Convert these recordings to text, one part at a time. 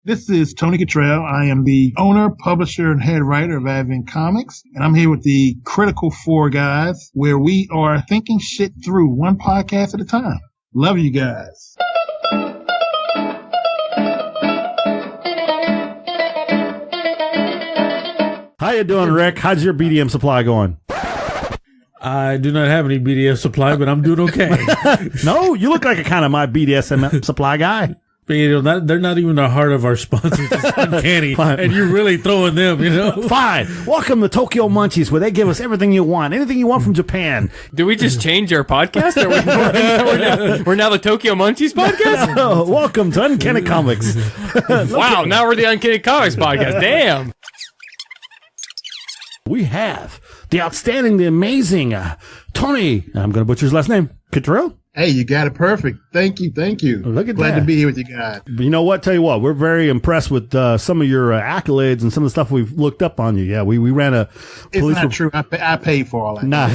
This is Tony Kittrell. I am the owner, publisher, and head writer of Advent Comics. And I'm here with the Critical Four guys, where we are thinking shit through one podcast at a time. Love you guys. How you doing, Rick? How's your BDM supply going? I do not have any BDS supply, but I'm doing okay. No, you look like a kind of my BDSM supply guy. But, you know, they're not even the heart of our sponsors. It's uncanny. And you're really throwing them, you know? Fine. Welcome to Tokyo Munchies, where they give us everything you want. Anything you want from Japan. Did we just change our podcast? We're now the Tokyo Munchies podcast? Welcome to Uncanny Comics. Wow, now we're the Uncanny Comics podcast. Damn. We have the outstanding, the amazing Tony, I'm going to butcher his last name, Kittrell. Hey, you got it perfect. Thank you. Look at Glad that. to be here with you guys. But you know what? Tell you what, we're very impressed with some of your accolades and some of the stuff we've looked up on you. Yeah, we ran a police. It's not true. I paid for all that. Nah.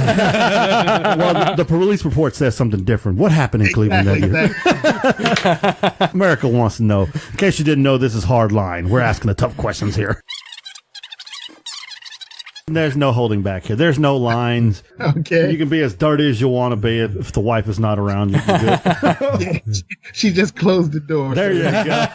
Well, the police report says something different. What happened in Cleveland that year? America wants to know. In case you didn't know, this is Hardline. We're asking the tough questions here. There's no holding back here. There's no lines. Okay. You can be as dirty as you want to be if the wife is not around. You can do it. Yeah, she just closed the door. There you go.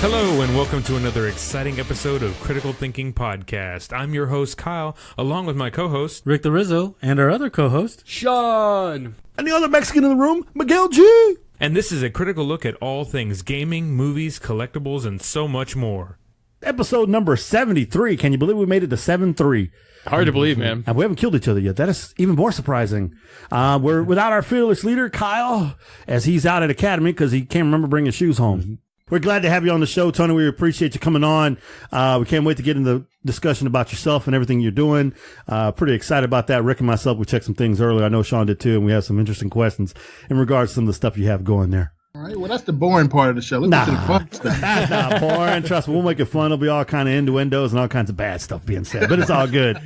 Hello and welcome to another exciting episode of Critical Thinking Podcast. I'm your host, Kyle, along with my co-host, Rick the Rizzo, and our other co-host, Sean. And the other Mexican in the room, Miguel G. and this is a critical look at all things gaming, movies, collectibles, and so much more. Episode number 73. Can you believe we made it to 7-3? Hard to believe, man. And we haven't killed each other yet. That is even more surprising. We're without our fearless leader, Kyle, as he's out at Academy because he can't remember bringing his shoes home. We're glad to have you on the show, Tony. We appreciate you coming on. We can't wait to get into the discussion about yourself and everything you're doing. Pretty excited about that. Rick and myself, we checked some things earlier. I know Sean did too, and we have some interesting questions in regards to some of the stuff you have going there. All right. Well, that's the boring part of the show. Let's get to the fun stuff. That's not boring. Trust me, we'll make it fun. There'll be all kind of innuendos and all kinds of bad stuff being said, but it's all good.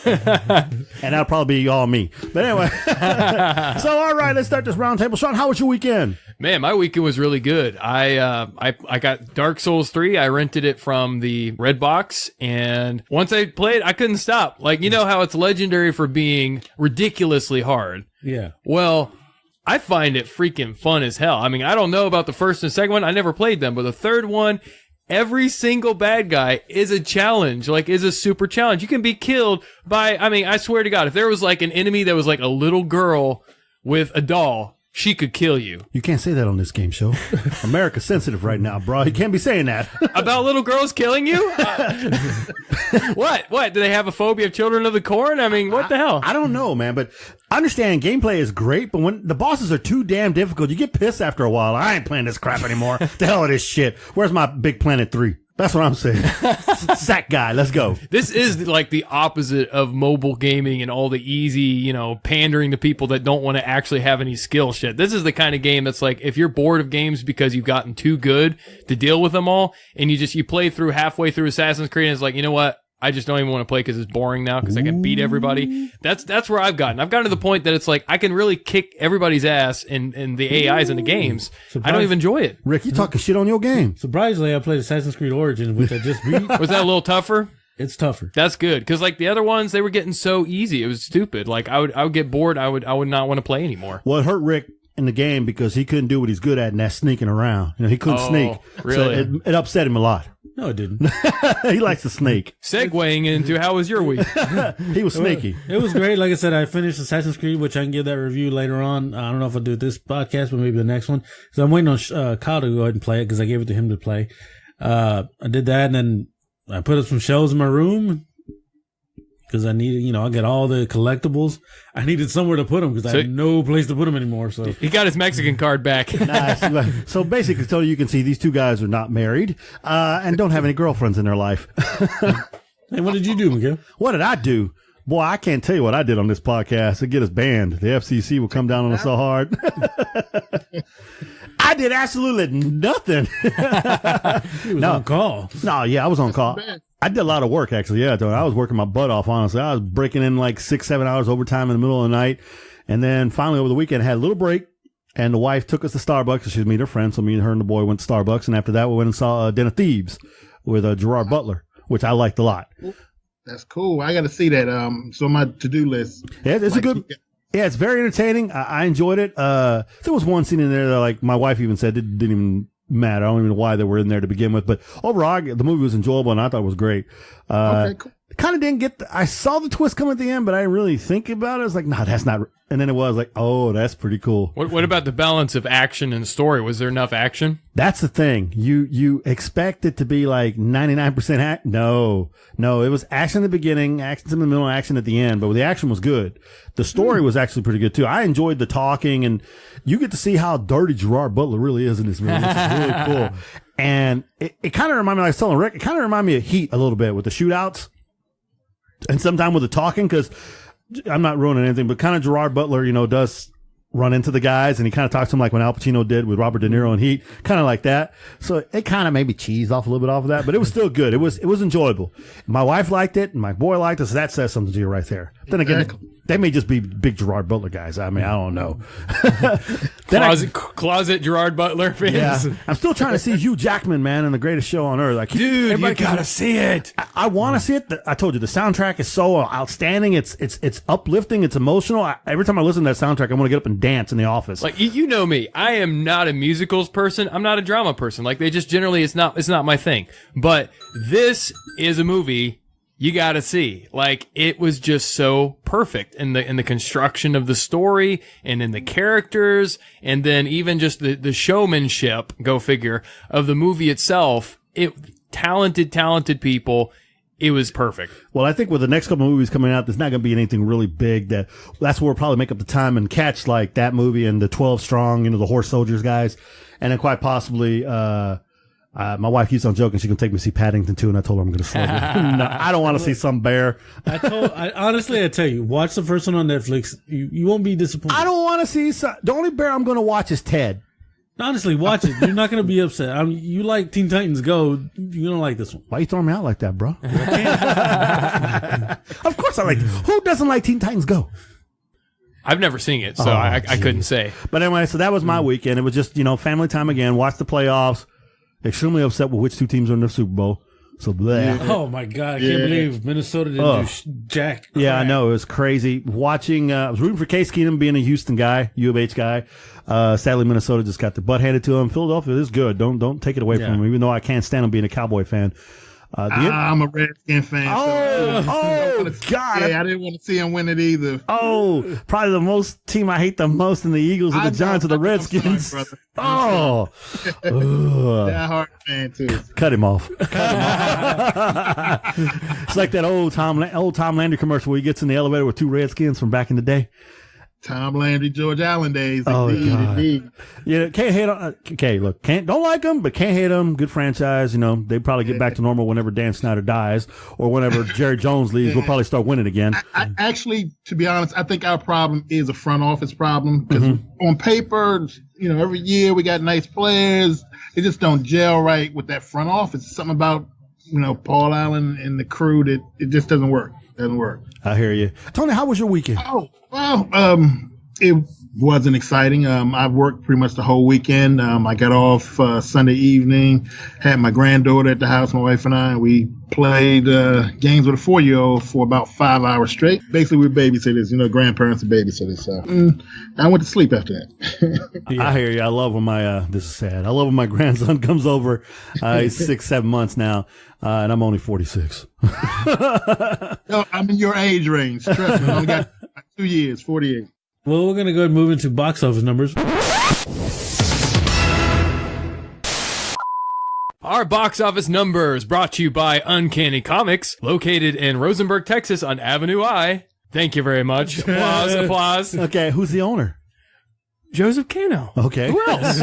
And that'll probably be all me. But anyway, so all right, let's start this roundtable. Sean, how was your weekend? Man, my weekend was really good. I got Dark Souls 3. I rented it from the Redbox, and once I played, I couldn't stop. Like, you know how it's legendary for being ridiculously hard. yeah. Well, I find it freaking fun as hell. I mean, I don't know about the first and second one. I never played them, but the third one, every single bad guy is a challenge, like is a super challenge. You can be killed by, I mean, I swear to God, if there was like an enemy that was like a little girl with a doll, she could kill you. You can't say that on this game show. America's sensitive right now, bro. You can't be saying that. About little girls killing you? What? Do they have a phobia of children of the corn? I mean, what the hell? I don't know, man, but I understand gameplay is great, but when the bosses are too damn difficult, you get pissed after a while. I ain't playing this crap anymore. The hell of this shit. Where's my Big Planet 3? That's what I'm saying. Sack guy, let's go. This is like the opposite of mobile gaming and all the easy, you know, pandering to people that don't want to actually have any skill shit. This is the kind of game that's like, if you're bored of games because you've gotten too good to deal with them all, and you play through halfway through Assassin's Creed and it's like, you know what? I just don't even want to play because it's boring now because I can beat everybody. That's where I've gotten. I've gotten to the point that it's like I can really kick everybody's ass and the AIs in the games. I don't even enjoy it. Rick, you talking shit on your game. Surprisingly, I played Assassin's Creed Origins, which I just beat. Was that a little tougher? It's tougher. That's good because like the other ones, they were getting so easy. It was stupid. Like I would get bored. I would not want to play anymore. Well, it hurt Rick in the game because he couldn't do what he's good at, and that's sneaking around. You know, he couldn't sneak. Really? So it upset him a lot. No, it didn't. He likes to sneak. Segueing into how was your week? He was sneaky. It was great. Like I said, I finished Assassin's Creed, which I can give that review later on. I don't know if I'll do this podcast, but maybe the next one. So I'm waiting on Kyle to go ahead and play it because I gave it to him to play. I did that, and then I put up some shelves in my room because I needed, I got all the collectibles. I needed somewhere to put them because I had no place to put them anymore. So he got his Mexican card back. Nice. So basically, so you can see these two guys are not married and don't have any girlfriends in their life. Hey, what did you do, Miguel? What did I do? Boy, I can't tell you what I did on this podcast to get us banned. The FCC will come down on us so hard. I did absolutely nothing. He was on call. No, yeah, I was on call. I did a lot of work, actually. Yeah, I was working my butt off, honestly. I was breaking in like 6-7 hours overtime in the middle of the night. And then finally over the weekend, I had a little break. And the wife took us to Starbucks. She was meeting her friend. So me and her and the boy went to Starbucks. And after that, we went and saw Den of Thieves with Gerard Butler, which I liked a lot. That's cool. I got to see that. So my to-do list. Yeah, it's a good. Yeah, it's very entertaining. I enjoyed it. There was one scene in there that, like, my wife even said it didn't even matter. I don't even know why they were in there to begin with. But overall, the movie was enjoyable, and I thought it was great. Okay, cool. Kind of didn't get. I saw the twist come at the end, but I didn't really think about it. I was like, nah, that's not. And then it was like, oh, that's pretty cool. What about the balance of action and story? Was there enough action? That's the thing. You expect it to be like 99% No, it was action in the beginning, action in the middle, action at the end. But the action was good. The story was actually pretty good too. I enjoyed the talking, and you get to see how dirty Gerard Butler really is in this movie, which is really cool. And it kind of reminded me, like I was telling Rick, it kind of reminded me of Heat a little bit with the shootouts. And sometime with the talking, because I'm not ruining anything, but kind of Gerard Butler, does run into the guys, and he kind of talks to them like when Al Pacino did with Robert De Niro in Heat, kind of like that. So it kind of maybe cheesed off a little bit off of that, but it was still good. It was enjoyable. My wife liked it, and my boy liked it, so that says something to you right there. Then again, they may just be big Gerard Butler guys. I mean, I don't know. Closet Gerard Butler fans. Yeah. I'm still trying to see Hugh Jackman, man, in The Greatest Show on Earth. Dude, you gotta see it. I want to see it. I told you, the soundtrack is so outstanding. It's uplifting. It's emotional. Every time I listen to that soundtrack, I want to get up and dance in the office. Like, you know me. I am not a musicals person. I'm not a drama person. Like, they just generally, it's not my thing. But this is a movie you gotta see. Like, it was just so perfect in the construction of the story and in the characters, and then even just the showmanship, go figure, of the movie itself. Talented people. It was perfect. Well, I think with the next couple of movies coming out, there's not going to be anything really big. That's where we'll probably make up the time and catch like that movie and the 12 Strong, the Horse Soldiers guys, and then quite possibly. My wife keeps on joking she's gonna take me to see Paddington 2, and I told her I'm gonna slug it. No, I don't want to see some bear. I tell you, watch the first one on Netflix. You won't be disappointed. I don't want to see the only bear I'm gonna watch is Ted. Honestly, watch it. You're not gonna be upset. I mean, you like Teen Titans Go. You're gonna like this one. Why you throwing me out like that, bro? Of course I like. Who doesn't like Teen Titans Go? I've never seen it, so I couldn't say. But anyway, so that was my weekend. It was just family time again. Watch the playoffs. Extremely upset with which two teams are in the Super Bowl. So, blah. Oh, my God. I can't believe Minnesota didn't do jack crap. Yeah, I know. It was crazy. Watching, I was rooting for Case Keenum being a Houston guy, U of H guy. Sadly, Minnesota just got their butt handed to him. Philadelphia is good. Don't take it away from him, even though I can't stand him being a Cowboy fan. I'm a Redskin fan. God. Yeah, I didn't want to see him win it either. Oh, probably the team I hate the most in the Eagles are the Giants or the Redskins. Sorry, That hard fan too. Cut him off. It's like that old Tom Landry commercial where he gets in the elevator with two Redskins from back in the day. Tom Landry, George Allen days. Oh, indeed. Yeah, can't hate on. Okay, look, don't like them, but can't hate them. Good franchise. They probably get back to normal whenever Dan Snyder dies or whenever Jerry Jones leaves. We'll probably start winning again. I actually, to be honest, I think our problem is a front office problem because on paper, every year we got nice players. They just don't gel right with that front office. It's something about Paul Allen and the crew that it just doesn't work. I hear you. Tony, how was your weekend? Oh, well, it wasn't exciting. I've worked pretty much the whole weekend. I got off Sunday evening, had my granddaughter at the house, my wife and I, and we played games with a 4-year-old for about 5 hours straight. Basically, we're babysitters, grandparents are babysitters. So I went to sleep after that. Yeah. I hear you. I love when this is sad. I love when my grandson comes over. He's 6-7 months now, and I'm only 46. No, I'm in your age range. Trust me. I only got 2 years, 48. Well, we're going to go ahead and move into box office numbers. Our box office numbers brought to you by Uncanny Comics, located in Rosenberg, Texas on Avenue I. Thank you very much. Applause. Okay, who's the owner? Joseph Cano. Okay. Who else?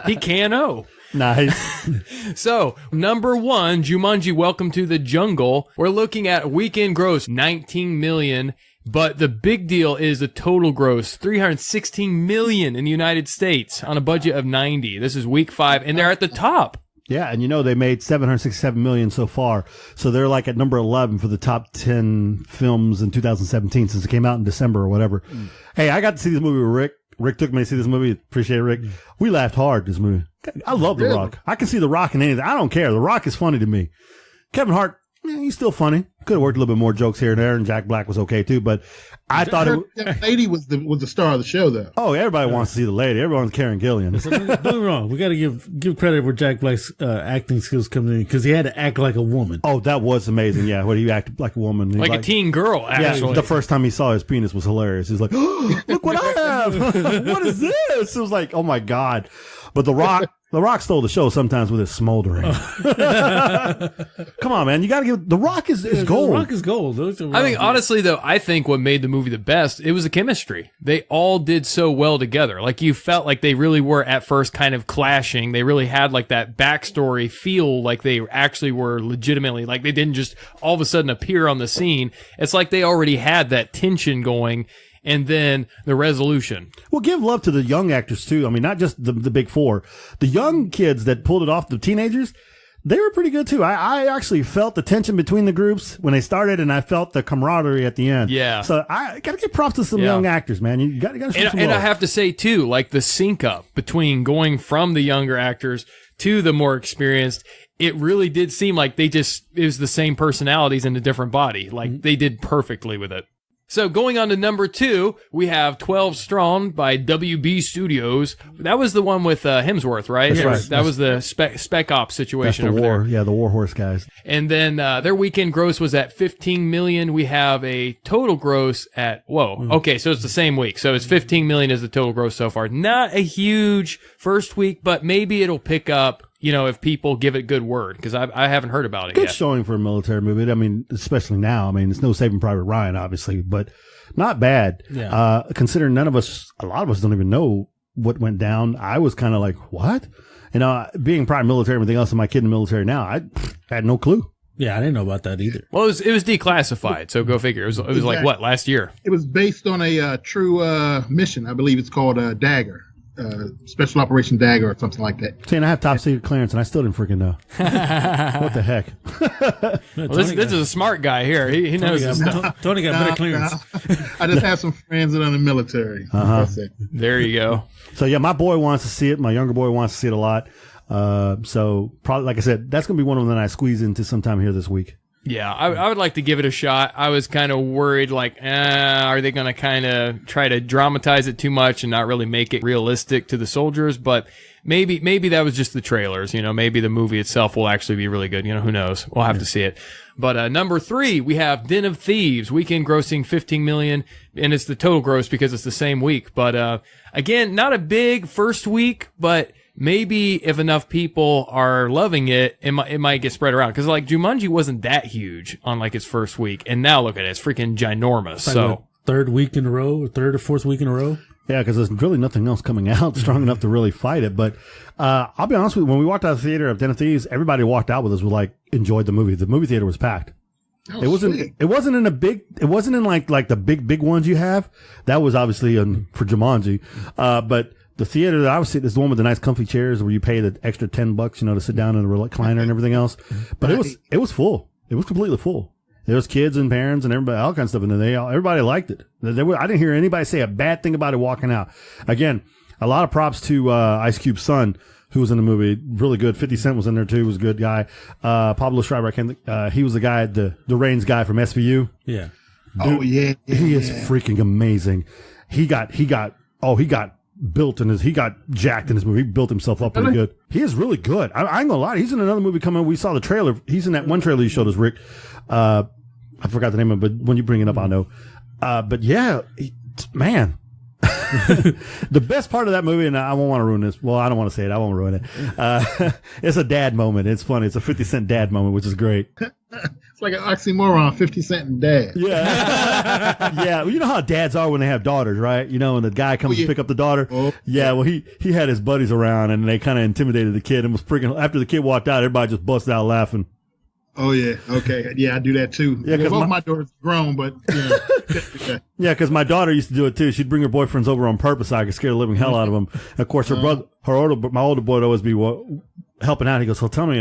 He Cano. Nice. So, number 1, Jumanji: Welcome to the Jungle. We're looking at weekend gross 19 million, but the big deal is the total gross 316 million in the United States on a budget of 90. This is week 5, and they're at the top. Yeah, and they made 767 million so far. So they're like at number 11 for the top 10 films in 2017 since it came out in December or whatever. Hey, I got to see this movie with Rick. Rick took me to see this movie. Appreciate it, Rick. We laughed hard this movie. I love The Rock. I can see The Rock in anything. I don't care. The Rock is funny to me. Kevin Hart, he's still funny. Could have worked a little bit more jokes here and there, and Jack Black was okay too. But I thought that lady was the star of the show, though. Oh, everybody wants to see the lady. Everyone's Karen Gillian. Don't get me wrong. We got to give credit where Jack Black's acting skills come in because he had to act like a woman. Oh, that was amazing. Yeah, when he acted like a woman, Like a teen girl, actually. Yeah, the first time he saw his penis was hilarious. He's like, oh, "Look what I have! What is this?" It was like, "Oh my god!" But The Rock stole the show sometimes with his smoldering. Come on, man. You got to give The Rock is gold. The Rock is gold. I mean, honestly, though, I think what made the movie the best, it was the chemistry. They all did so well together. Like, you felt like they really were at first kind of clashing. They really had like that backstory feel like they actually were legitimately, like they didn't just all of a sudden appear on the scene. It's like they already had that tension going. And then the resolution. Well, give love to the young actors, too. I mean, not just the big four. The young kids that pulled it off, the teenagers, they were pretty good, too. I actually felt the tension between the groups when they started, and I felt the camaraderie at the end. Yeah. So I got to give props to some young actors, man. You got to show some love. And I have to say, too, like the sync up between going from the younger actors to the more experienced, it really did seem like it was the same personalities in a different body. Like, they did perfectly with it. So going on to number 2, we have 12 Strong by WB Studios. That was the one with Hemsworth, right? That's right. That was the spec ops situation That's the over war. there. Yeah, the War Horse guys. And then their weekend gross was at 15 million. We have a total gross at, okay, so it's the same week. So it's 15 million is the total gross so far. Not a huge first week, but maybe it'll pick up, if people give it good word, because I haven't heard about it yet. Good showing for a military movie. I mean, especially now. I mean, it's no Saving Private Ryan, obviously, but not bad. Yeah. Considering a lot of us don't even know what went down. I was kind of like, what? Being prior military and everything else, and my kid in the military now, I had no clue. Yeah, I didn't know about that either. Well, it was declassified, so go figure. It was like, what, last year? It was based on a true mission. I believe it's called Dagger. Special Operation Dagger or something like that. See, and I have top secret clearance, and I still didn't freaking know. What the heck? Well, this is a smart guy here. He knows his stuff. Tony got better clearance. I just have some friends that are in the military. That's it. There you go. So, yeah, my boy wants to see it. My younger boy wants to see it a lot. So, probably, like I said, that's going to be one of them that I squeeze into sometime here this week. Yeah, I would like to give it a shot. I was kind of worried, like, are they going to kind of try to dramatize it too much and not really make it realistic to the soldiers? But maybe that was just the trailers. Maybe the movie itself will actually be really good. Who knows? We'll have to see it. But number 3, we have Den of Thieves, weekend grossing 15 million, and it's the total gross because it's the same week. But again, not a big first week, but maybe if enough people are loving it, it might get spread around. Because like Jumanji wasn't that huge on like its first week, and now look at it, it's freaking ginormous. So third week in a row, third or fourth week in a row. Yeah, because there's really nothing else coming out strong enough to really fight it. But I'll be honest with you, when we walked out of the theater of Den of Thieves, everybody walked out with us enjoyed the movie. The movie theater was packed. Oh, it wasn't in like the big ones you have. That was obviously for Jumanji. But the theater that I was sitting is the one with the nice comfy chairs where you pay the extra $10, to sit down in a recliner and everything else. But it was full. It was completely full. There was kids and parents and everybody, all kinds of stuff, and everybody liked it. I didn't hear anybody say a bad thing about it walking out. Again, a lot of props to Ice Cube's son, who was in the movie, really good. 50 Cent was in there too, was a good guy. Pablo Schreiber, he was the guy, the Reigns guy from SVU. Yeah. Dude, he is freaking amazing. He got built he got jacked in this movie. He built himself up pretty good. He is really good. I ain't gonna lie. He's in another movie coming. We saw the trailer. He's in that one trailer you showed us, Rick. I forgot the name of it, but when you bring it up, I'll know. But yeah, man, The best part of that movie, and I won't want to ruin this. Well, I don't want to say it. I won't ruin it. It's a dad moment. It's funny. It's a 50 Cent dad moment, which is great. It's like an oxymoron, 50 Cent and dad. Yeah. Yeah. Well, you know how dads are when they have daughters, right? You know, when the guy comes to pick up the daughter. Oh. Yeah. Well, he had his buddies around and they kind of intimidated the kid and was freaking, after the kid walked out, everybody just busted out laughing. Oh, yeah. Okay. Yeah, I do that too. Yeah, well, both my daughters grown, but, you know. Yeah, because my daughter used to do it too. She'd bring her boyfriends over on purpose so I could scare the living hell out of them. And of course, my older boy would always be helping out. He goes, so tell me,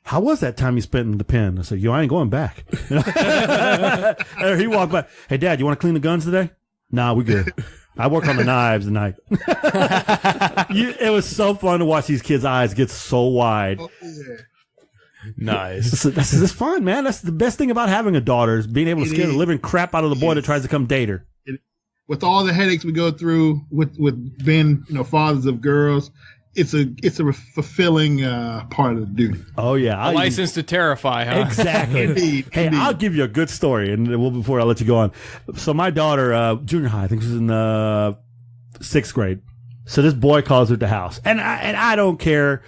how was that time you spent in the pen? I said, I ain't going back. And he walked by. Hey, Dad, you want to clean the guns today? Nah, we good. I work on the knives tonight. It was so fun to watch these kids' eyes get so wide. Oh, yeah. Nice. It's fun, man. That's the best thing about having a daughter is being able to scare the living crap out of the boy that tries to come date her. With all the headaches we go through with being, fathers of girls, it's a fulfilling part of the duty. Oh yeah, A license to terrify, huh? Exactly. Indeed. Hey, I'll give you a good story, and before I let you go on. So my daughter, junior high, I think she's in 6th grade. So this boy calls her at the house, and I don't care.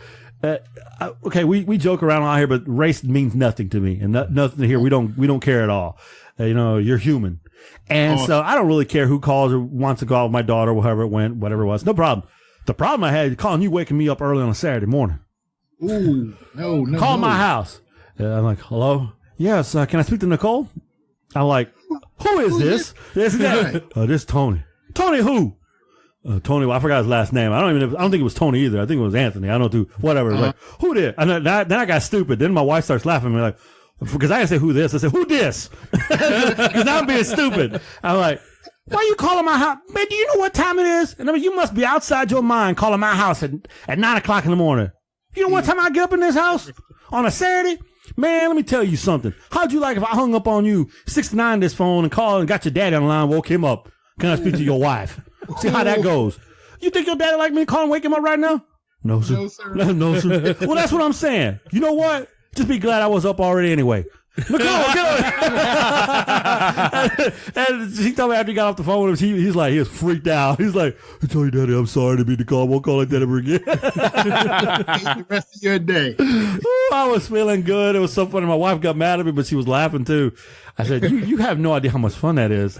Okay, we joke around out here, but race means nothing to me, and nothing here. We don't care at all. You're human, and so I don't really care who calls or wants to call my daughter, whatever it was, no problem. The problem I had is calling you, waking me up early on a Saturday morning. Ooh, no. Call my house. I'm like, hello? Yes, can I speak to Nicole? I'm like, who is this? This guy. This is Tony. Tony who? Tony, well, I forgot his last name. I don't think it was Tony either. I think it was Anthony. I don't know whatever. Like, who did? And then I got stupid. Then my wife starts laughing at me like, because I didn't say who this. I said, who this? Because I'm being stupid. I'm like, why are you calling my house? Man, do you know what time it is? And I mean, you must be outside your mind calling my house at 9 o'clock in the morning. You know what time I get up in this house? On a Saturday? Man, let me tell you something. How'd you like if I hung up on you 6 to 9 this phone and called and got your daddy on the line, woke him up? Can I speak to your wife? See how that goes. You think your daddy like me to call and wake him up right now? No, sir. No, sir. No, sir. Well, that's what I'm saying. You know what? Just be glad I was up already anyway. Nicole, get up. And she told me after he got off the phone with him, he was freaked out. He's like, I tell you, Daddy, I'm sorry to be the call. I won't call like that ever again. The rest of your day. Ooh, I was feeling good. It was so funny. My wife got mad at me, but she was laughing too. I said, you have no idea how much fun that is.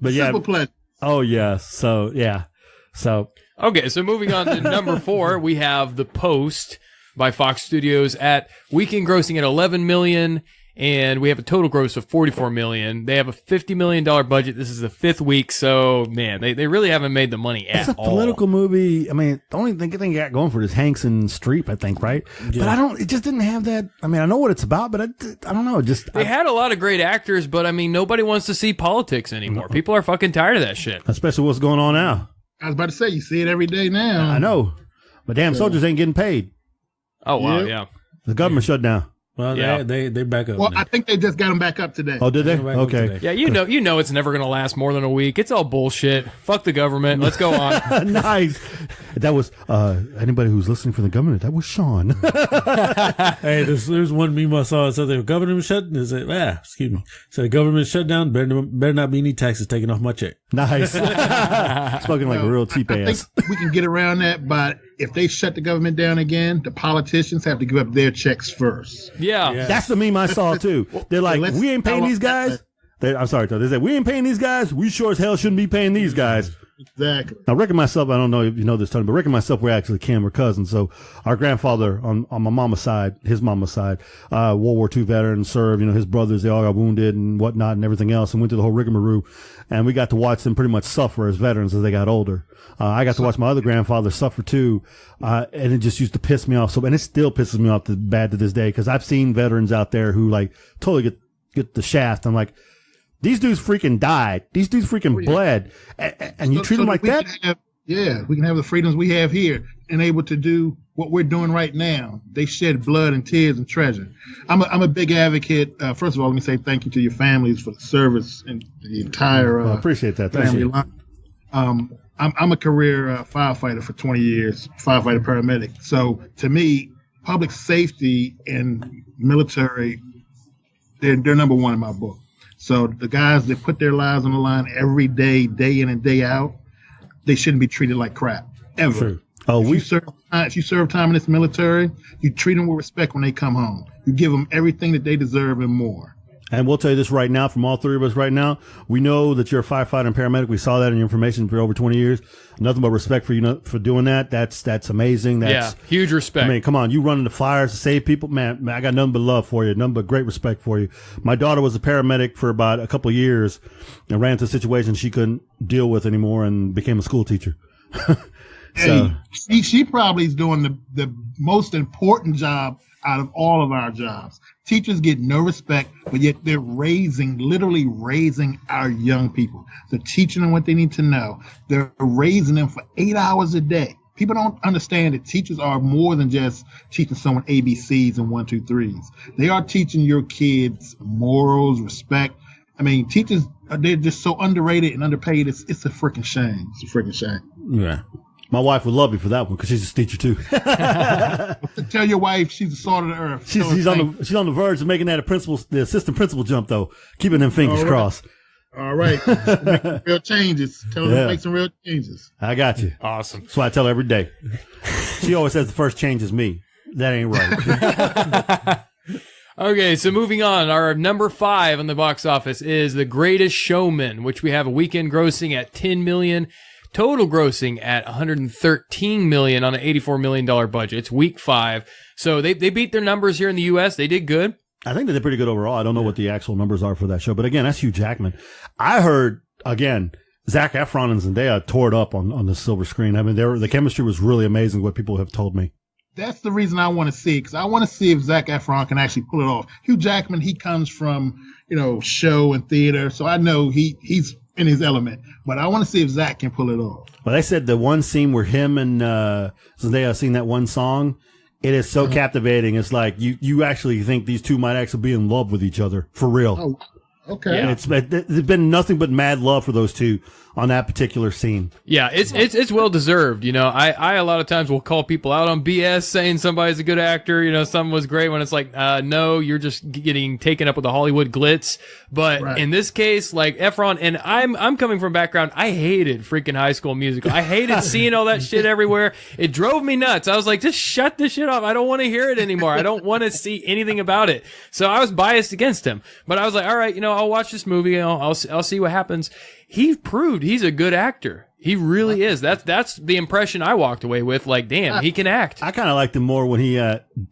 But yeah. Simple pleasure. Oh, yeah. So, yeah. So. Okay, so moving on to number 4, we have The Post by Fox Studios at weekend grossing at $11 million, and we have a total gross of $44 million. They have a $50 million budget. This is the 5th week, so man, they really haven't made the money at all. It's a political movie. I mean, the only thing you got going for it is Hanks and Streep, I think, right? Yeah. But it just didn't have that. I mean, I know what it's about, but I don't know. They had a lot of great actors, but I mean, nobody wants to see politics anymore. People are fucking tired of that shit. Especially what's going on now. I was about to say, you see it every day now. I know. But damn soldiers ain't getting paid. Oh, wow, yeah. The government shut down. Well, Yeah. they back up. Well, now. I think they just got them back up today. Oh, did they? They're back up Okay. today. Yeah, you know it's never going to last more than a week. It's all bullshit. Fuck the government. Let's go on. Nice. That was, anybody who's listening from the government, that was Sean. Hey, there's one meme I saw. It said the government shut. It said, excuse me. Said the government shut down. Better not be any taxes taken off my check. Nice. Spoken like a real cheap I ass. think we can get around that, but if they shut the government down again, the politicians have to give up their checks first. Yeah. That's the meme I saw too. They're like, let's we ain't paying these guys. I'm sorry, they said, we ain't paying these guys. We sure as hell shouldn't be paying these guys. Exactly. Now, Rick and myself, I don't know if you know this, Tony, but Rick and myself, we're actually kin, we're cousins. So our grandfather on my mama's side, his mama's side, World War II veteran, served, his brothers, they all got wounded and whatnot and everything else and went through the whole rigmarole. And we got to watch them pretty much suffer as veterans as they got older. I got to watch my other grandfather suffer too. And it just used to piss me off. So, and it still pisses me off bad to this day because I've seen veterans out there who like totally get the shaft. I'm like, these dudes freaking died. These dudes freaking bled. And you treat them like that? We can have the freedoms we have here and able to do what we're doing right now. They shed blood and tears and treasure. I'm a big advocate. First of all, let me say thank you to your families for the service and the entire I appreciate that. Thank you. I'm a career firefighter for 20 years, firefighter paramedic. So to me, public safety and military, they're number one in my book. So the guys that put their lives on the line every day, day in and day out, they shouldn't be treated like crap ever. True. Oh, if you serve time in this military, you treat them with respect when they come home. You give them everything that they deserve and more. And we'll tell you this right now, from all three of us right now, we know that you're a firefighter and paramedic. We saw that in your information for over 20 years. Nothing but respect for you for doing that. That's amazing. That's huge respect. I mean, come on, you running the fires to save people, man. I got nothing but love for you, nothing but great respect for you. My daughter was a paramedic for about a couple of years and ran into a situation she couldn't deal with anymore and became a school teacher. So she probably is doing the most important job out of all of our jobs. Teachers get no respect, but yet they're literally raising our young people. They're teaching them what they need to know. They're raising them for 8 hours a day. People don't understand that teachers are more than just teaching someone ABCs and 1, 2, 3s. They are teaching your kids morals, respect. I mean, teachers, they're just so underrated and underpaid. It's a freaking shame. It's a freaking shame. Yeah. My wife would love me for that one because she's a teacher too. Tell your wife she's the salt of the earth. She's on the verge of making that the assistant principal jump though, keeping them fingers crossed. All right, make some real changes. Tell her to make some real changes. I got you. Awesome. That's why I tell her every day. She always says the first change is me. That ain't right. Okay, so moving on, our number 5 on the box office is The Greatest Showman, which we have a weekend grossing at $10 million. Total grossing at $113 million on an $84 million budget. It's week 5. So they beat their numbers here in the U.S. They did good. I think they did pretty good overall. I don't know what the actual numbers are for that show. But again, that's Hugh Jackman. I heard, again, Zac Efron and Zendaya tore it up on the silver screen. I mean, the chemistry was really amazing, what people have told me. That's the reason I want to see it, because I want to see if Zac Efron can actually pull it off. Hugh Jackman, he comes from, show and theater, so I know he's in his element. But I want to see if Zach can pull it off. Well, they said the one scene where him and Zendaya sing that one song, it is so captivating. It's like you actually think these two might actually be in love with each other for real. Oh, okay. Yeah. There's been nothing but mad love for those two on that particular scene. Yeah, it's well deserved. I a lot of times will call people out on BS saying somebody's a good actor. Someone was great when it's like, no, you're just getting taken up with the Hollywood glitz. But in this case, like Efron, and I'm coming from a background, I hated freaking High School Musical. I hated seeing all that shit everywhere. It drove me nuts. I was like, just shut this shit off. I don't want to hear it anymore. I don't want to see anything about it. So I was biased against him. But I was like, all right, I'll watch this movie. I'll see what happens. He proved he's a good actor. He really is. That's the impression I walked away with. Like, damn, he can act. I kind of liked him more when he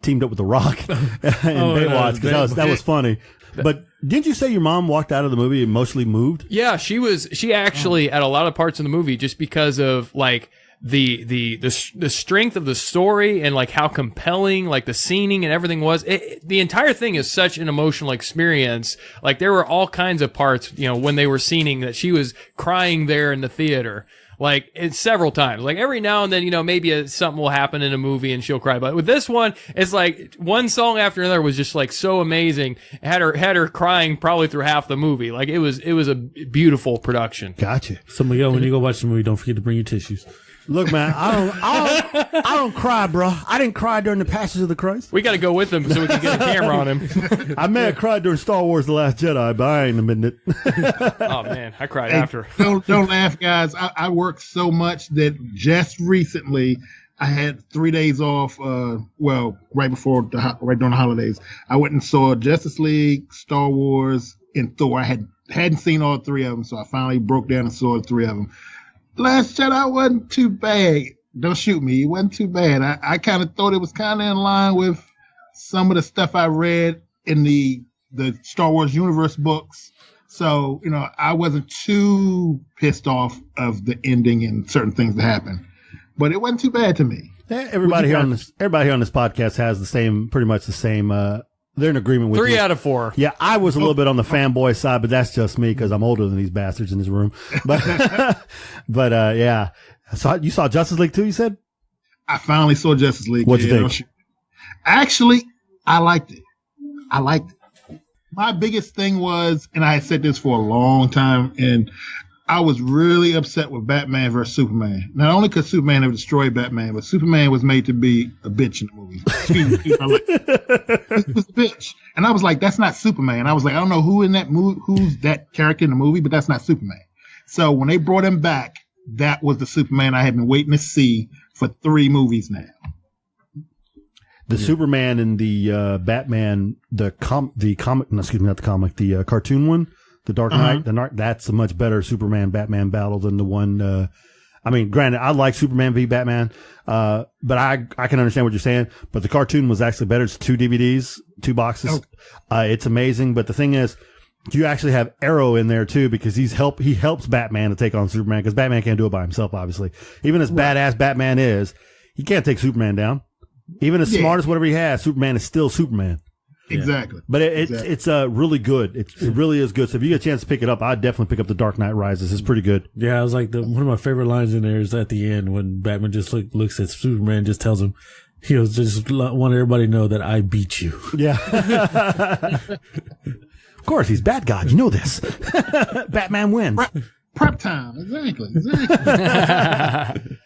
teamed up with The Rock in Baywatch, because that was funny. But didn't you say your mom walked out of the movie emotionally moved? Yeah, she actually at a lot of parts in the movie, just because of like the strength of the story and like how compelling like the scening and everything was. The entire thing is such an emotional experience. Like there were all kinds of parts, when they were scening that she was crying there in the theater. Like it's several times. Like every now and then, maybe something will happen in a movie and she'll cry. But with this one, it's like one song after another was just like so amazing. It had her crying probably through half the movie. Like it was a beautiful production. Gotcha. So Miguel, when you go watch the movie, don't forget to bring your tissues. Look, man, I don't cry, bro. I didn't cry during the Passions of the Christ. We got to go with him so we can get a camera on him. I may have cried during Star Wars: The Last Jedi, but I ain't admitting it. Oh man, I cried after. Don't laugh, guys. I worked so much that just recently I had 3 days off. Right during the holidays, I went and saw Justice League, Star Wars, and Thor. I hadn't seen all 3 of them, so I finally broke down and saw 3 of them. Last Jedi wasn't too bad. Don't shoot me. It wasn't too bad. I kind of thought it was kind of in line with some of the stuff I read in the Star Wars universe books. So, I wasn't too pissed off of the ending and certain things that happened. But it wasn't too bad to me. Everybody here on this podcast has pretty much the same. They're in agreement with 3 out of 4. Yeah, I was a little bit on the fanboy side, but that's just me because I'm older than these bastards in this room. But, yeah. So you saw Justice League too, you said? I finally saw Justice League. What'd you think? Actually, I liked it. My biggest thing was, and I had said this for a long time, and I was really upset with Batman versus Superman. Not only because Superman never destroyed Batman, but Superman was made to be a bitch in the movie. Excuse me, this was a bitch. And I was like, that's not Superman. I was like, I don't know who's that character in the movie, but that's not Superman. So when they brought him back, that was the Superman I had been waiting to see for 3 movies now. The Superman and the Batman, the cartoon one, the Dark Knight, that's a much better Superman Batman battle than the one. I mean, granted, I like Superman v Batman, but I can understand what you're saying. But the cartoon was actually better. It's 2 DVDs, 2 boxes. It's amazing. But the thing is, you actually have Arrow in there too, because he helps Batman to take on Superman, because Batman can't do it by himself, obviously. Even as badass Batman is, he can't take Superman down. Even as smart as whatever he has, Superman is still Superman. Exactly. But it's really good. It really is good. So if you get a chance to pick it up, I'd definitely pick up The Dark Knight Rises. It's pretty good. Yeah, I was like, one of my favorite lines in there is at the end when Batman just looks at Superman and just tells him, he was just want everybody to know that I beat you. Yeah. Of course, he's bad guy. You know this. Batman wins. Prep time. Exactly.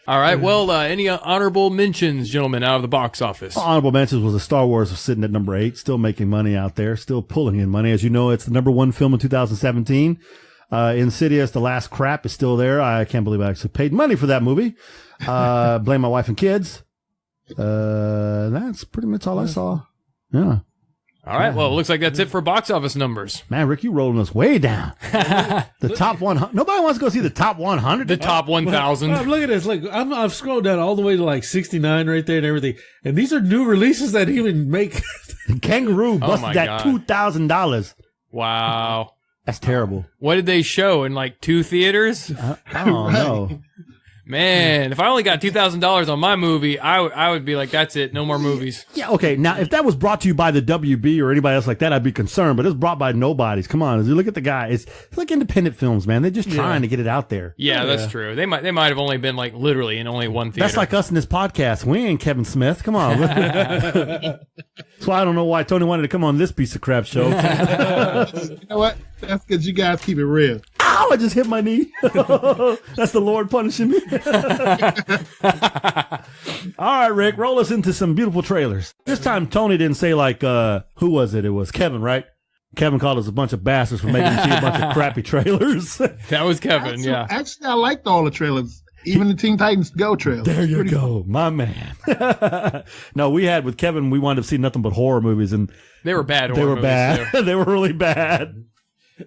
All right. Well, any honorable mentions, gentlemen, out of the box office? Honorable mentions was Star Wars sitting at number 8, still making money out there, still pulling in money. As you know, it's the number 1 film in 2017. Insidious, The Last Crap is still there. I can't believe I actually paid money for that movie. Blame My Wife and Kids. That's pretty much all I saw. Yeah. All right. Well, it looks like that's it for box office numbers. Man, Rick, you rolling us way down. The top 100. Nobody wants to go see the top 100. The top 1,000. Look at this. Like I've scrolled down all the way to like 69 right there and everything. And these are new releases that even make. Kangaroo busted that $2,000. Wow. That's terrible. What did they show in like 2 theaters? I don't know. Man, if I only got $2,000 on my movie, I would be like, that's it, no more movies. Yeah, okay. Now, if that was brought to you by the WB or anybody else like that, I'd be concerned. But it's brought by nobodies. Come on, as you look at the guy, it's like independent films, man. They're just trying to get it out there. Yeah, that's true. They might have only been like literally in only 1 theater. That's like us in this podcast. We ain't Kevin Smith. Come on. That's why I don't know why Tony wanted to come on this piece of crap show. You know what? That's because you guys keep it real. Ow! I just hit my knee. That's the Lord punishing me. All right, Rick, roll us into some beautiful trailers. This time, Tony didn't say like, who was it? It was Kevin, right? Kevin called us a bunch of bastards for making him see a bunch of crappy trailers. That was Kevin, yeah. Actually, I liked all the trailers. Even the Teen Titans Go trailer. There you go, my man. No, we had with Kevin, we wound up seeing nothing but horror movies, and they were bad. They were bad. They were really bad.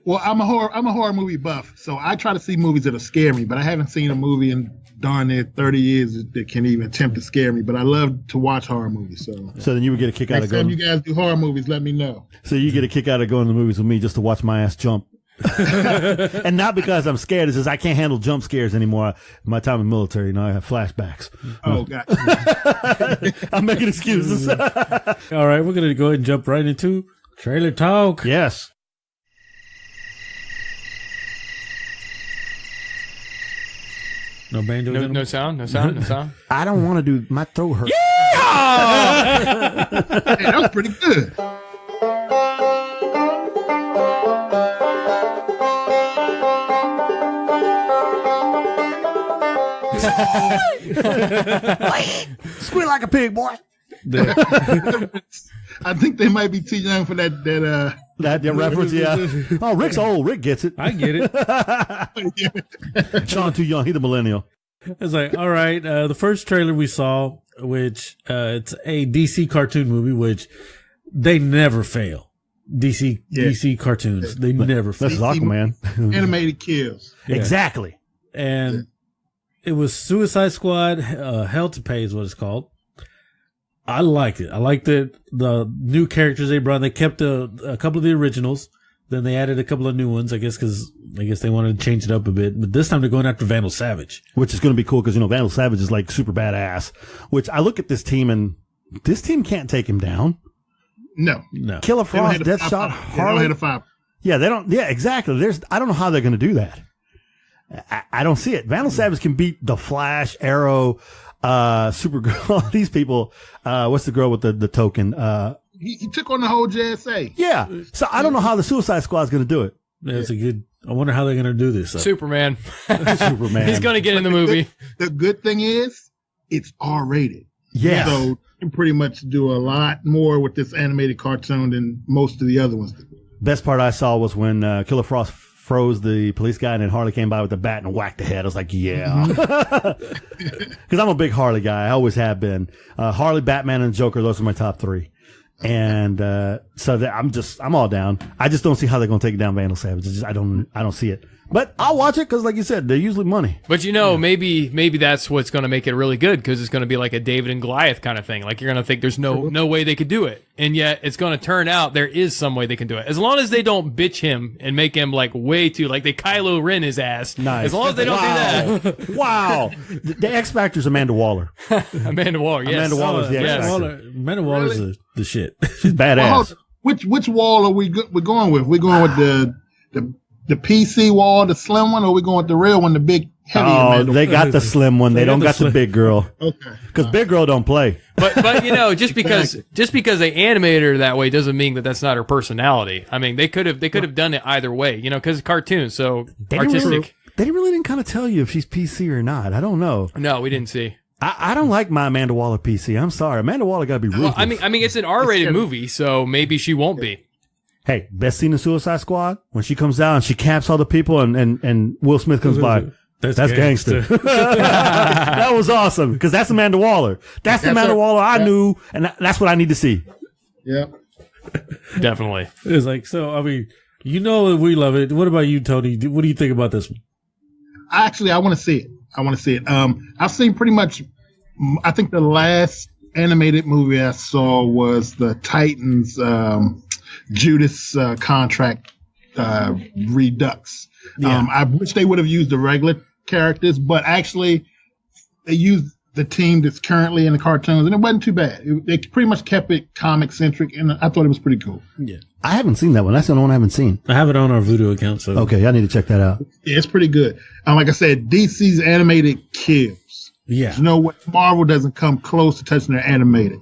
Well, I'm a horror movie buff, so I try to see movies that'll scare me, but I haven't seen a movie in darn near 30 years that can even attempt to scare me. But I love to watch horror movies. So then you would get a kick out of going. Next time you guys do horror movies, let me know. So you get a kick out of going to the movies with me just to watch my ass jump. And not because I'm scared. It's just I can't handle jump scares anymore. My time in the military, you know, I have flashbacks. Oh, God. I'm making excuses. All right, we're going to go ahead and jump right into trailer talk. Yes. No banjo? No sound? No sound? No sound? I don't want to do, my throat hurts. Yeah! Hey, that was pretty good. Squeal like a pig, boy. I think they might be too young for that reference, yeah. Oh, Rick's old. Rick gets it. I get it. Sean too young. He's a millennial. It's like, all right, the first trailer we saw, which it's a DC cartoon movie, which they never fail. DC cartoons, they never fail. This is Aquaman. Animated kills. Yeah. Exactly. And it was Suicide Squad, Hell to Pay is what it's called. I liked it. I liked the new characters they brought. They kept a couple of the originals. Then they added a couple of new ones, I guess, because they wanted to change it up a bit. But this time they're going after Vandal Savage. Which is going to be cool because, you know, Vandal Savage is like super badass. Which I look at this team and this team can't take him down. No. Killer Frost, Deathshot, Harley. Yeah, they don't. Yeah, exactly. I don't know how they're going to do that. I don't see it. Vandal Savage can beat the Flash, Arrow, Supergirl, these people. What's the girl with the token? He took on the whole JSA. Yeah. So I don't know how the Suicide Squad is going to do it. That's a good. I wonder how they're going to do this. Superman. Superman. He's going to get in the movie. The good thing is, it's R-rated. Yeah. So you can pretty much do a lot more with this animated cartoon than most of the other ones. Best part I saw was when Killer Frost froze the police guy and then Harley came by with the bat and whacked the head. I was like, yeah. Because I'm a big Harley guy. I always have been. Harley, Batman, and Joker, those are my top three. And I'm all down. I just don't see how they're going to take down Vandal Savage. I don't see it. But I'll watch it because, like you said, they're usually money. But maybe that's what's going to make it really good, because it's going to be like a David and Goliath kind of thing. Like, you're going to think there's no way they could do it, and yet it's going to turn out there is some way they can do it. As long as they don't bitch him and make him like way too like they Kylo Ren his ass. Nice. As long as they don't do that. Wow. The X Factor's Amanda Waller. Amanda Waller. Yes. Amanda Waller's the X yes. Factor. Amanda Waller's the shit. She's badass. Which wall are we going with? We're going with the PC wall, the slim one, or we going with the real one, the big heavy? Oh, they got the slim one. They don't got the big girl. Okay. Because big girl don't play. But just because they animated her that way doesn't mean that that's not her personality. I mean, they could have done it either way, because it's cartoon, so artistic. They really didn't kind of tell you if she's PC or not. I don't know. No, we didn't see. I don't like my Amanda Waller PC. I'm sorry. Amanda Waller got to be ruthless. Well, I mean, it's an R-rated movie, so maybe she won't be. Hey, best scene in Suicide Squad? When she comes down and she caps all the people and Will Smith comes by. That's gangster. That was awesome, because that's Amanda Waller. That's the Amanda Waller I knew, and that's what I need to see. Yeah. Definitely. It's like, so, I mean, we love it. What about you, Tony? What do you think about this one? I want to see it. I've seen pretty much, I think the last animated movie I saw was the Titans, Judas contract redux. Yeah. I wish they would have used the regular characters, but actually they used the team that's currently in the cartoons, and it wasn't too bad. They pretty much kept it comic centric, and I thought it was pretty cool. Yeah. I haven't seen that one. That's the only one I haven't seen. I have it on our Voodoo account. So Okay, I need to check that out. Yeah, it's pretty good. Like I said, DC's animated kills. yeah, You know what? Marvel doesn't come close to touching their animated.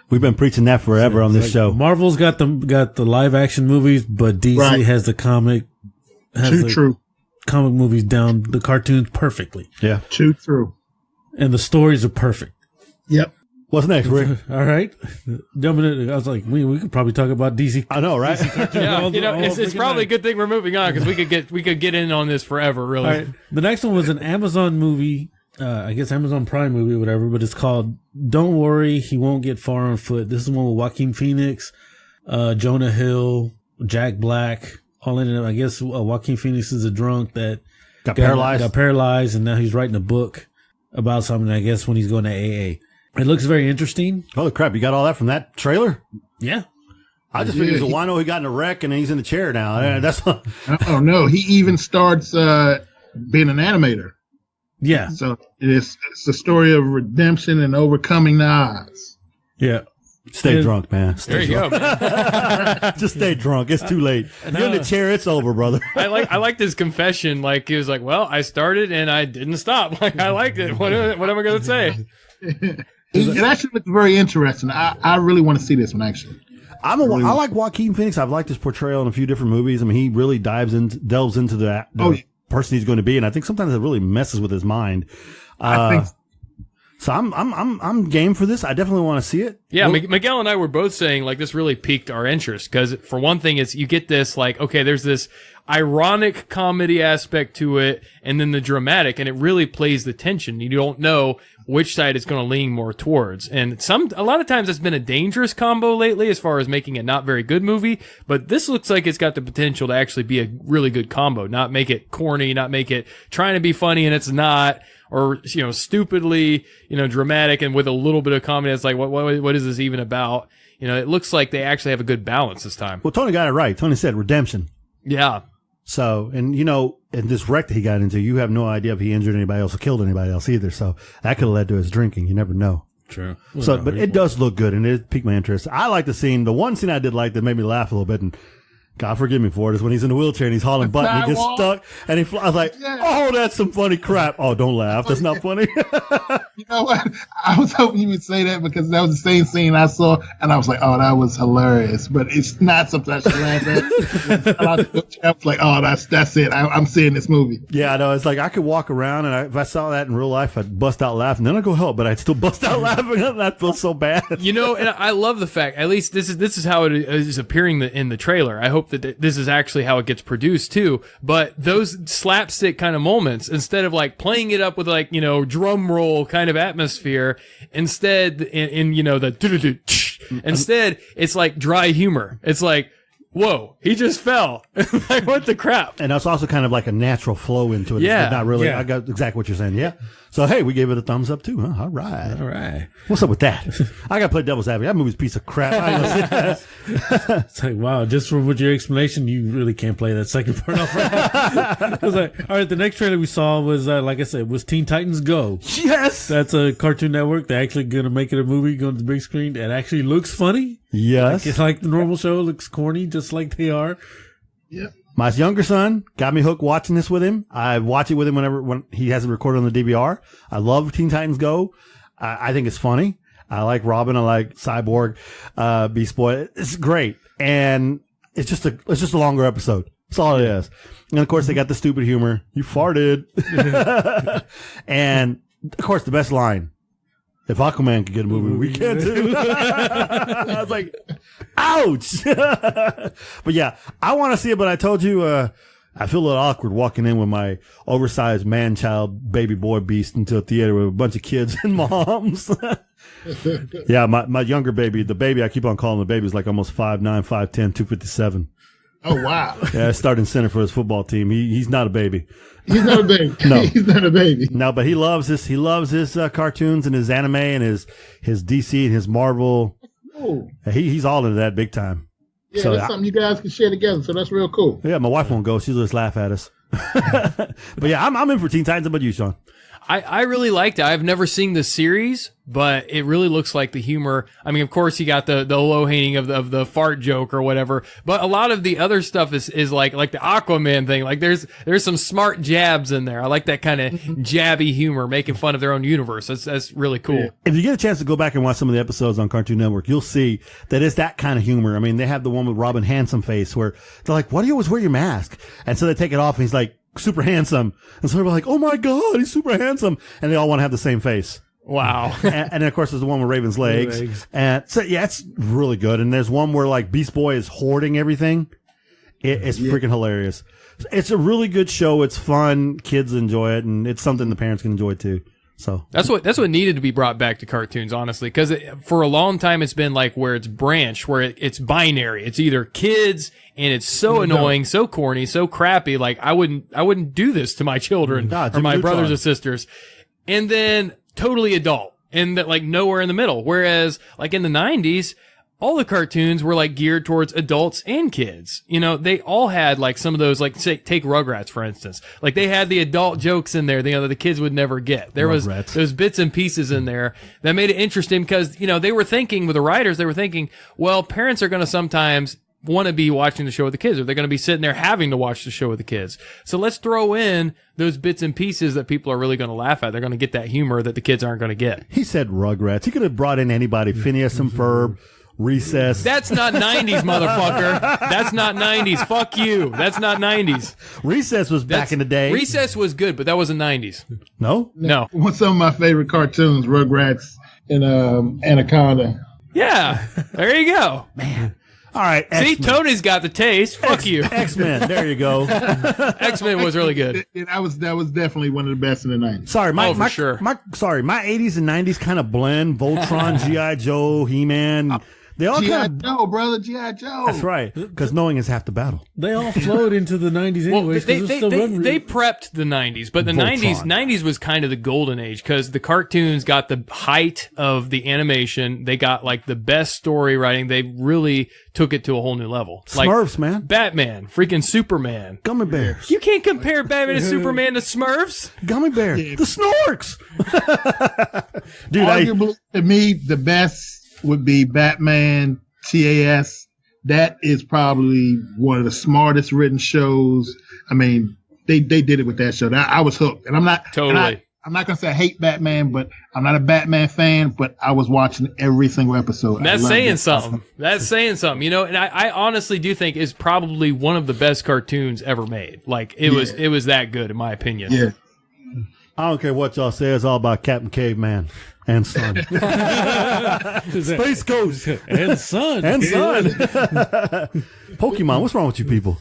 We've been preaching that forever on this show. Marvel's got the live action movies, but DC has the comic. True. Comic movies down the cartoons perfectly. Yeah. True. And the stories are perfect. Yep. What's next, Rick? All right. Jumping in, I was like, we could probably talk about DC. I know, right? Yeah, it's probably a good thing we're moving on, because we could get in on this forever, really. All right. The next one was an Amazon movie, I guess Amazon Prime movie or whatever, but it's called Don't Worry, He Won't Get Far on Foot. This is one with Joaquin Phoenix, Jonah Hill, Jack Black, all in it. I guess Joaquin Phoenix is a drunk that Got paralyzed, and now he's writing a book about something, I guess, when he's going to AA. It looks very interesting. Holy crap, you got all that from that trailer? Yeah. I just figured he's a wino who got in a wreck and he's in the chair now. That's Oh, no. He even starts being an animator. Yeah. So it's a story of redemption and overcoming the odds. Yeah. Stay drunk, man. There you go. Just stay drunk. It's too late. You're in the chair. It's over, brother. I liked his confession. Like, he was like, "Well, I started and I didn't stop." Like, I liked it. What am I going to say? It actually looks very interesting. I really want to see this one, actually. I like Joaquin Phoenix. I've liked his portrayal in a few different movies. I mean, he really delves into the person he's going to be, and I think sometimes it really messes with his mind. I think. So I'm game for this. I definitely want to see it. Yeah, Miguel and I were both saying, like, this really piqued our interest, because for one thing, it's you get this, like, okay, there's this ironic comedy aspect to it, and then the dramatic, and it really plays the tension. You don't know which side it's going to lean more towards. And a lot of times it's been a dangerous combo lately as far as making a not very good movie, but this looks like it's got the potential to actually be a really good combo, not make it corny, not make it trying to be funny and it's not, or, stupidly, dramatic and with a little bit of comedy. It's like, what is this even about? It looks like they actually have a good balance this time. Well, Tony got it right. Tony said redemption. Yeah. So, and in this wreck that he got into, you have no idea if he injured anybody else or killed anybody else either. So that could have led to his drinking. You never know. True. But it does look good, and it piqued my interest. I like the scene. The one scene I did like that made me laugh a little bit, and God forgive me for it, is when he's in the wheelchair and he's hauling butt and he gets stuck and I was like, oh, that's some funny crap. Oh, don't laugh. That's not funny. You know what? I was hoping you would say that because that was the same scene I saw and I was like, oh, that was hilarious. But it's not something I should laugh at. I was like, oh, that's it. I'm seeing this movie. Yeah, I know. It's like I could walk around and if I saw that in real life, I'd bust out laughing. Then I'd go help, but I'd still bust out laughing and I'd feel so bad. You know, and I love the fact, at least this is how it is appearing in the trailer. I hope that this is actually how it gets produced too. But those slapstick kind of moments, instead of like playing it up with like, you know, drum roll kind of atmosphere, instead in you know, instead it's like dry humor. It's like, whoa, he just fell. Like, what the crap? And that's also kind of like a natural flow into it. Yeah. It's not really, Yeah. I got exactly what you're saying. Yeah. So, hey, we gave it a thumbs up too, huh? All right. All right. What's up with that? I got to play devil's advocate. That movie's a piece of crap. I ain't gonna say that. It's like, wow, just from with your explanation, you really can't play that second part off right. I was like, all right, the next trailer we saw was, like I said, was Teen Titans Go. Yes. That's a Cartoon Network. They're actually going to make it a movie, going to the big screen. It actually looks funny. Yes. It's like the normal show, looks corny, just like they are. Yep. My younger son got me hooked watching this with him. I watch it with him when he has it recorded on the DVR. I love Teen Titans Go. I think it's funny. I like Robin. I like Cyborg, Beast Boy. It's great. And it's just a longer episode. That's all it is. And of course they got the stupid humor. You farted. And of course the best line. If Aquaman could get a movie, we can too. I was like, ouch. But yeah, I want to see it, but I told you, I feel a little awkward walking in with my oversized man-child baby boy beast into a theater with a bunch of kids and moms. Yeah, my younger baby, the baby, I keep on calling the baby, is like almost 5'9", 5'10", 257. Oh, wow. Yeah, starting center for his football team. He's not a baby. He's not a baby. No. He's not a baby. No, but he loves this. He loves his cartoons and his anime and his DC and his Marvel. Oh. He's all into that big time. Yeah, So, that's something you guys can share together, so that's real cool. Yeah, my wife won't go. She'll just laugh at us. But yeah, I'm in for Teen Titans. How about you, Sean? I really liked it. I've never seen the series, but it really looks like the humor. I mean, of course, you got the low hanging of the fart joke or whatever, but a lot of the other stuff is like the Aquaman thing. Like there's some smart jabs in there. I like that kind of jabby humor, making fun of their own universe. That's really cool. Yeah. If you get a chance to go back and watch some of the episodes on Cartoon Network, you'll see that it's that kind of humor. I mean, they have the one with Robin Handsome Face where they're like, why do you always wear your mask? And so they take it off and he's like, super handsome. And so they're like, oh my God, he's super handsome. And they all want to have the same face. Wow. And then of course there's the one with Raven's legs. And so yeah, it's really good. And there's one where like Beast Boy is hoarding everything. It's freaking hilarious. It's a really good show. It's fun. Kids enjoy it. And it's something the parents can enjoy too. So that's what needed to be brought back to cartoons, honestly, because for a long time it's been like where it's branched, where it's binary. It's either kids and it's so annoying, so corny, so crappy. Like I wouldn't do this to my children or my brothers or sisters, and then totally adult and that like nowhere in the middle. Whereas like in the 90s, all the cartoons were like geared towards adults and kids. You know, they all had like some of those, like say, take Rugrats, for instance. Like they had the adult jokes in there, that the kids would never get. There was those bits and pieces in there that made it interesting because, they were thinking with the writers, well, parents are going to sometimes want to be watching the show with the kids, or they're going to be sitting there having to watch the show with the kids. So let's throw in those bits and pieces that people are really going to laugh at. They're going to get that humor that the kids aren't going to get. he said Rugrats. He could have brought in anybody, Phineas and Ferb, Recess. That's not 90s, motherfucker. That's not 90s. Fuck you. That's not 90s. Recess was back in the day. Recess was good, but that wasn't 90s. No? No. What's some of my favorite cartoons? Rugrats and Anaconda. Yeah. There you go. Man. All right. See, X-Men. Tony's got the taste. Fuck you. X-Men. There you go. X-Men was really good. That was definitely one of the best in the 90s. Sorry, my 80s and 90s kind of blend. Voltron, G.I. Joe, He-Man. They all G.I. kind of. Joe, brother, G.I. Joe. That's right. Because knowing is half the battle. They all flowed into the 90s anyways. They prepped the 90s, but the Voltron. 90s was kind of the golden age because the cartoons got the height of the animation. They got like the best story writing. They really took it to a whole new level. Smurfs, man. Batman, freaking Superman. Gummy bears. You can't compare Batman and Superman to Smurfs. Gummy bear. Yeah. The Snorks. Dude, Arguably, to me, the best would be Batman, TAS, that is probably one of the smartest written shows. I mean, they did it with that show. I was hooked, and I'm not Totally. I'm not gonna say I hate Batman, but I'm not a Batman fan. But I was watching every single episode. That's saying something. That's saying something, you know. And I honestly do think is probably one of the best cartoons ever made. Like it was that good in my opinion. Yeah. I don't care what y'all say. It's all about Captain Caveman and Son. Space Ghost And Son. and Son. Pokemon. What's wrong with you people?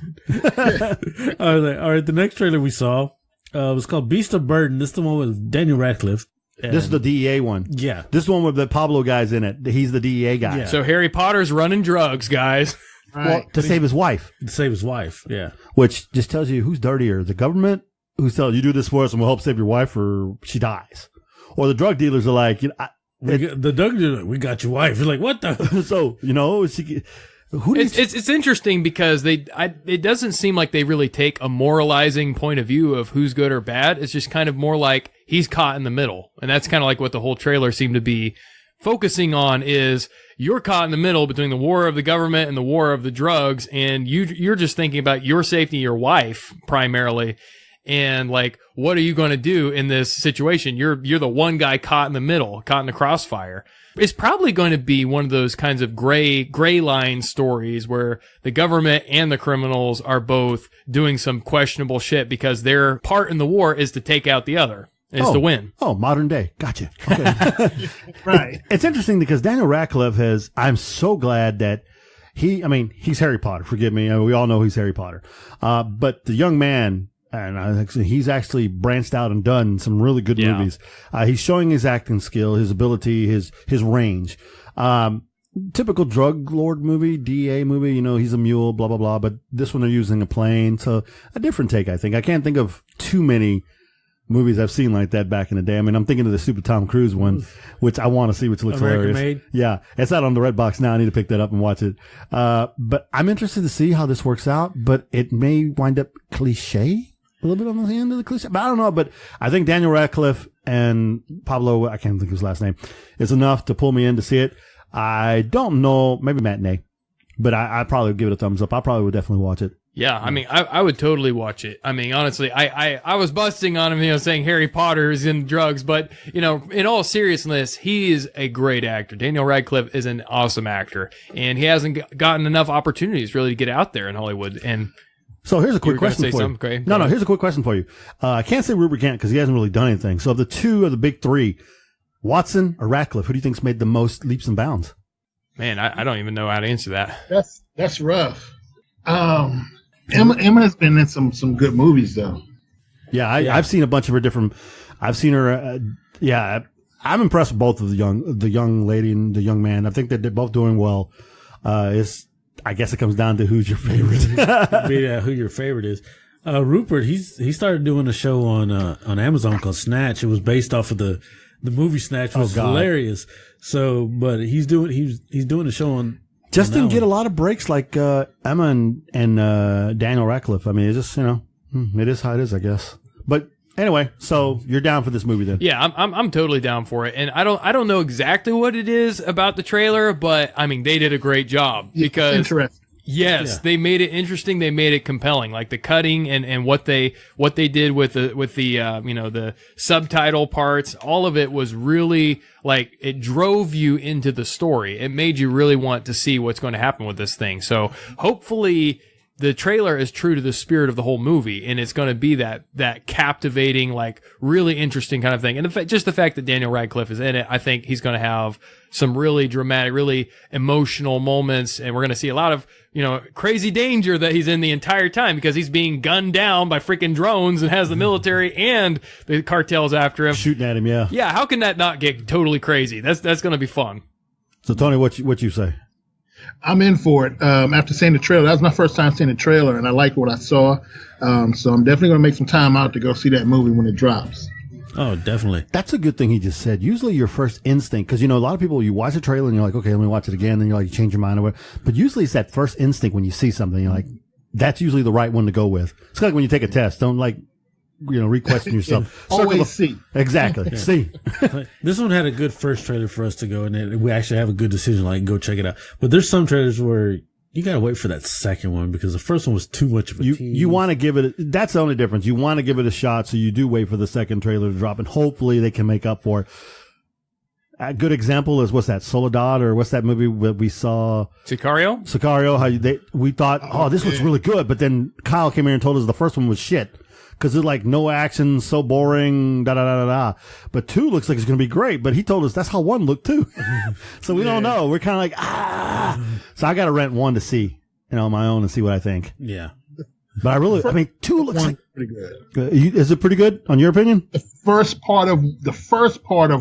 All right. The next trailer we saw was called Beast of Burden. This is the one with Daniel Radcliffe. This is the DEA one. Yeah. This is the one with the Pablo guy's in it. He's the DEA guy. Yeah. So Harry Potter's running drugs, guys. Well, to save his wife. To save his wife. Yeah. Which just tells you who's dirtier, the government, who's telling you do this for us and we'll help save your wife, or she dies. Or the drug dealers are like, you know, The drug dealer, we got your wife. You're like, what the? so, you know, It's interesting because it doesn't seem like they really take a moralizing point of view of who's good or bad. It's just kind of more like he's caught in the middle. And that's kind of like what the whole trailer seemed to be focusing on is you're caught in the middle between the war of the government and the war of the drugs. And you're just thinking about your safety, your wife primarily. And like, what are you going to do in this situation? You're the one guy caught in the middle, caught in the crossfire. It's probably going to be one of those kinds of gray line stories where the government and the criminals are both doing some questionable shit because their part in the war is to take out the other, to win. Oh, modern day. Gotcha. Okay. Right. It's interesting because Daniel Radcliffe I'm so glad that he's Harry Potter. Forgive me. We all know he's Harry Potter. But the young man, and he's actually branched out and done some really good movies. He's showing his acting skill, his ability, his range. Typical drug lord movie, DA movie, you know, he's a mule, blah, blah, blah. But this one they're using a plane. So a different take, I think. I can't think of too many movies I've seen like that back in the day. I mean, I'm thinking of the stupid Tom Cruise one, which I want to see, which looks American hilarious. Made? Yeah. It's out on the Redbox now. I need to pick that up and watch it. But I'm interested to see how this works out, but it may wind up cliche. A little bit on the end of the cliche, but I don't know. But I think Daniel Radcliffe and Pablo, I can't think of his last name, is enough to pull me in to see it. I don't know, maybe matinee, but I probably would give it a thumbs up. I probably would definitely watch it. Yeah, I mean, I would totally watch it. I mean, honestly, I was busting on him, you know, saying Harry Potter is in drugs, but, you know, in all seriousness, he is a great actor. Daniel Radcliffe is an awesome actor, and he hasn't gotten enough opportunities really to get out there in Hollywood. And so here's a quick question for you. Okay. No, here's a quick question for you. I can't say Rupert Grint because he hasn't really done anything. So of the two of the big three, Watson or Radcliffe, who do you think's made the most leaps and bounds? Man, I don't even know how to answer that. That's rough. Emma has been in some good movies though. Yeah, I've seen a bunch of her different. I've seen her. I'm impressed with both of the young lady and the young man. I think that they're both doing well. I guess it comes down to who's your favorite. Yeah, who your favorite is. Rupert, he started doing a show on Amazon called Snatch. It was based off of the movie Snatch, which was hilarious. So, but he's doing a show on. Just didn't get a lot of breaks like Emma and Daniel Radcliffe. I mean, it's just, you know, it is how it is, I guess. But anyway, so you're down for this movie then? Yeah, I'm totally down for it. And I don't know exactly what it is about the trailer, but I mean, they did a great job because Interesting. yes, they made it interesting. They made it compelling, like the cutting and what they did with the you know, the subtitle parts. All of it was really like it drove you into the story. It made you really want to see what's going to happen with this thing. So hopefully the trailer is true to the spirit of the whole movie, and it's going to be that captivating, like really interesting kind of thing. And just the fact that Daniel Radcliffe is in it, I think he's going to have some really dramatic, really emotional moments, and we're going to see a lot of, you know, crazy danger that he's in the entire time because he's being gunned down by freaking drones and has the military and the cartels after him shooting at him. Yeah. Yeah. How can that not get totally crazy? That's going to be fun. So Tony, what you say? I'm in for it. After seeing the trailer, that was my first time seeing the trailer, and I liked what I saw. So I'm definitely going to make some time out to go see that movie when it drops. Oh, definitely. That's a good thing he just said. Usually your first instinct, because, you know, a lot of people, you watch a trailer and you're like, okay, let me watch it again. Then you're like, you change your mind or whatever. But usually it's that first instinct when you see something, you're like, that's usually the right one to go with. It's like when you take a test. Don't like, you know, re-question yourself. Always see. Exactly. Yeah. See. This one had a good first trailer for us to go, and we actually have a good decision, like, go check it out. But there's some trailers where You gotta wait for that second one because the first one was too much of a tease. You want to give it, that's the only difference. You want to give it a shot, so you do wait for the second trailer to drop, and hopefully they can make up for it. A good example is, what's that, Soledad, or what's that movie that we saw? Sicario? We thought, this looks really good, but then Kyle came here and told us the first one was shit. Because it's like no action, so boring, da-da-da-da-da. But 2 looks like it's going to be great, but he told us that's how 1 looked too. So we don't know. We're kind of like, So I got to rent 1 to see, on my own and see what I think. Yeah. But 2 looks like pretty good. Is it pretty good, on your opinion? The first part of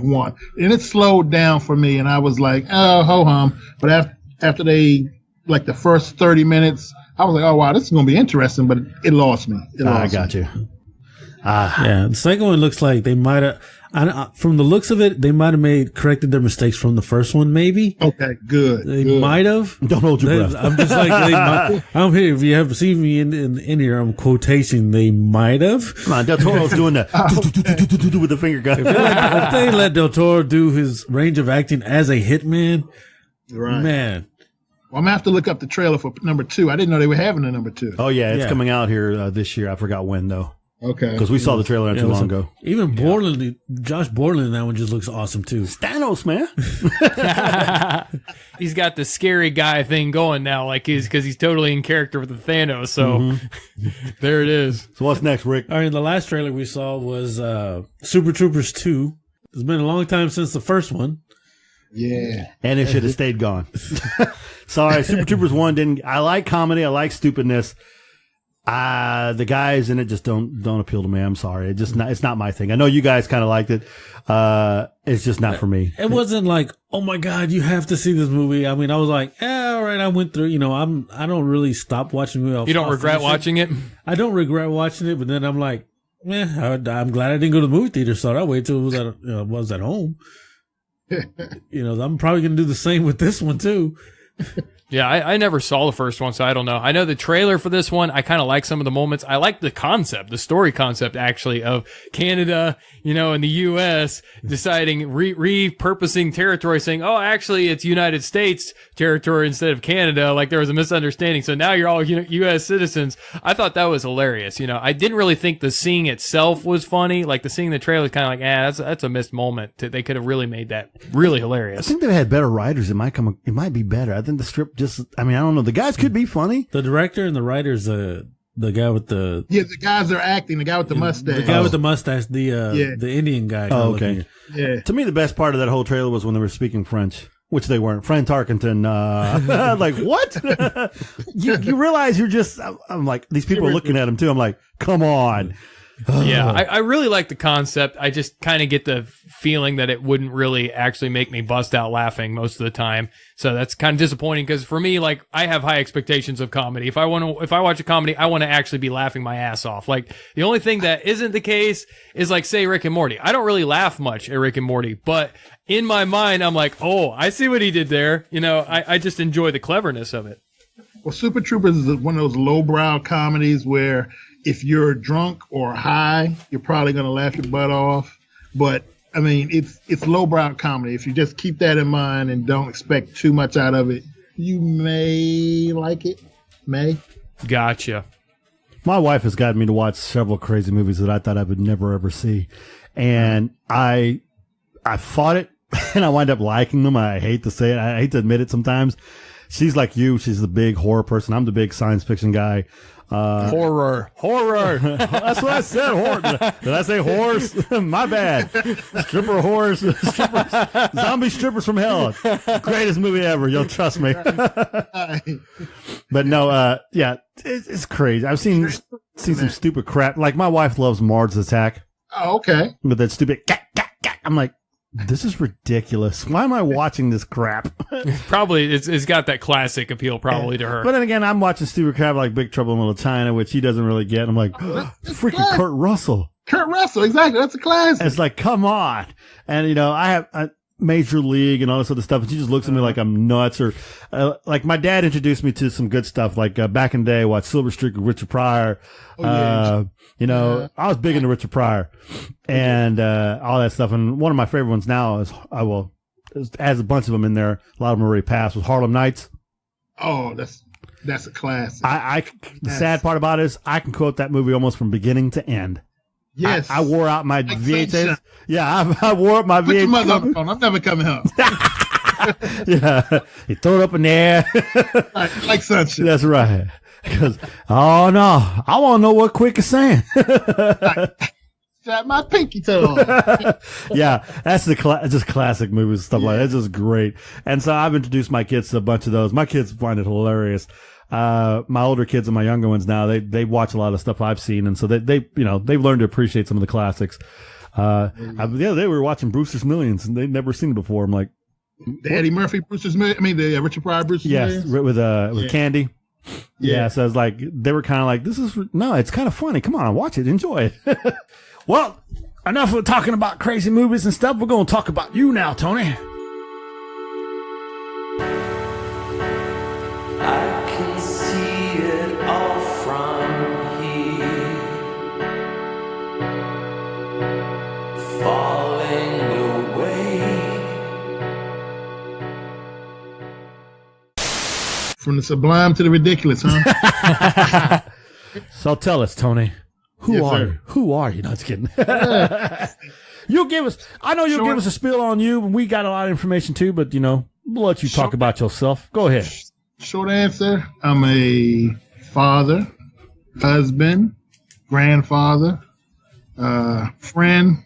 1, and it slowed down for me, and I was like, oh, ho-hum. But after they, like the first 30 minutes, I was like, oh, wow, this is going to be interesting, but it lost me. I got you. Yeah, the second one looks like they might have, from the looks of it, they might have corrected their mistakes from the first one, maybe. Okay, good. They might have. Don't hold your breath. I'm just like, I'm here. If you have seen me in here, I'm quotation, they might have. Come on, Del Toro's doing that with the finger gun. If they let Del Toro do his range of acting as a hitman, right. Man. Well, I'm going to have to look up the trailer for number 2. I didn't know they were having a number 2. Oh, yeah, it's coming out here this year. I forgot when, though. Okay. Because we saw the trailer not too long ago. Even Borland, Josh Borland in that one just looks awesome, too. Thanos, man. He's got the scary guy thing going now, because he's totally in character with the Thanos. So there it is. So what's next, Rick? All right, the last trailer we saw was Super Troopers 2. It's been a long time since the first one. Yeah. And it should have stayed gone. Sorry, Super Troopers 1 didn't. I like comedy. I like stupidness. The guys in it just don't appeal to me. I'm sorry. It's not my thing. I know you guys kind of liked it. It's just not for me. It wasn't like, oh my God, you have to see this movie. I mean, I was like, all right, I went through, I don't really stop watching movies. You don't regret watching it? I don't regret watching it, but then I'm like, I'm glad I didn't go to the movie theater, so I'll wait till it was at home. I'm probably going to do the same with this one too. Yeah, I never saw the first one, so I don't know. I know the trailer for this one, I kind of like some of the moments. I like the concept, the story concept, actually, of Canada, and the U.S. deciding, repurposing territory, saying, oh, actually, it's United States territory instead of Canada. Like, there was a misunderstanding. So now you're all U.S. citizens. I thought that was hilarious. I didn't really think the scene itself was funny. Like, the scene in the trailer was kind of like, that's a missed moment. They could have really made that really hilarious. I think they had better writers. It might be better. I think the script I don't know. The guys could be funny. The director and the writer's the guy with the... Yeah, the guys are acting. The guy with the mustache. The guy with the mustache, the Indian guy. Oh, okay. Yeah. To me, the best part of that whole trailer was when they were speaking French, which they weren't. Frank Tarkenton, like, what? you realize I'm like, these people are looking at him too. I'm like, come on. Yeah, I really like the concept. I just kind of get the feeling that it wouldn't really actually make me bust out laughing most of the time. So that's kind of disappointing because for me, like, I have high expectations of comedy. If I watch a comedy, I want to actually be laughing my ass off. Like, the only thing that isn't the case is, like, say Rick and Morty. I don't really laugh much at Rick and Morty, but in my mind, I'm like, oh, I see what he did there. I just enjoy the cleverness of it. Well, Super Troopers is one of those lowbrow comedies where if you're drunk or high, you're probably going to laugh your butt off. But, I mean, it's lowbrow comedy. If you just keep that in mind and don't expect too much out of it, you may like it. Gotcha. My wife has gotten me to watch several crazy movies that I thought I would never, ever see. And I fought it, and I wind up liking them. I hate to say it. I hate to admit it sometimes. She's like you. She's the big horror person. I'm the big science fiction guy. Horror. That's what I said. Horror. Did I say horse? My bad. Stripper horse. Zombie strippers from hell. Greatest movie ever. You'll trust me. But no, yeah, it's crazy. I've seen some stupid crap. Like, my wife loves Mars Attack. Oh, okay. With that stupid I'm like, this is ridiculous. Why am I watching this crap? Probably it's got that classic appeal probably to her. But then again, I'm watching stupid crap like Big Trouble in Little China, which he doesn't really get. I'm like, freaking Kurt Russell. Kurt Russell, exactly. That's a classic. It's like, come on. And, I have Major League and all this other stuff, and she just looks at me like I'm nuts. Or like, my dad introduced me to some good stuff. Like, back in the day, I watched Silver Streak with Richard Pryor. I was big into Richard Pryor and all that stuff. And one of my favorite ones now has a bunch of them in there. A lot of them already passed. Was Harlem Nights. Oh, That's a classic. The sad part about it is I can quote that movie almost from beginning to end. Yes. I wore out my Like VHS. Sunshine. Yeah, I wore up my Put your VHS. mother on the phone. I'm never coming home. Yeah, you throw it up in the air. like Sunshine. That's right. Because, oh no, I want to know what Quick is saying. Strap my pinky toe on. Yeah, that's just classic movies and stuff like that. It's just great. And so I've introduced my kids to a bunch of those. My kids find it hilarious. My older kids and my younger ones now, they watch a lot of stuff I've seen. And so they've learned to appreciate some of the classics. They were watching Brewster's Millions and they'd never seen it before. I'm like, the Eddie Murphy Brewster's Millions. I mean, the Richard Pryor Brewster's yes, Millions. with Candy. Yeah. So I was like, they were kind of like, it's kind of funny. Come on, watch it. Enjoy it. Well, enough of talking about crazy movies and stuff. We're going to talk about you now, Tony. I can see it all from here, falling away. From the sublime to the ridiculous, huh? So tell us, Tony. Who are you? Who are you? No, just kidding. You'll give us. I know you'll give us a spiel on you, and we got a lot of information too. But we'll let you talk about yourself. Go ahead. Short answer: I'm a father, husband, grandfather, friend.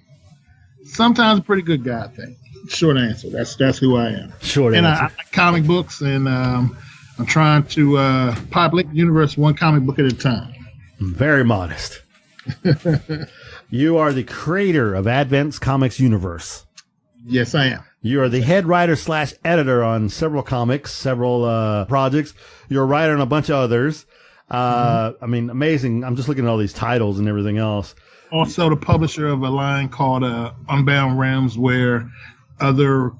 Sometimes a pretty good guy, I think. Short answer. That's who I am. Short and answer. I like comic books, and I'm trying to populate the universe one comic book at a time. Very modest. You are the creator of Advent's Comics Universe. Yes, I am. You are the head writer / editor on several comics, several projects. You're a writer on a bunch of others. I mean, amazing. I'm just looking at all these titles and everything else. Also the publisher of a line called Unbound Realms, where other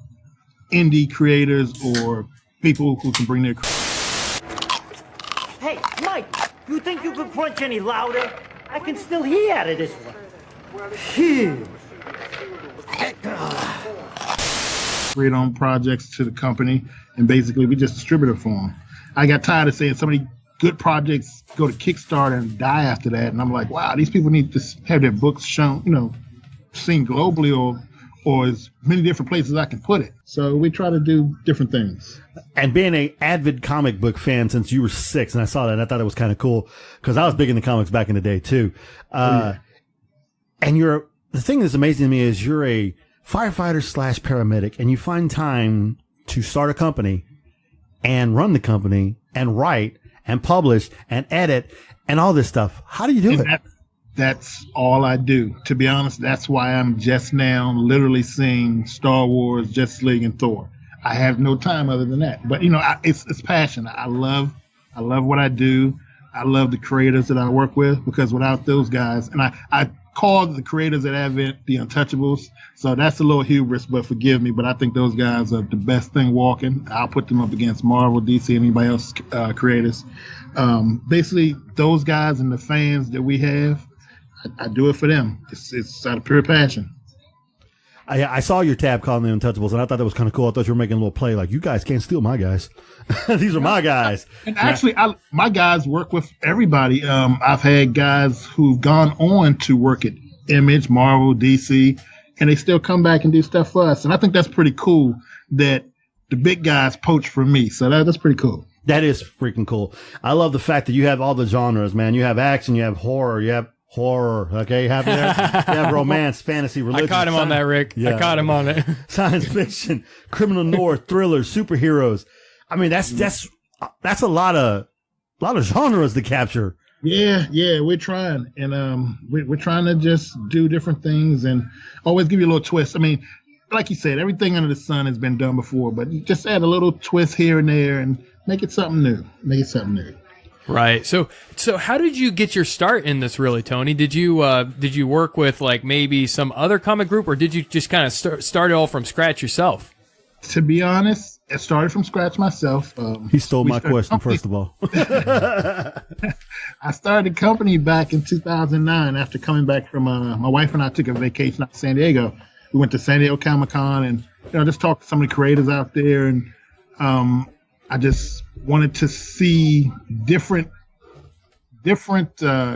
indie creators or people who can bring their... Hey, Mike, you think you could crunch any louder? I can still hear out of this one. Phew. Create on projects to the company, and basically we just distribute it for them. I got tired of saying so many good projects go to Kickstarter and die after that, and I'm like, wow, these people need to have their books shown, seen globally or as many different places I can put it. So we try to do different things. And being an avid comic book fan since you were 6, and I saw that, and I thought it was kind of cool because I was big into comics back in the day too. And the thing that's amazing to me is you're a firefighter / paramedic, and you find time to start a company and run the company and write and publish and edit and all this stuff. How do you do it? That's all I do. To be honest, that's why I'm just now literally seeing Star Wars, Justice League, and Thor. I have no time other than that. But it's passion. I love what I do. I love the creators that I work with, because without those guys, and I call the creators at Advent the Untouchables. So that's a little hubris, but forgive me. But I think those guys are the best thing walking. I'll put them up against Marvel, DC, and anybody else creators. Basically, those guys and the fans that we have, I do it for them. It's out of pure passion. I saw your tab calling the Untouchables, and I thought that was kind of cool. I thought you were making a little play like, you guys can't steal my guys. These are my guys. And actually, my guys work with everybody. I've had guys who've gone on to work at Image, Marvel, DC, and they still come back and do stuff for us. And I think that's pretty cool that the big guys poach from me. So that's pretty cool. That is freaking cool. I love the fact that you have all the genres, man. You have action, you have horror, okay, you have romance, fantasy, religion. I caught him on that, Rick. Yeah. I caught him on it. Science fiction, criminal noir, thrillers, superheroes. I mean, that's a lot of genres to capture. Yeah, we're trying, and we're trying to just do different things and always give you a little twist. I mean, like you said, everything under the sun has been done before, but you just add a little twist here and there and make it something new. Right. So how did you get your start in this, really, Tony? Did you work with like maybe some other comic group, or did you just kind of start it all from scratch yourself? To be honest, I started from scratch myself. He stole my question, first of all. I started a company back in 2009 after coming back from my wife and I took a vacation out to San Diego. We went to San Diego Comic-Con and just talked to some of the creators out there, and I just wanted to see different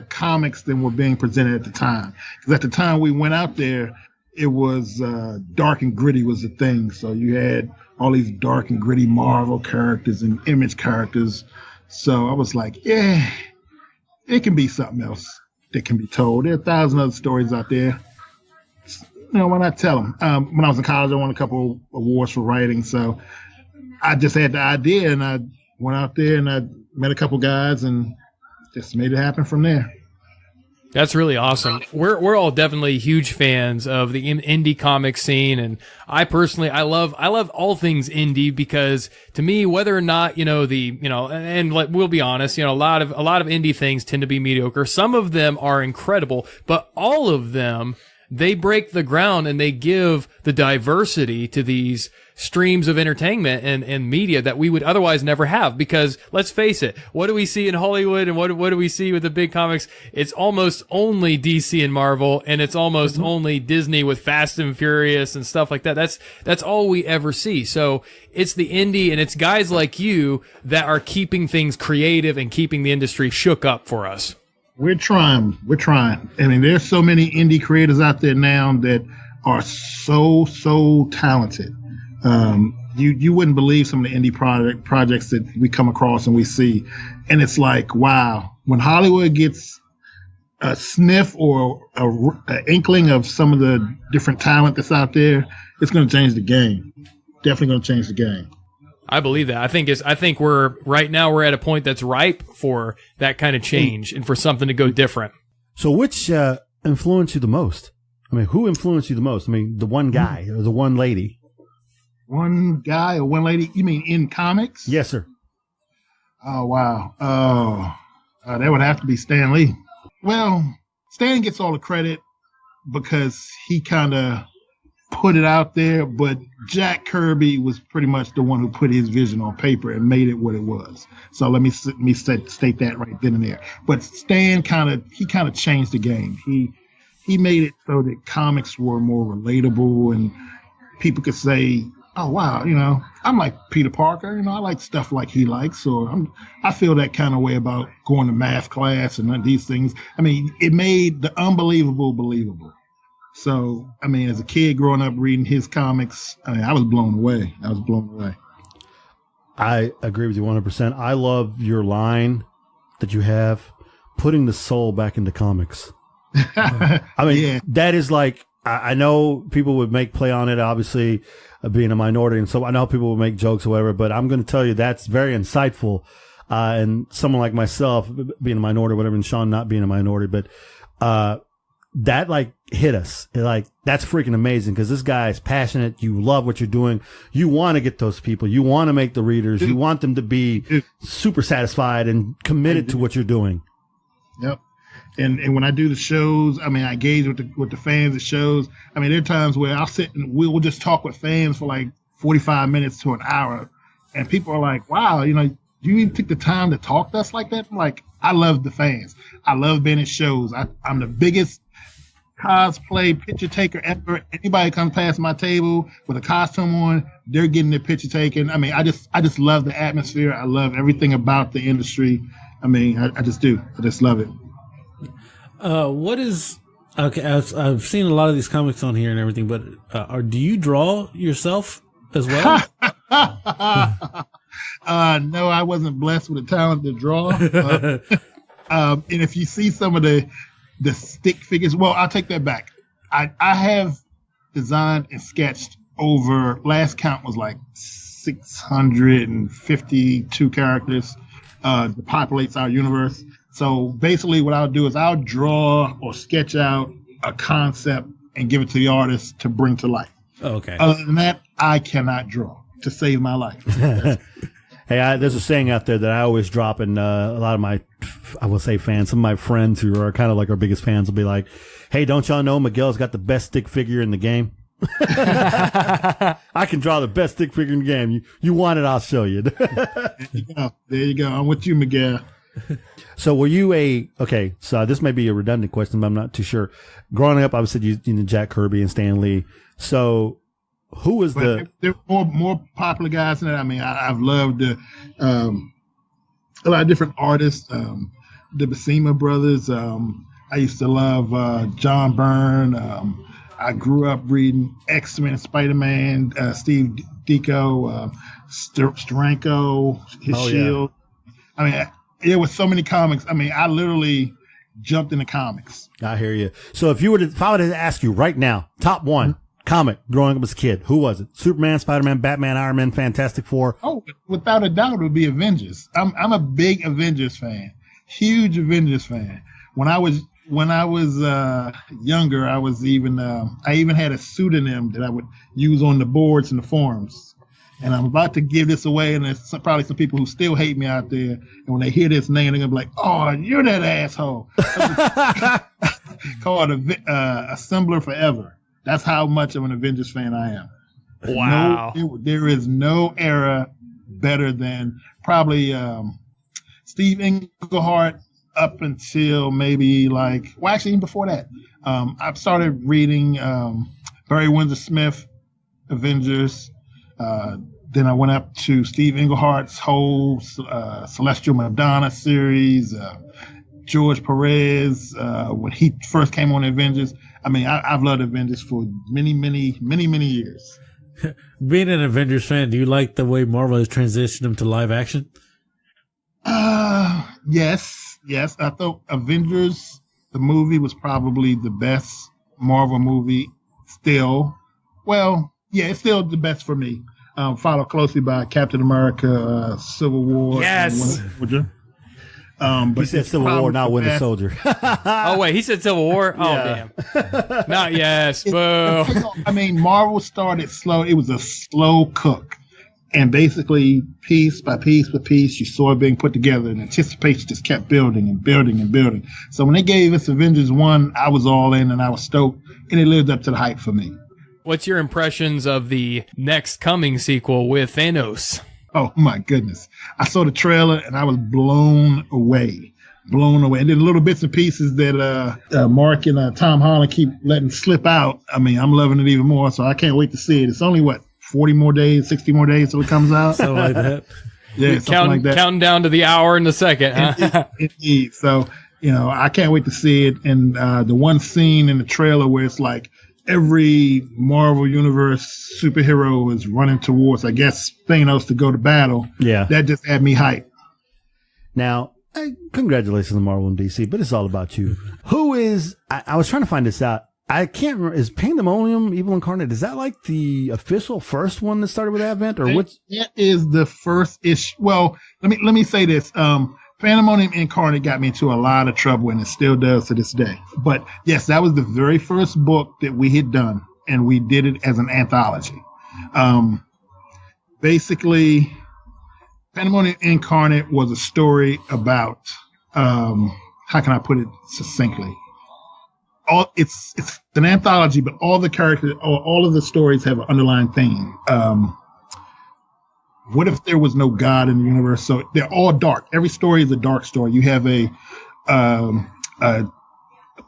comics than were being presented at the time. Because at the time we went out there, it was dark and gritty was the thing. So you had all these dark and gritty Marvel characters and Image characters. So I was like, yeah, it can be something else that can be told. There are 1,000 other stories out there. Why not tell them? When I was in college, I won a couple awards for writing. So I just had the idea, and I went out there and I met a couple guys and just made it happen from there. That's really awesome. We're all definitely huge fans of the indie comic scene, and I personally I love all things indie because to me, whether or not and we'll be honest, a lot of indie things tend to be mediocre. Some of them are incredible, but all of them, they break the ground and they give the diversity to these streams of entertainment and media that we would otherwise never have. Because let's face it, what do we see in Hollywood and what do we see with the big comics? It's almost only DC and Marvel, and it's almost only Disney with Fast and Furious and stuff like that. That's all we ever see. So it's the indie, and it's guys like you that are keeping things creative and keeping the industry shook up for us. We're trying. I mean, there's so many indie creators out there now that are so talented. You wouldn't believe some of the indie projects that we come across and we see. And it's like, wow, when Hollywood gets a sniff or an inkling of some of the different talent that's out there, it's going to change the game. Definitely going to change the game. I believe that. I think we're at a point that's ripe for that kind of change and for something to go different. So which influenced you the most? I mean, who influenced you the most? I mean, the one guy or the one lady? One guy or one lady? You mean in comics? Yes, sir. Oh, wow. That would have to be Stan Lee. Well, Stan gets all the credit because he kind of put it out there, but Jack Kirby was pretty much the one who put his vision on paper and made it what it was. So let me state that right then and there. But Stan kind of changed the game. He made it so that comics were more relatable and people could say, oh, wow, I'm like Peter Parker, I like stuff like he likes, or I feel that kind of way about going to math class and these things. I mean, it made the unbelievable believable. So, I mean, as a kid growing up reading his comics, I was blown away. I agree with you 100%. I love your line that you have, putting the soul back into comics. I mean, yeah. That is like, I know people would make play on it, obviously, being a minority. And so I know people would make jokes or whatever, but I'm going to tell you that's very insightful. And someone like myself, being a minority or whatever, and Sean not being a minority, but that like hit us. Like, that's freaking amazing because this guy is passionate. You love what you're doing. You want to get those people. You want to make the readers. You want them to be super satisfied and committed to what you're doing. Yep. And when I do the shows, I mean, I engage with the fans at shows. I mean, there are times where I'll sit and we'll just talk with fans for like 45 minutes to an hour. And people are like, wow, you even took the time to talk to us like that? I'm like, I love the fans. I love being at shows. I'm the biggest cosplay picture taker ever. Anybody comes past my table with a costume on, they're getting their picture taken. I mean, I just love the atmosphere. I love everything about the industry. I mean, I just do. I just love it. What is okay? I've seen a lot of these comics on here and everything, but do you draw yourself as well? No, I wasn't blessed with the talent to draw. And if you see some of the stick figures, well, I'll take that back. I have designed and sketched over, last count was like 652 characters that populates our universe. So basically what I'll do is I'll draw or sketch out a concept and give it to the artist to bring to life. Oh, okay. Other than that, I cannot draw to save my life. Hey, there's a saying out there that I always drop, and a lot of my, I will say fans, some of my friends who are kind of like our biggest fans will be like, hey, don't y'all know Miguel's got the best stick figure in the game? I can draw the best stick figure in the game. You want it, I'll show you. There you go. I'm with you, Miguel. So were you okay, so this may be a redundant question, but I'm not too sure. Growing up, obviously, you know, Jack Kirby and Stan Lee. So Who was there are more popular guys than that. I mean, I've loved a lot of different artists. The Buscema brothers. I used to love John Byrne. I grew up reading X-Men, Spider-Man, Steve Ditko, Steranko, his Shield. Yeah. I mean, there was so many comics. I mean, I literally jumped into comics. I hear you. So if I were to ask you right now, top one comic growing up as a kid, who was it? Superman, Spider-Man, Batman, Iron Man, Fantastic Four? Oh, without a doubt, it would be Avengers. I'm a big Avengers fan, huge Avengers fan. When I was younger, I even had a pseudonym that I would use on the boards and the forums. And I'm about to give this away, and there's probably some people who still hate me out there. And when they hear this name, they're gonna be like, "Oh, you're that asshole." Called Assembler Forever. That's how much of an Avengers fan I am. Wow. There is no era better than probably Steve Englehart up until maybe even before that. I've started reading Barry Windsor Smith, Avengers. Then I went up to Steve Englehart's whole Celestial Madonna series, George Perez, when he first came on Avengers. I mean, I've loved Avengers for many, many, many, many years. Being an Avengers fan, do you like the way Marvel has transitioned them to live action? Yes. I thought Avengers, the movie, was probably the best Marvel movie still. Well, yeah, it's still the best for me. Followed closely by Captain America, Civil War. Yes. But he said Civil War, not Winter Soldier. Oh, wait, he said Civil War? Oh, Yeah. damn. Not yes, boo. I mean, Marvel started slow. It was a slow cook. And basically, piece by piece by piece, you saw it being put together, and anticipation just kept building and building and building. So when they gave us Avengers 1, I was all in, and I was stoked, and it lived up to the hype for me. What's your impressions of the next coming sequel with Thanos? Oh, my goodness. I saw the trailer, and I was blown away. And then little bits and pieces that Mark and Tom Holland keep letting slip out. I mean, I'm loving it even more, so I can't wait to see it. It's only, 40 more days, 60 more days till it comes out? Something like that. Yeah, something like that. Counting down to the hour and the second. Huh? Indeed. So, I can't wait to see it. And the one scene in the trailer where it's like every Marvel Universe superhero is running towards, I guess, Thanos to go to battle. Yeah. That just had me hyped. Now, congratulations to Marvel and DC, but it's all about you. Who is, I was trying to find this out. I can't remember, is Pandemonium Evil Incarnate, is that like the official first one that started with Advent, or what's? That is the first issue. Well, let me say this. Pandemonium Incarnate got me into a lot of trouble, and it still does to this day. But yes, that was the very first book that we had done, and we did it as an anthology. Basically, Pandemonium Incarnate was a story about, how can I put it succinctly? It's an anthology, but all the characters, all of the stories have an underlying theme. What if there was no God in the universe? So they're all dark. Every story is a dark story. You have a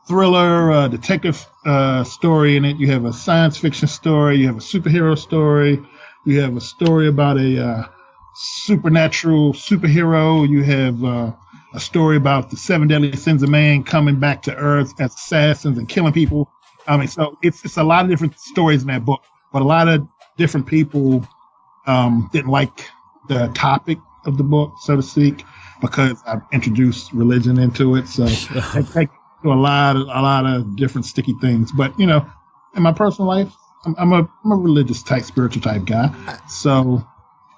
thriller, detective story in it. You have a science fiction story. You have a superhero story. You have a story about a supernatural superhero. You have a story about the 7 deadly sins of man coming back to Earth as assassins and killing people. I mean, so it's a lot of different stories in that book, but a lot of different people didn't like the topic of the book, so to speak, because I've introduced religion into it. So it takes a lot of different sticky things. But in my personal life, I'm a religious type, spiritual type guy. So.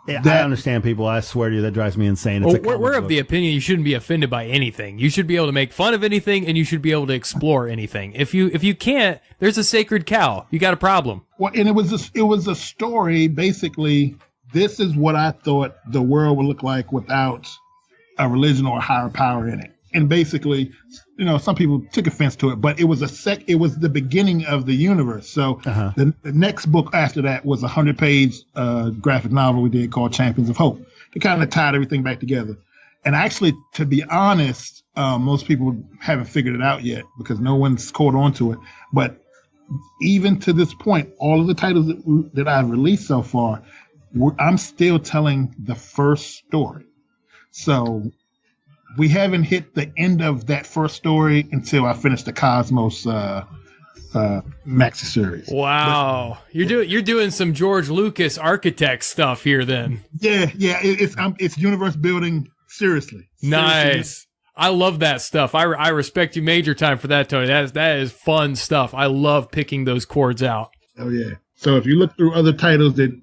Yeah, I understand people. I swear to you, that drives me insane. It's we're of the opinion you shouldn't be offended by anything. You should be able to make fun of anything, and you should be able to explore anything. If you can't, there's a sacred cow. You got a problem. Well, and it was a story. Basically, this is what I thought the world would look like without a religion or a higher power in it. And basically, some people took offense to it, but it was it was the beginning of the universe. So the next book after that was a 100-page graphic novel we did called Champions of Hope. It kind of tied everything back together. And actually, to be honest, most people haven't figured it out yet because no one's caught on to it. But even to this point, all of the titles that I've released so far, I'm still telling the first story. So we haven't hit the end of that first story until I finish the Cosmos maxi series. Wow, you're doing some George Lucas architect stuff here, then. Yeah, it's universe building seriously. Nice. I love that stuff. I respect you major time for that, Tony. That is fun stuff. I love picking those chords out. Oh yeah. So if you look through other titles that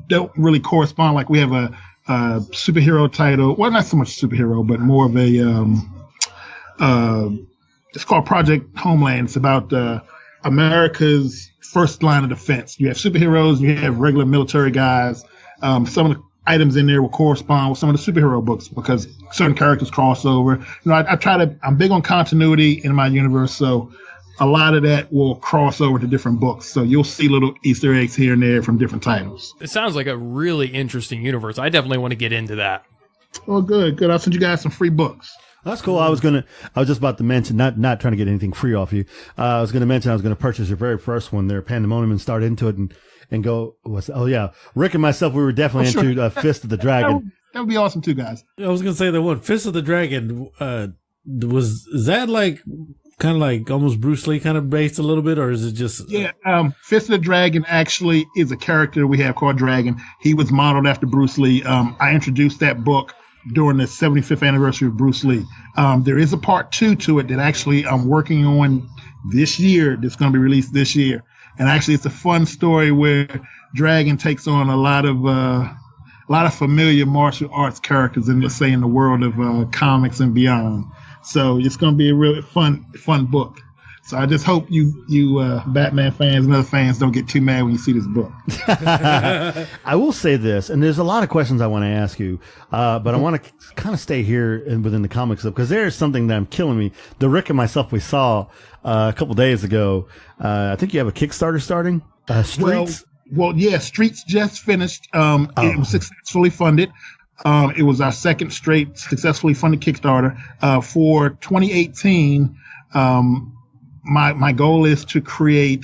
don't really correspond, like we have a superhero title. Well, not so much superhero, but more of a. It's called Project Homeland. It's about America's first line of defense. You have superheroes, you have regular military guys. Some of the items in there will correspond with some of the superhero books because certain characters cross over. I'm big on continuity in my universe, so a lot of that will cross over to different books. So you'll see little Easter eggs here and there from different titles. It sounds like a really interesting universe. I definitely want to get into that. Well, good. I'll send you guys some free books. That's cool. I was just about to mention, not trying to get anything free off you. I was going to mention I was going to purchase your very first one there, Pandemonium, and start into it and go. Rick and myself, we were definitely into Fist of the Dragon. That would be awesome too, guys. I was going to say that one, Fist of the Dragon, is that like kind of like almost Bruce Lee kind of based a little bit, or is it just? Yeah, Fist of the Dragon actually is a character we have called Dragon. He was modeled after Bruce Lee. I introduced that book during the 75th anniversary of Bruce Lee. There is a part 2 to it that actually I'm working on this year. That's going to be released this year. And actually, it's a fun story where Dragon takes on a lot of familiar martial arts characters in, let's say, in the world of comics and beyond. So it's going to be a really fun book. So I just hope you Batman fans and other fans don't get too mad when you see this book. I will say this, and there's a lot of questions I want to ask you, but I want to kind of stay here within the comics stuff because there's something that I'm killing me. The Rick and myself we saw a couple days ago. I think you have a Kickstarter starting. Streets. Well, yeah, Streets just finished. It was successfully funded. It was our second straight successfully funded Kickstarter for 2018. My goal is to create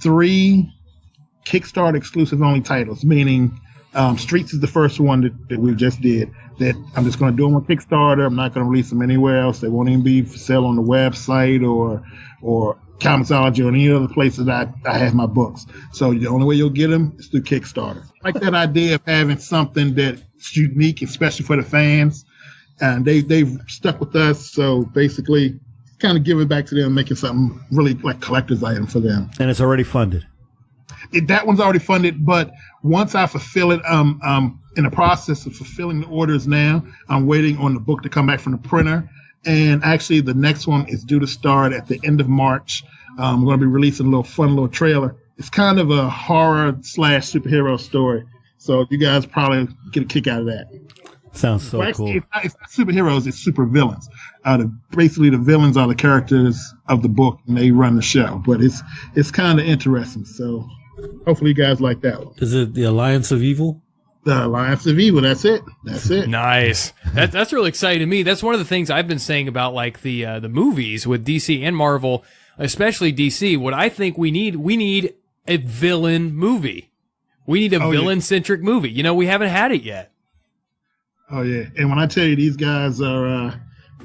3 Kickstarter exclusive only titles, meaning Streets is the first one that we just did. That I'm just going to do them on Kickstarter. I'm not going to release them anywhere else. They won't even be for sale on the website or Comixology or any other places that I have my books. So the only way you'll get them is through Kickstarter. I like that idea of having something that's unique, especially for the fans. And they've stuck with us. So basically, kind of give it back to them, making something really like collector's item for them. And it's already funded. That one's already funded, but once I fulfill it, in the process of fulfilling the orders now. I'm waiting on the book to come back from the printer. And actually, the next one is due to start at the end of March. I'm going to be releasing a fun little trailer. It's kind of a horror / superhero story. So you guys probably get a kick out of that. Sounds so cool. It's not superheroes, it's super villains. Basically, the villains are the characters of the book, and they run the show. But it's kind of interesting. So hopefully you guys like that one. Is it the Alliance of Evil? The Alliance of Evil. That's it. Nice. That's really exciting to me. That's one of the things I've been saying about like the movies with DC and Marvel, especially DC. What I think we need a villain movie. We need a villain-centric movie. You know, we haven't had it yet. Oh, yeah. And when I tell you these guys are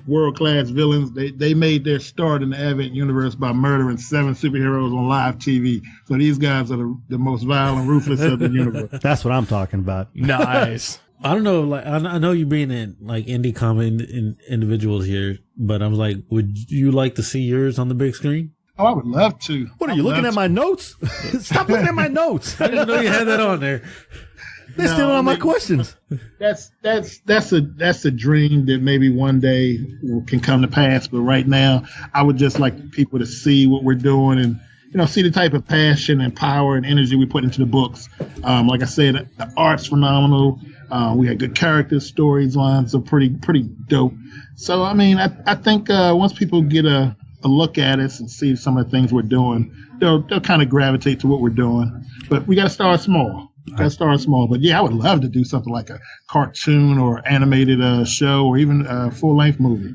world-class villains, they made their start in the Advent universe by murdering 7 superheroes on live TV. So these guys are the most violent, ruthless of the universe. That's what I'm talking about. Nice. I don't know. Like, I know you being in like indie comic individuals here, but I'm like, would you like to see yours on the big screen? Oh, I would love to. What are you looking at my notes? Stop looking at my notes. I didn't know you had that on there. They're stealing all my questions. That's a dream that maybe one day can come to pass. But right now, I would just like people to see what we're doing and see the type of passion and power and energy we put into the books. Like I said, the art's phenomenal. We had good characters, stories, lines are pretty dope. So I mean, I think once people get a look at us and see some of the things we're doing, they'll kind of gravitate to what we're doing. But we got to start small. But yeah, I would love to do something like a cartoon or animated show or even a full-length movie.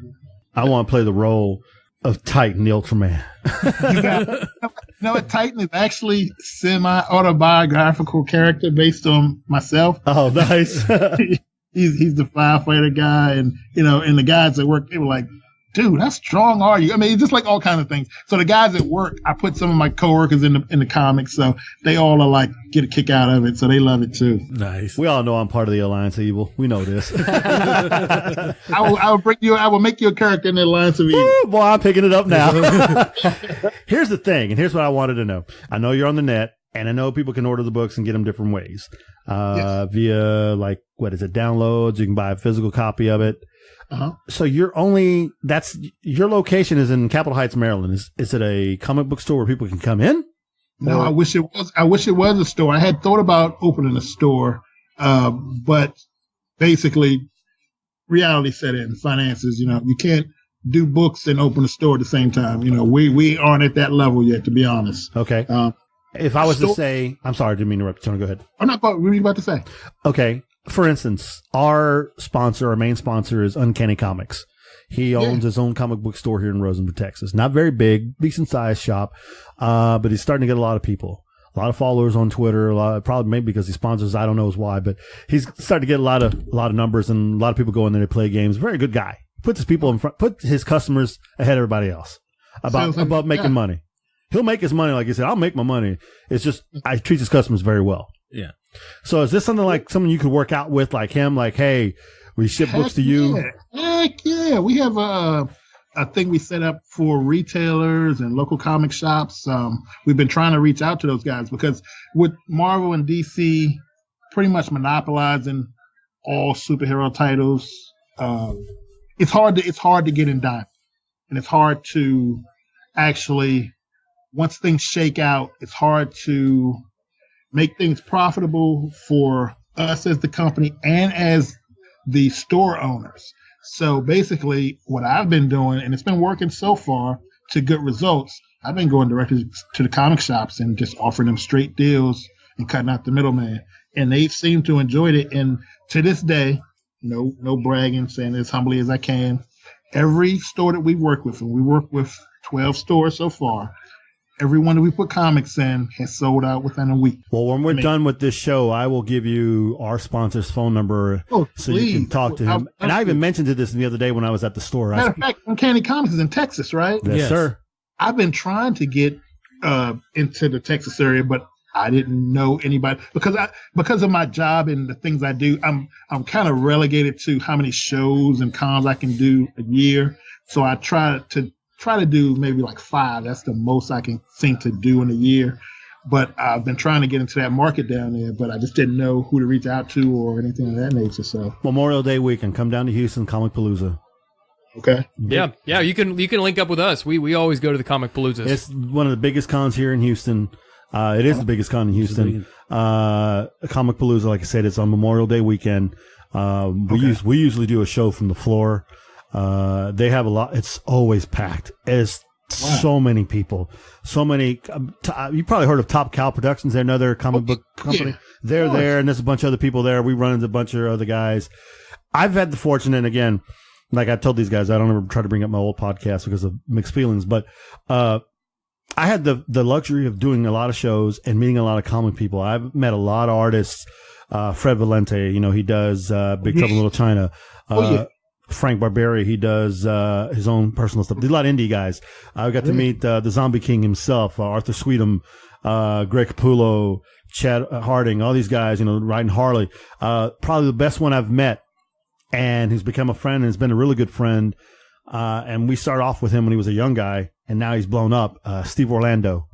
I want to play the role of Titan the Ultraman. You know what? Titan is actually semi-autobiographical character based on myself. Oh, nice. He's the firefighter guy, and and the guys at work, they were like, dude, how strong are you? I mean, just like all kinds of things. So the guys at work, I put some of my coworkers in the comics, so they all are like get a kick out of it, so they love it too. Nice. We all know I'm part of the Alliance of Evil. We know this. I will make you a character in the Alliance of Evil. Ooh, boy, I'm picking it up now. Here's the thing, and here's what I wanted to know. I know you're on the net, and I know people can order the books and get them different ways. Yes. Via like, what is it? Downloads. You can buy a physical copy of it. Uh-huh. So your location is in Capitol Heights, Maryland. Is it a comic book store where people can come in? No, I wish it was. I wish it was a store. I had thought about opening a store, but basically, reality set in. Finances. You can't do books and open a store at the same time. We aren't at that level yet, to be honest. Okay. If I was to say, I'm sorry, I didn't mean to interrupt you. Tony, go ahead. I'm not. What were you about to say? Okay. For instance, our main sponsor is Uncanny Comics. He owns his own comic book store here in Rosenberg, Texas. Not very big, decent sized shop, but he's starting to get a lot of people, a lot of followers on Twitter. Probably maybe because he sponsors. I don't know why, but he's starting to get a lot of numbers, and a lot of people go in there to play games. Very good guy. Puts his people in front, put his customers ahead of everybody else about making money. He'll make his money, like you said. I'll make my money. It's just I treat his customers very well. Yeah. So is this something you could work out with, like him? Like, hey, we ship books to you. Heck yeah! We have a thing we set up for retailers and local comic shops. We've been trying to reach out to those guys because with Marvel and DC pretty much monopolizing all superhero titles, it's hard to get in dime, and it's hard to actually once things shake out. It's hard to make things profitable for us as the company and as the store owners. So basically what I've been doing, and it's been working so far to good results, I've been going directly to the comic shops and just offering them straight deals and cutting out the middleman. And they seem to enjoy it. And to this day, no bragging, saying it as humbly as I can, every store that we work with, and we work with 12 stores so far, every one that we put comics in has sold out within a week. Well, when we're done with this show, I will give you our sponsor's phone number so you can talk to him. And I even mentioned this the other day when I was at the store. Matter of fact, Uncanny Comics is in Texas, right? Yes, sir. I've been trying to get into the Texas area, but I didn't know anybody because of my job and the things I do. I'm kind of relegated to how many shows and cons I can do a year. So I try to do maybe like 5. That's the most I can seem to do in a year. But I've been trying to get into that market down there, but I just didn't know who to reach out to or anything of that nature. So Memorial Day weekend, come down to Houston, Comic Palooza. Okay. Yeah. You can link up with us. We always go to the Comic Paloozas. It's one of the biggest cons here in Houston. It is the biggest con in Houston. Comic Palooza, like I said, it's on Memorial Day weekend. We usually do a show from the floor. They have a lot. It's always packed. It's so many people. So many. You probably heard of Top Cow Productions. They're another comic book company. Yeah. They're there, and there's a bunch of other people there. We run into a bunch of other guys. I've had the fortune, and again, like I told these guys, I don't ever try to bring up my old podcast because of mixed feelings, but I had the luxury of doing a lot of shows and meeting a lot of comic people. I've met a lot of artists. Fred Valente, he does Big Trouble in Little China. Frank Barberi, he does his own personal stuff. There's a lot of indie guys. I got to meet the Zombie King himself, Arthur Sweetum, Greg Capullo, Chad Harding, all these guys, riding Harley. Probably the best one I've met, and he's become a friend and has been a really good friend. And we started off with him when he was a young guy, and now he's blown up. Steve Orlando.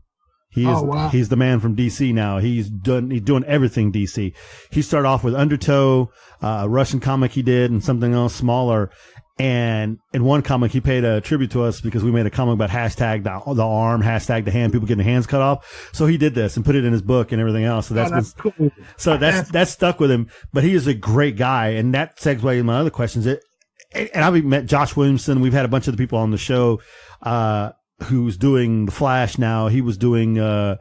He's the man from DC now. He's doing everything DC. He started off with Undertow, a Russian comic he did, and something else smaller. And in one comic, he paid a tribute to us because we made a comic about hashtag the arm, hashtag the hand, people getting their hands cut off. So he did this and put it in his book and everything else. So that's cool. So that's stuck with him. But he is a great guy, and that segues into my other questions. And I've met Josh Williamson. We've had a bunch of the people on the show. Who's doing the Flash now? He was doing a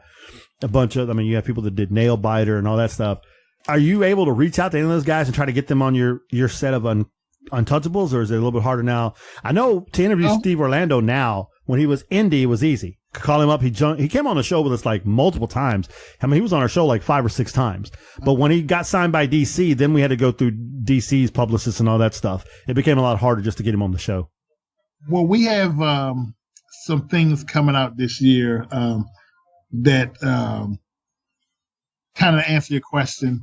bunch of. You have people that did Nail Biter and all that stuff. Are you able to reach out to any of those guys and try to get them on your set of Untouchables, or is it a little bit harder now? I know to interview Steve Orlando now, when he was indie, it was easy. Call him up. He came on the show with us like multiple times. I mean, he was on our show like 5 or 6 times. But when he got signed by DC, then we had to go through DC's publicists and all that stuff. It became a lot harder just to get him on the show. Well, we have some things coming out this year that kind of answer your question.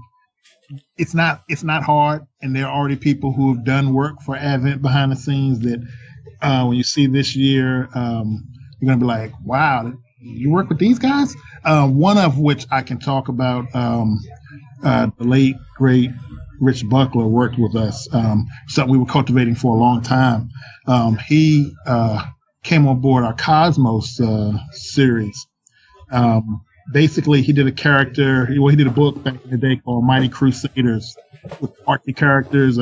It's not hard, and there are already people who have done work for Advent behind the scenes that when you see this year, you're going to be like, wow, you work with these guys? One of which I can talk about, the late, great Rich Buckler worked with us, something we were cultivating for a long time. He came on board our Cosmos series. Basically, he did a character, he did a book back in the day called Mighty Crusaders with artsy characters,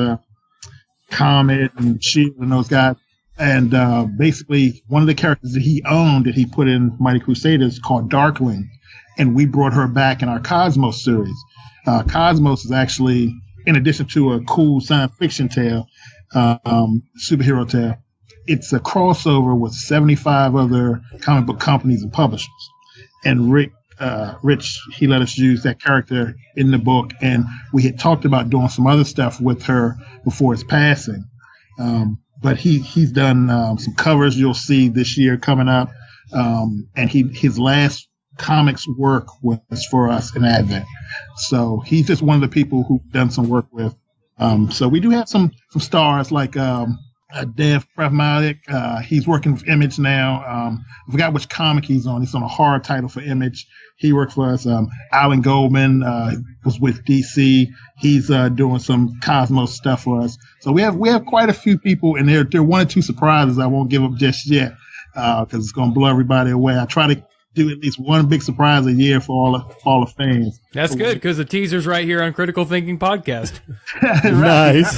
Comet and Shield and those guys. And basically, one of the characters that he owned that he put in Mighty Crusaders called Darkling, and we brought her back in our Cosmos series. Cosmos is actually, in addition to a cool science fiction tale, superhero tale, it's a crossover with 75 other comic book companies and publishers. And Rich, he let us use that character in the book, and we had talked about doing some other stuff with her before his passing. But he's done some covers you'll see this year coming up, and his last comics work was for us in Advent. So he's just one of the people who've done some work with. So we do have some stars like Dev Pragmatic. He's working with Image now. I forgot which comic he's on. He's on a horror title for Image. He worked for us. Alan Goldman was with DC. He's doing some Cosmos stuff for us. So we have quite a few people, and there are 1 or 2 surprises I won't give up just yet because it's going to blow everybody away. I try to do at least one big surprise a year for all the fans. That's good because the teaser's right here on Critical Thinking Podcast. Nice.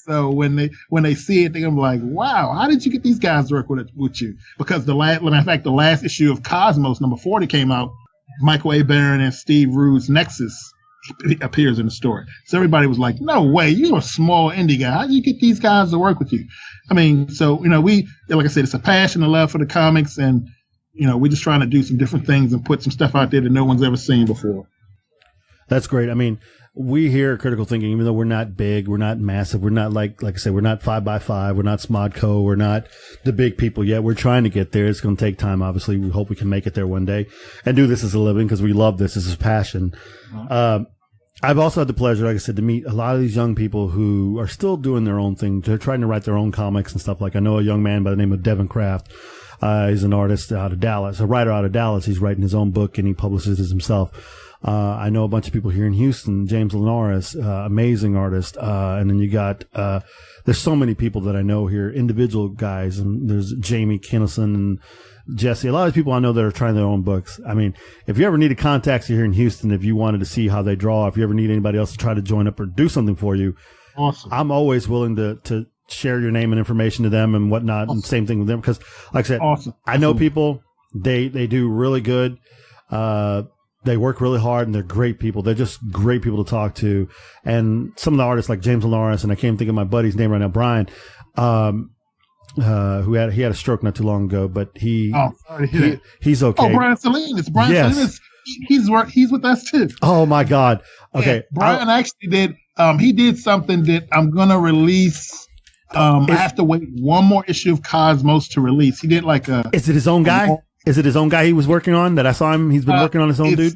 So when they see it, they're gonna be like, "Wow, how did you get these guys to work with you?" Because the last issue of Cosmos number 40 came out. Michael A. Barron and Steve Rude's Nexus appears in the story. So everybody was like, "No way, you're a small indie guy. How did you get these guys to work with you?" I mean, so we, like I said, it's a passion and love for the comics, and we're just trying to do some different things and put some stuff out there that no one's ever seen before. That's great. I mean, we here at Critical Thinking, even though we're not big, we're not massive, we're not like I said, we're not 5x5, we're not Smodco, we're not the big people yet. We're trying to get there. It's going to take time. Obviously, we hope we can make it there one day and do this as a living because we love this. This is passion. I've also had the pleasure, like I said, to meet a lot of these young people who are still doing their own thing. They're trying to write their own comics and stuff. Like I know a young man by the name of Devin Kraft. He's an artist out of Dallas, a writer out of Dallas. He's writing his own book and he publishes it himself. I know a bunch of people here in Houston, James Linares, amazing artist. And then you got, there's so many people that I know here, individual guys, and there's Jamie Kinnison and Jesse, a lot of people I know that are trying their own books. I mean, if you ever need a contact here in Houston, if you wanted to see how they draw, if you ever need anybody else to try to join up or do something for you, awesome. I'm always willing to share your name and information to them and whatnot. Awesome. And same thing with them. Cause like I said, awesome. I know people, they do really good. They work really hard and they're great people. They're just great people to talk to. And some of the artists like James Lawrence, and I can't think of my buddy's name right now, Brian, he had a stroke not too long ago, but he's okay. Oh, Brian Saline. It's Brian Saline. He's with us too. Oh my God. Okay. Yeah, Brian actually did, he did something that I'm going to release. I have to wait one more issue of Cosmos to release. He did like is it his own guy? Is it his own guy he was working on that I saw him? He's been working on his own dude?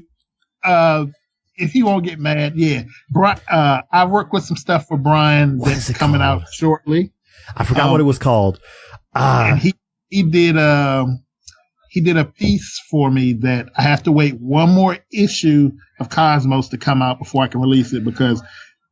If he won't get mad, yeah. I work with some stuff for Brian that's coming out shortly. I forgot what it was called. And he did a piece for me that I have to wait one more issue of Cosmos to come out before I can release it, because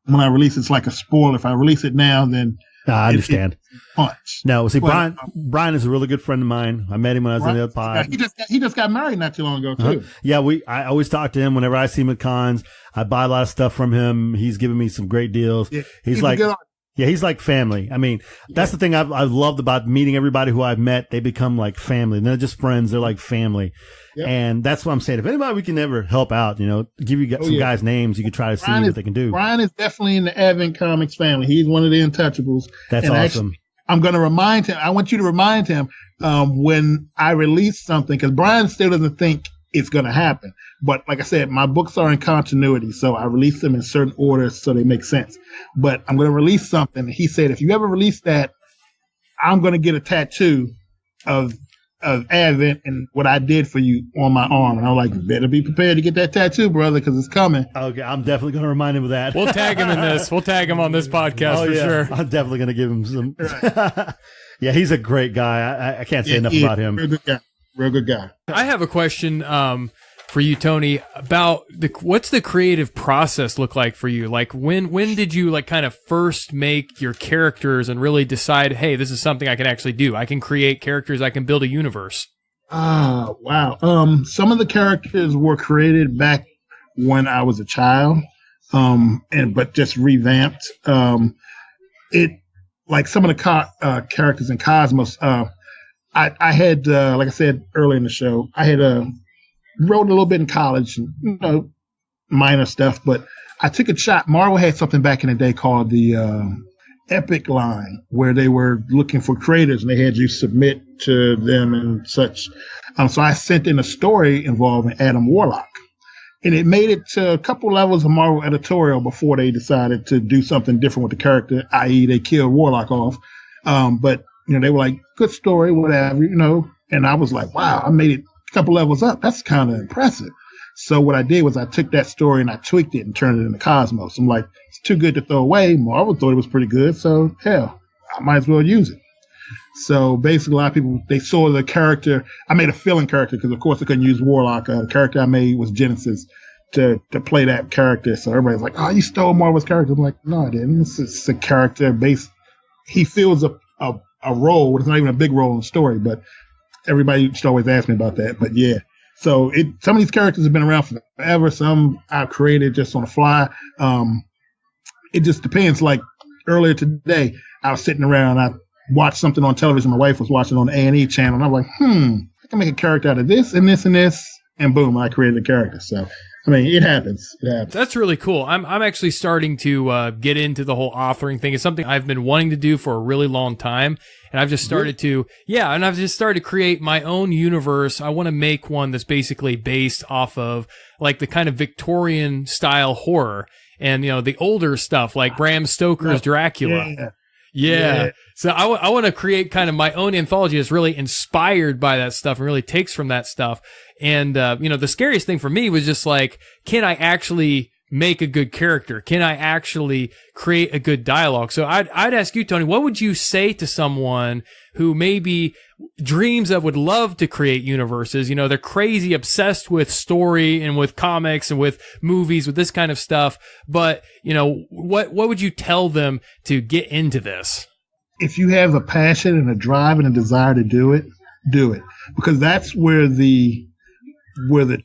when I release it's like a spoiler. If I release it now, then I understand. Punch. No, see, Brian is a really good friend of mine. I met him when I was in the other pod. He just got married not too long ago too. Yeah, I always talk to him whenever I see him at cons. I buy a lot of stuff from him. He's giving me some great deals. Yeah, he's like family. I mean, that's the thing I've loved about meeting everybody who I've met. They become like family. They're not just friends. They're like family. Yep. And that's what I'm saying. If anybody we can ever help out, give you some guys' names, you can try to see what they can do. Brian is definitely in the Advent Comics family. He's one of the Untouchables. That's awesome. I'm going to remind him. I want you to remind him when I release something, because Brian still doesn't think it's going to happen. But like I said, my books are in continuity, so I release them in certain orders so they make sense. But I'm going to release something. He said, if you ever release that, I'm going to get a tattoo of Advent and what I did for you on my arm. And I'm like, you better be prepared to get that tattoo, brother, because it's coming. Okay, I'm definitely going to remind him of that. We'll tag him in this. We'll tag him on this podcast for sure. I'm definitely going to give him some. Yeah, he's a great guy. I can't say enough about him. Real good guy. I have a question for you, Tony, about what's the creative process look like for you? Like when did you like kind of first make your characters and really decide, hey, this is something I can actually do. I can create characters. I can build a universe. Wow. Some of the characters were created back when I was a child, but just revamped. It like some of the characters in Cosmos. I had, like I said earlier in the show, I had wrote a little bit in college, minor stuff, but I took a shot. Marvel had something back in the day called the Epic line, where they were looking for creators and they had you submit to them and such. So I sent in a story involving Adam Warlock, and it made it to a couple levels of Marvel editorial before they decided to do something different with the character, i.e. they killed Warlock off. But they were like, good story, whatever, and I was like, wow, I made it a couple levels up. That's kind of impressive. So what I did was I took that story and I tweaked it and turned it into Cosmos. I'm like, it's too good to throw away. Marvel thought it was pretty good, so hell, I might as well use it. So basically, a lot of people, they saw the character. I made a fill-in character because, of course, I couldn't use Warlock. The character I made was Genesis to play that character. So everybody's like, oh, you stole Marvel's character. I'm like, no, I didn't. It's a character based. He fills a role. It's not even a big role in the story, but everybody used to always ask me about that. But yeah, so some of these characters have been around forever. Some I created just on the fly. It just depends. Like earlier today, I was sitting around. I watched something on television. My wife was watching on the A&E channel, and I'm like, I can make a character out of this and this and this, and boom, I created a character. So I mean, it happens. That's really cool. I'm actually starting to get into the whole authoring thing. It's something I've been wanting to do for a really long time. And I've just started to create my own universe. I want to make one that's basically based off of like the kind of Victorian style horror and, the older stuff like Bram Stoker's Dracula. Yeah. So I want to create kind of my own anthology that's really inspired by that stuff and really takes from that stuff. And, the scariest thing for me was just like, can I actually make a good character? Can I actually create a good dialogue? So I'd ask you, Tony, what would you say to someone who maybe dreams of, would love to create universes? They're crazy obsessed with story and with comics and with movies, with this kind of stuff. But, what would you tell them to get into this? If you have a passion and a drive and a desire to do it, because that's where the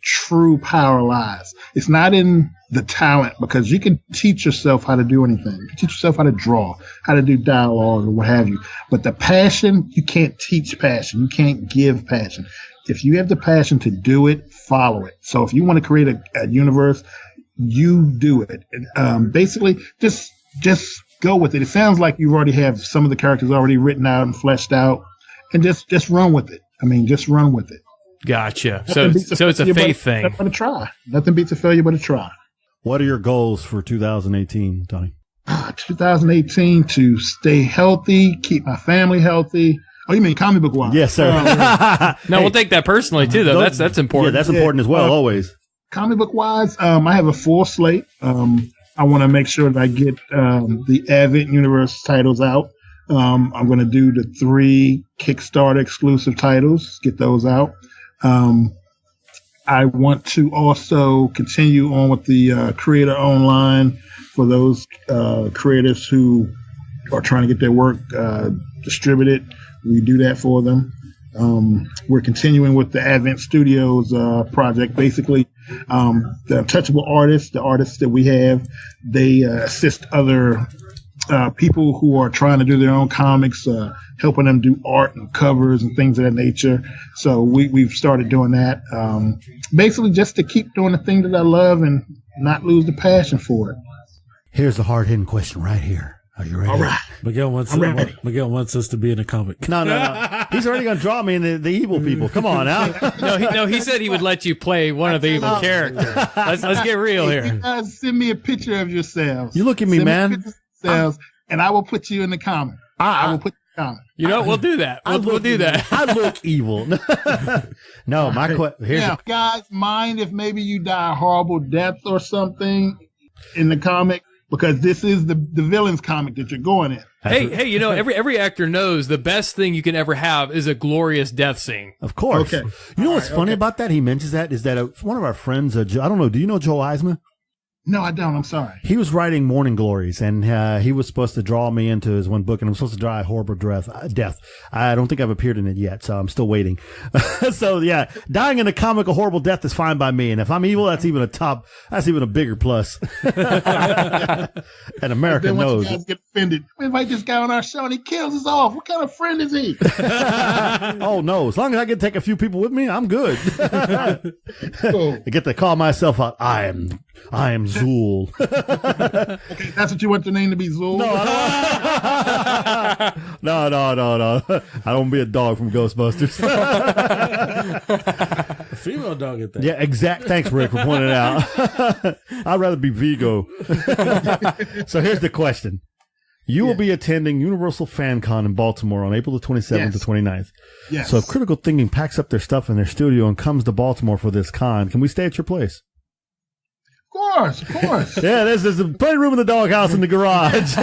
true power lies. It's not in the talent, because you can teach yourself how to do anything. You can teach yourself how to draw, how to do dialogue or what have you. But the passion, you can't teach passion. You can't give passion. If you have the passion to do it, follow it. So if you want to create a universe, you do it. And, basically, just go with it. It sounds like you already have some of the characters already written out and fleshed out, and just run with it. I mean, just run with it. Gotcha. So it's a faith thing. But a try. Nothing beats a failure but a try. What are your goals for 2018, Tony? 2018, to stay healthy, keep my family healthy. Oh, you mean comic book wise? Yes, sir. No, we'll take that personally too, though. That's important. Yeah, that's important as well, always. Comic book wise, I have a full slate. I want to make sure that I get the Advent Universe titles out. I'm going to do the 3 Kickstarter exclusive titles, get those out. I want to also continue on with the creator online for those creators who are trying to get their work distributed. We do that for them. We're continuing with the Advent Studios project. Basically, the Untouchable artists, the artists that we have, they assist other people who are trying to do their own comics, helping them do art and covers and things of that nature. So we've started doing that. Basically, just to keep doing the thing that I love and not lose the passion for it. Here's the hard-hitting question right here. Are you ready? All right. Miguel wants us to be in a comic. No. He's already going to draw me in the evil people. Come on now. No, he said he would let you play one of the evil characters. Let's get real You here. guys send me a picture of yourselves. You look at me, Send man. pictures of yourselves, and I will put you in the comic. I will put you in the comic. You know, we'll do that. We'll do that. I look evil. No, here's Now, guys, mind if maybe you die a horrible death or something in the comic? Because this is the villain's comic that you're going in. Hey, you know, every actor knows the best thing you can ever have is a glorious death scene. Of course. Okay. You know what's funny about that? He mentions that is that one of our friends, I don't know, do you know Joe Eisman? No, I don't. I'm sorry. He was writing Morning Glories, and he was supposed to draw me into his one book, and I'm supposed to draw a horrible death. I don't think I've appeared in it yet, so I'm still waiting. So, yeah, dying in a comic a horrible death is fine by me, and if I'm evil, that's even a bigger plus. And America Then knows. you guys get offended, we invite this guy on our show, and he kills us off. What kind of friend is he? Oh, no, as long as I can take a few people with me, I'm good. Cool. I get to call myself out. I am Zool. Okay, that's what you want your name to be, Zool? No, I don't. No. I don't be a dog from Ghostbusters. A female dog at that. Yeah, exact. Thanks, Rick, for pointing it out. I'd rather be Vigo. So here's the question. You will be attending Universal Fan Con in Baltimore on April the 27th to 29th. Yes. So if Critical Thinking packs up their stuff in their studio and comes to Baltimore for this con, can we stay at your place? Of course. Yeah, there's plenty of room in the doghouse in the garage.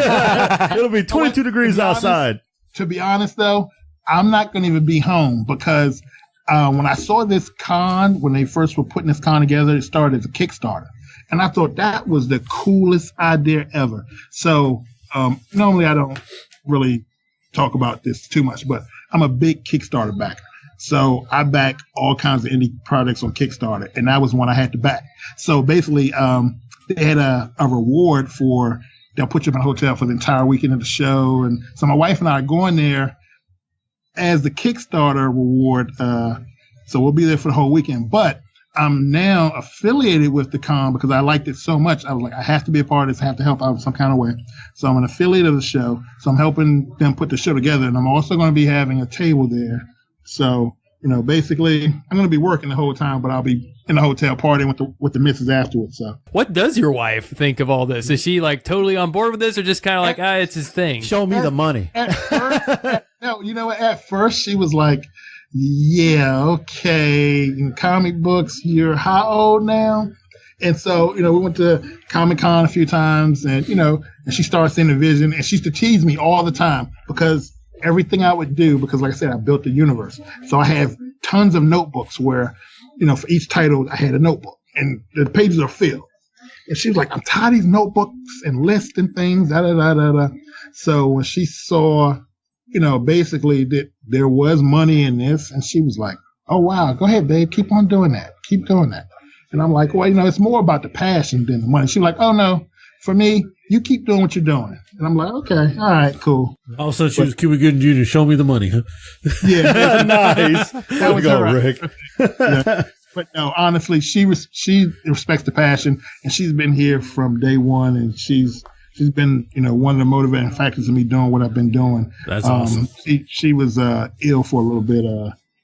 It'll be 22 degrees outside. To be honest, though, I'm not going to even be home because when I saw this con, when they first were putting this con together, it started as a Kickstarter. And I thought that was the coolest idea ever. So normally I don't really talk about this too much, but I'm a big Kickstarter backer. So I back all kinds of indie projects on Kickstarter, and that was one I had to back. So basically, they had a reward for, they'll put you in a hotel for the entire weekend of the show. And so my wife and I are going there as the Kickstarter reward. So we'll be there for the whole weekend. But I'm now affiliated with the con because I liked it so much. I was like, I have to be a part of this. I have to help out in some kind of way. So I'm an affiliate of the show. So I'm helping them put the show together. And I'm also going to be having a table there. So, basically, I'm going to be working the whole time, but I'll be in the hotel partying with the missus afterwards. So, What does your wife think of all this? Is she like totally on board with this, or just kind of like, it's his thing? Show me the money. At first, at first she was like, yeah, okay, in comic books, you're how old now? And so, we went to Comic-Con a few times, and, and she started seeing the vision, and she used to tease me all the time because everything I would do, because like I said, I built the universe. So I have tons of notebooks where, for each title, I had a notebook and the pages are filled. And she was like, I'm tired of these notebooks and lists and things, So when she saw, basically that there was money in this, and she was like, oh, wow, go ahead, babe, keep on doing that. Keep doing that. And I'm like, well, it's more about the passion than the money. She's like, oh, no, for me, you keep doing what you're doing. And I'm like, okay, all right, cool. Also, she was Cuba Gooding Jr., show me the money, huh? Yeah. Nice. That was go, her. Rick. Yeah. But no, honestly, she respects the passion, and she's been here from day one, and she's been, one of the motivating factors of me doing what I've been doing. That's awesome. She was ill for a little bit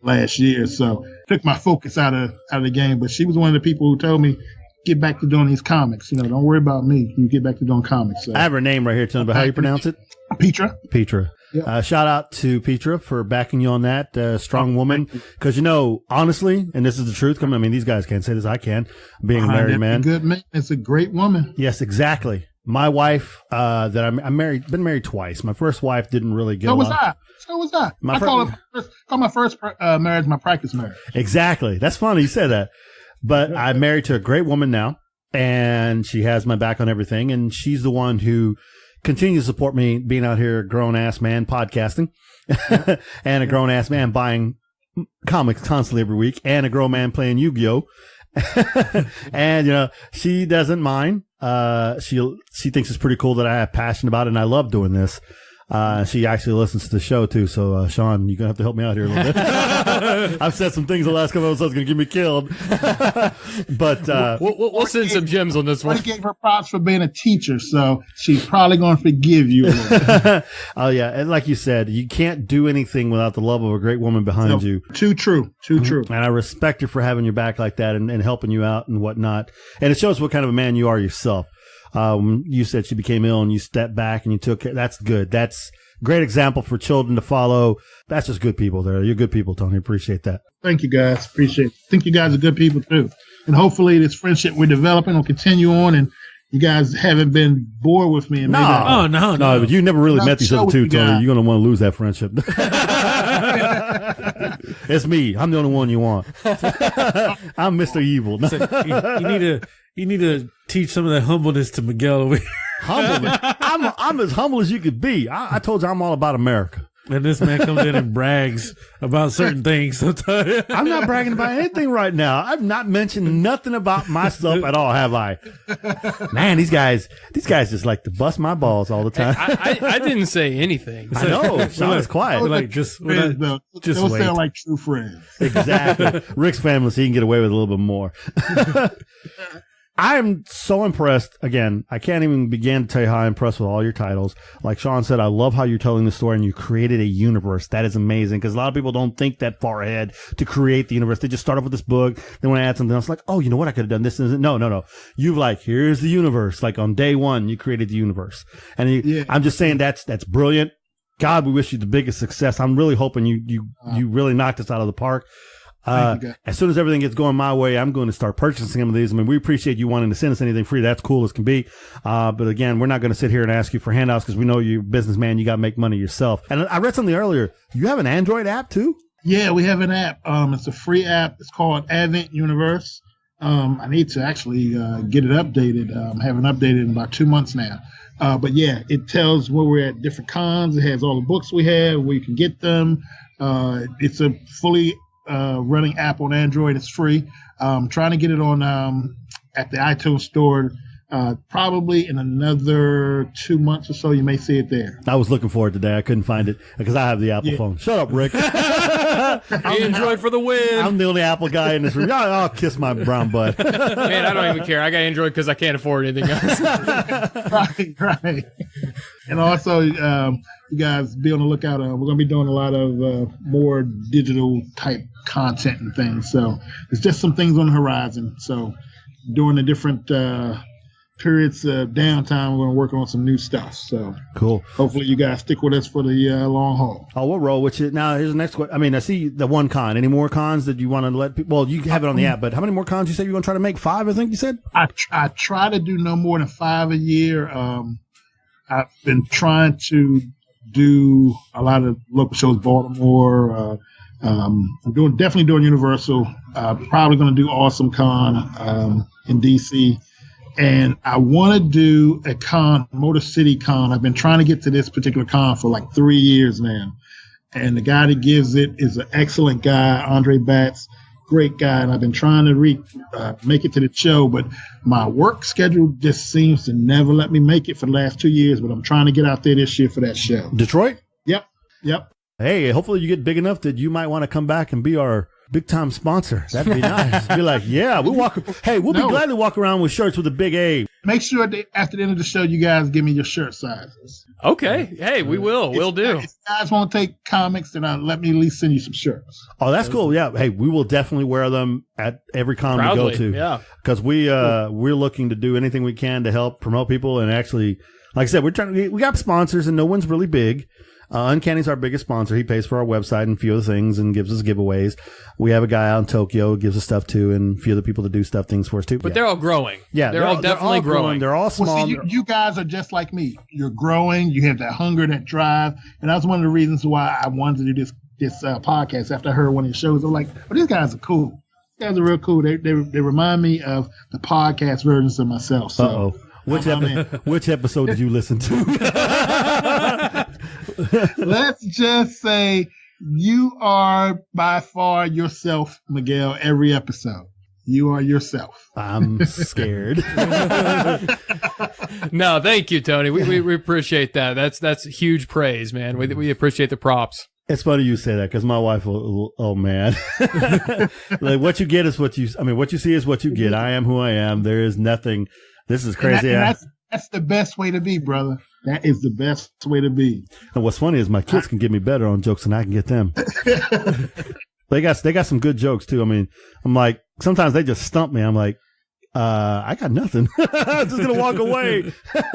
last year, so took my focus out of the game. But she was one of the people who told me, get back to doing these comics. Don't worry about me. You get back to doing comics. So. I have her name right here, tell me about how you pronounce it. Petra. Yep. Shout out to Petra for backing you on that. Strong woman. Because, honestly, and this is the truth, these guys can't say this, I can, being a married man. Good man. It's a great woman. Yes, exactly. My wife, that I'm married, been married twice. My first wife didn't really get along. So was I. I call my first marriage my practice marriage. Exactly. That's funny you said that. But I'm married to a great woman now, and she has my back on everything, and she's the one who continues to support me being out here, a grown-ass man podcasting, and a grown-ass man buying comics constantly every week, and a grown man playing Yu-Gi-Oh! And, she doesn't mind. She thinks it's pretty cool that I have passion about it, and I love doing this. She actually listens to the show too. So, Sean, you're gonna have to help me out here a little bit. I've said some things the last couple of episodes gonna get me killed. But we'll send some gems on this one. I gave her props for being a teacher, so she's probably gonna forgive you a little bit. Oh yeah, and like you said, you can't do anything without the love of a great woman behind you. Too true. And I respect her for having your back like that and helping you out and whatnot. And it shows what kind of a man you are yourself. You said she became ill and you stepped back and you took care. That's good. That's a great example for children to follow. That's just good people there. You're good people, Tony. Appreciate that. Thank you, guys. Appreciate it. I think you guys are good people, too. And hopefully this friendship we're developing will continue on, and you guys haven't been bored with me. And No, but you never really met these other two, Tony. You're going to want to lose that friendship. It's me. I'm the only one you want. I'm Mr. Evil. You need to teach some of that humbleness to Miguel over here. Humbleness. I'm as humble as you could be. I told you I'm all about America. And this man comes in and brags about certain things sometimes. I'm not bragging about anything right now. I've not mentioned nothing about myself at all, have I? Man, these guys just like to bust my balls all the time. I didn't say anything. I know. Sean is quiet. Just They'll wait. sound like true friends. Exactly. Rick's family, so he can get away with a little bit more. I'm so impressed. Again, I can't even begin to tell you how I'm impressed with all your titles. Like Sean said, I love how you're telling the story and you created a universe. That is amazing because a lot of people don't think that far ahead to create the universe. They just start off with this book. Then when I add something else, like, oh, you know what? I could have done this. No. You've like, here's the universe. Like on day one, you created the universe. And I'm just saying that's brilliant. God, we wish you the biggest success. I'm really hoping you really knocked us out of the park. As soon as everything gets going my way, I'm going to start purchasing some of these. I mean, we appreciate you wanting to send us anything free. That's cool as can be. But again, we're not going to sit here and ask you for handouts because we know you're a businessman. You got to make money yourself. And I read something earlier. You have an Android app too? Yeah, we have an app. It's a free app. It's called Advent Universe. I need to actually get it updated. Haven't updated in about 2 months now. But yeah, it tells where we're at different cons. It has all the books we have, where you can get them. It's a fully running app on Android. It's free. Trying to get it on at the iTunes store. Probably in another 2 months or so, you may see it there. I was looking for it today. I couldn't find it because I have the Apple phone. Shut up, Rick. Android for the win. I'm the only Apple guy in this room. I'll kiss my brown butt. Man, I don't even care. I got Android because I can't afford anything else. Right. And also, you guys be on the lookout. We're going to be doing a lot of more digital type content and things. So there's just some things on the horizon. So during the different periods of downtime, we're going to work on some new stuff. So cool. Hopefully you guys stick with us for the long haul. Oh, we'll roll with you. Now, here's the next question. I mean, I see the one con. Any more cons that you want to let people? Well, you have it on the app, but how many more cons you said you're going to try to make? 5, I think you said? I try to do no more than 5 a year. I've been trying to do a lot of local shows, Baltimore. I'm definitely doing Universal. Probably going to do Awesome Con in DC. And I want to do a con, Motor City Con. I've been trying to get to this particular con for like 3 years now. And the guy that gives it is an excellent guy, Andre Batts, great guy. And I've been trying to make it to the show, but my work schedule just seems to never let me make it for the last 2 years. But I'm trying to get out there this year for that show. Detroit? Yep. Hey, hopefully you get big enough that you might want to come back and be our big time sponsor. That'd be nice. Be like, yeah, we'll be glad to walk around with shirts with a big A. Make sure that after the end of the show, you guys give me your shirt sizes. Okay. Hey, we will. We'll do. If you guys want to take comics, then let me at least send you some shirts. Oh, that's cool. Yeah. Hey, we will definitely wear them at every con we go to. Yeah. Because we're looking to do anything we can to help promote people. And actually, like I said, we got sponsors and no one's really big. Uncanny's our biggest sponsor. He pays for our website and a few other things and gives us giveaways. We have a guy out in Tokyo who gives us stuff too, and a few other people that do things for us too. But they're all growing. Yeah, they're all definitely growing. They're all small. Well, see, you guys are just like me. You're growing. You have that hunger, that drive, and that's one of the reasons why I wanted to do this podcast. After I heard one of your shows, I'm like, well, these guys are cool. These guys are real cool. They remind me of the podcast versions of myself. So. Which episode did you listen to? Let's just say you are by far yourself, Miguel, every episode. You are yourself. I'm scared. No, thank you, Tony. We appreciate that. That's huge praise, man. We appreciate the props. It's funny you say that because my wife will, oh man. Like what you get is what you, I mean, what you see is what you get. I am who I am. There is nothing. This is crazy. That's the best way to be, brother. That is the best way to be. And what's funny is my kids can get me better on jokes than I can get them. They got some good jokes too. I mean, I'm like, sometimes they just stump me. I'm like, I got nothing. I'm just going to walk away.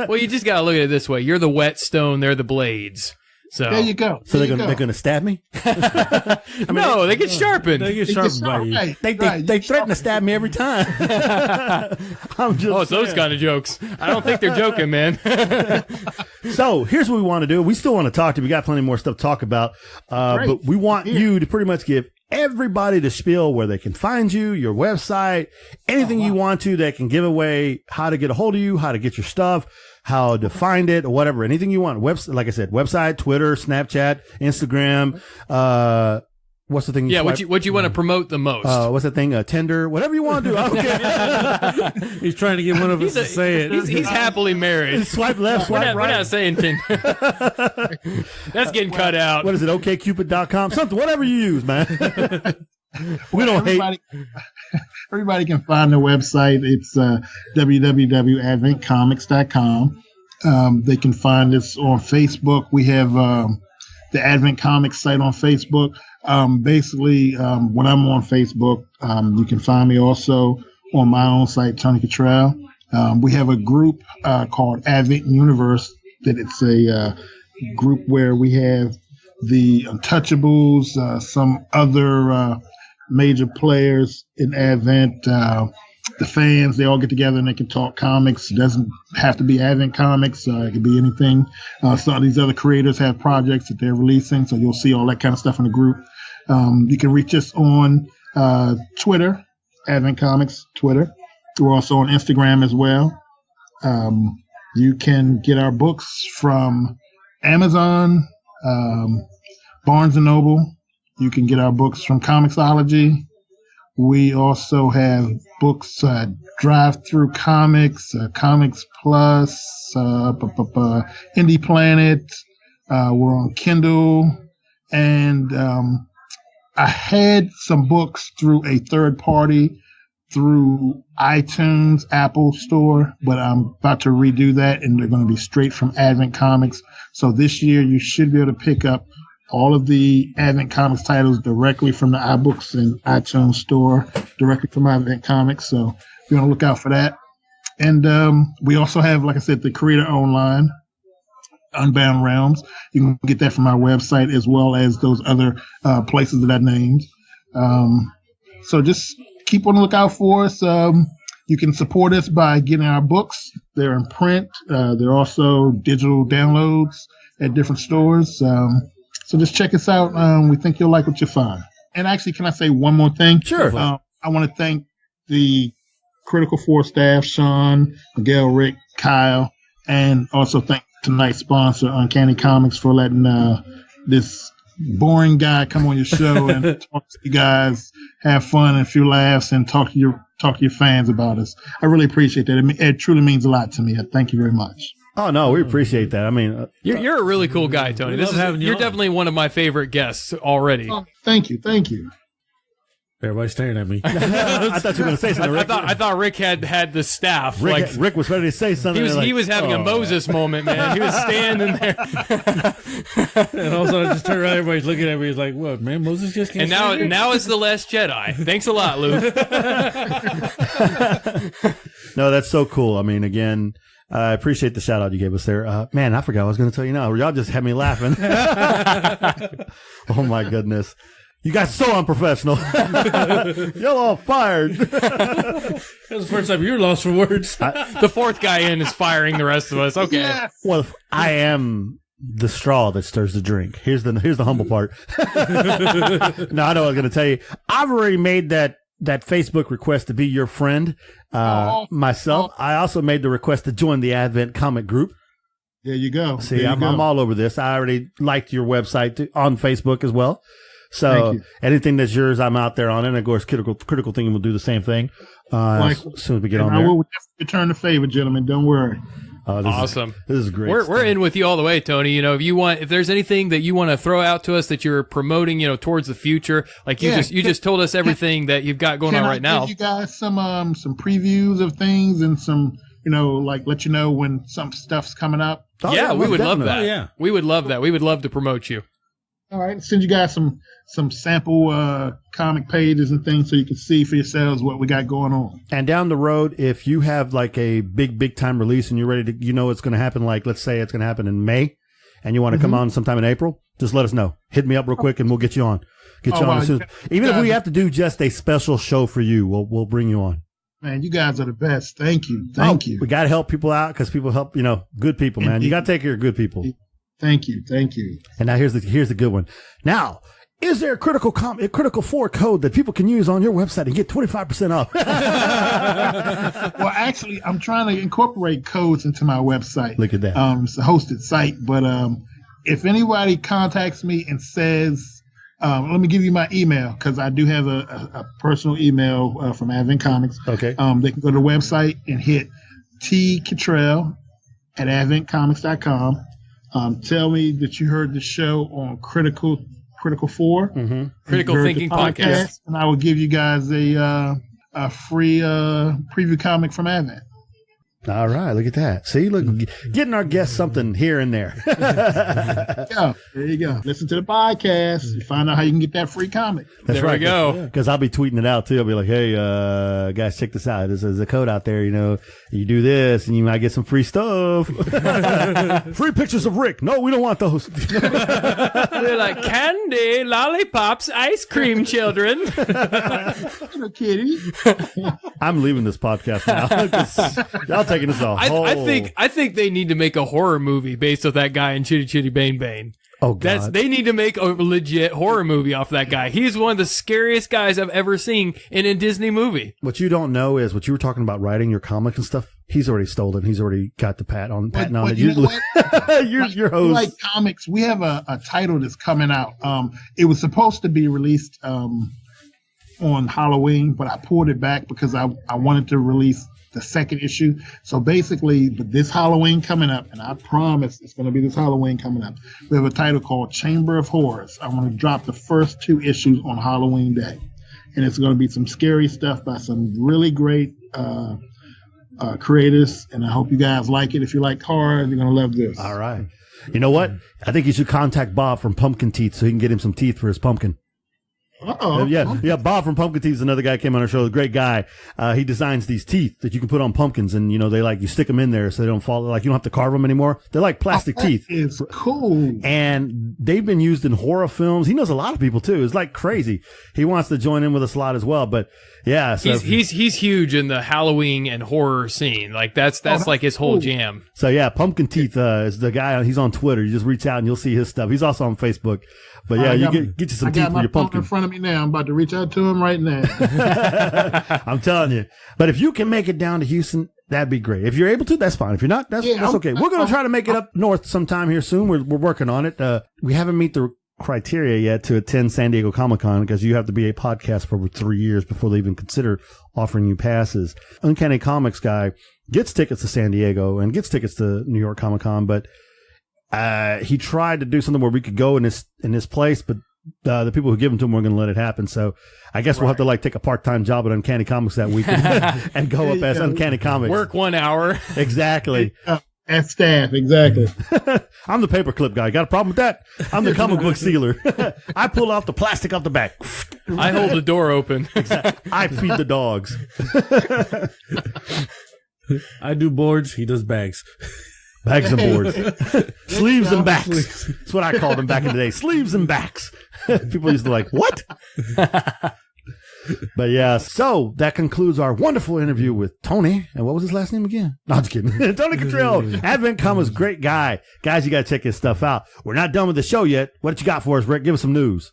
Well, you just got to look at it this way. You're the whetstone. They're the blades. So there you go. So they're going to stab me? No, they get sharpened. They get sharpened by you. Right, They threaten to stab me every time. I'm just it's those kind of jokes. I don't think they're joking, man. So here's what we want to do. We still want to talk to you. We got plenty more stuff to talk about. But we want you to pretty much give everybody the spiel where they can find you, your website, anything you want to that can give away how to get a hold of you, how to get your stuff, how to find it, or whatever, anything you want. Like I said, website, Twitter, Snapchat, Instagram, what's the thing? Yeah, what you want to promote the most? What's the thing? Tinder, whatever you want to do. I don't care. He's trying to get one of us to say it. He's happily married. Swipe left, swipe right. We're not saying Tinder. That's getting cut out. What is it? OKCupid.com? Something, whatever you use, man. We don't hate. Everybody can find the website. It's www.adventcomics.com. They can find us on Facebook. We have the Advent Comics site on Facebook. Basically, when I'm on Facebook, you can find me also on my own site, Tony Kittrell. We have a group called Advent Universe. That it's a group where we have the Untouchables, some other major players in Advent, the fans. They all get together and they can talk comics. It doesn't have to be Advent Comics. It could be anything. Some of these other creators have projects that they're releasing, so you'll see all that kind of stuff in the group. You can reach us on Twitter, Advent Comics Twitter. We're also on Instagram as well. You can get our books from Amazon, Barnes & Noble. You can get our books from Comixology. We also have books, Drive Through Comics, Comics Plus, Indie Planet. We're on Kindle. And I had some books through a third party through iTunes, Apple Store, but I'm about to redo that, and they're going to be straight from Advent Comics. So this year you should be able to pick up all of the Advent Comics titles directly from the iBooks and iTunes Store, directly from Advent Comics. So be on the lookout for that. And we also have, like I said, the Creator Online, Unbound Realms. You can get that from our website as well as those other places that I named. So just keep on the lookout for us. You can support us by getting our books. They're in print. They're also digital downloads at different stores. So just check us out. We think you'll like what you find. And actually, can I say one more thing? Sure. I want to thank the Critical 4 staff, Sean, Miguel, Rick, Kyle, and also thank tonight's sponsor, Uncanny Comics, for letting this boring guy come on your show and talk to you guys, have fun and a few laughs, and talk to your fans about us. I really appreciate that. It truly means a lot to me. Thank you very much. Oh no, we appreciate that. I mean, you're a really cool guy, Tony. You're definitely one of my favorite guests already. Oh, thank you. Everybody's staring at me. I thought you were going to say something. I thought Rick had the staff. Rick was ready to say something. He was having a Moses moment, man. He was standing there. And all of a sudden I just turned around, everybody's looking at me. He's like, what, man, Moses just can't. And now it's The Last Jedi. Thanks a lot, Luke. No, that's so cool. I mean, again, I appreciate the shout out you gave us there. Man, I forgot what I was going to tell you now. Y'all just had me laughing. Oh my goodness. You guys are so unprofessional. Y'all all fired. That was the first time you were lost for words. The fourth guy in is firing the rest of us. Okay. Yes. Well, I am the straw that stirs the drink. Here's the humble part. No, I know what I was going to tell you. I've already made that Facebook request to be your friend myself. I also made the request to join the Advent Comic Group. There you go. See, I'm all over this. I already liked your website on Facebook as well. So anything that's yours, I'm out there on it. And of course, critical thinking will do the same thing. As soon as we get on there. I will definitely return the favor, gentlemen. Don't worry. Awesome. This is great. We're in with you all the way, Tony. You know, if there's anything that you want to throw out to us that you're promoting, you know, towards the future, like you just told us everything that you've got going on right now. Give you guys some previews of things and some, you know, like let you know when some stuff's coming up. Yeah, we would love that. Oh, yeah. We would love that. We would love to promote you. All right, send you guys some sample comic pages and things so you can see for yourselves what we got going on. And down the road, if you have like a big time release and you're ready to, you know, it's going to happen. Like, let's say it's going to happen in May, and you want to come on sometime in April, just let us know. Hit me up real quick, and we'll get you on. As soon even if we have to do just a special show for you, we'll bring you on. Man, you guys are the best. Thank you. Thank you. We got to help people out because people help, you know, good people, man. You got to take care of good people. Thank you. And now here's the good one. Now, is there a critical 4 code that people can use on your website and get 25% off? Well, actually, I'm trying to incorporate codes into my website. Look at that. It's a hosted site, but if anybody contacts me and says, let me give you my email because I do have a personal email from Advent Comics. Okay. They can go to the website and hit Kittrell at adventcomics.com. Tell me that you heard the show on Critical 4, Critical Thinking Podcast, and I will give you guys a free preview comic from Advent. All right, look at that. See, look, getting our guests something here and there. There you go. Listen to the podcast. You find out how you can get that free comic. That's there right. We go. Because I'll be tweeting it out too. I'll be like, hey, guys, check this out. There's a code out there. You know, you do this and you might get some free stuff. Free pictures of Rick. No, we don't want those. We're like candy, lollipops, ice cream, children. Little kitty. I'm leaving this podcast now. 'Cause y'all taking this off. I think they need to make a horror movie based off that guy in Chitty Chitty Bang Bang. Oh, God. They need to make a legit horror movie off that guy. He's one of the scariest guys I've ever seen in a Disney movie. What you don't know is what you were talking about writing your comic and stuff. He's already stolen. He's already got the patent on it. Your host. Like comics, we have a title that's coming out. It was supposed to be released on Halloween, but I pulled it back because I wanted to release the second issue. So basically, this Halloween coming up, and I promise it's going to be this Halloween coming up, we have a title called Chamber of Horrors. I want to drop the first 2 issues on Halloween Day. And it's going to be some scary stuff by some really great creators, and I hope you guys like it. If you like horror, you're going to love this. All right. You know what? I think you should contact Bob from Pumpkin Teeth so he can get him some teeth for his pumpkin. Uh-oh. Yeah. Bob from Pumpkin Teeth is another guy who came on our show. A great guy. He designs these teeth that you can put on pumpkins, and you know you stick them in there so they don't fall. Like you don't have to carve them anymore. They're like plastic teeth. It's cool. And they've been used in horror films. He knows a lot of people too. It's like crazy. He wants to join in with us a lot as well. But yeah, so he's huge in the Halloween and horror scene. Like that's like his whole jam. So yeah, Pumpkin Teeth is the guy. He's on Twitter. You just reach out and you'll see his stuff. He's also on Facebook. But yeah, you get you some teeth for your pumpkin. In front of me now. I'm about to reach out to him right now. I'm telling you. But if you can make it down to Houston, that'd be great. If you're able to, that's fine. If you're not, that's okay. We're going to try to make it up north sometime here soon. We're working on it. We haven't met the criteria yet to attend San Diego Comic-Con because you have to be a podcast for over 3 years before they even consider offering you passes. Uncanny Comics guy gets tickets to San Diego and gets tickets to New York Comic-Con, but he tried to do something where we could go in this place, but the people who give them to him weren't going to let it happen. So I guess we'll have to take a part-time job at Uncanny Comics that week and go up as Uncanny Comics. Work 1 hour. Exactly. At staff, exactly. I'm the paperclip guy. Got a problem with that? I'm the comic book sealer. I pull off the plastic off the back. I hold the door open. Exactly. I feed the dogs. I do boards. He does bags. Bags and boards. Sleeves and backs. That's what I called them back in the day. Sleeves and backs. People used to what? But yeah, so that concludes our wonderful interview with Tony. And what was his last name again? No, I'm just kidding. Tony Kittrell. Advent Comics, great guy. Guys, you got to check his stuff out. We're not done with the show yet. What you got for us, Rick? Give us some news.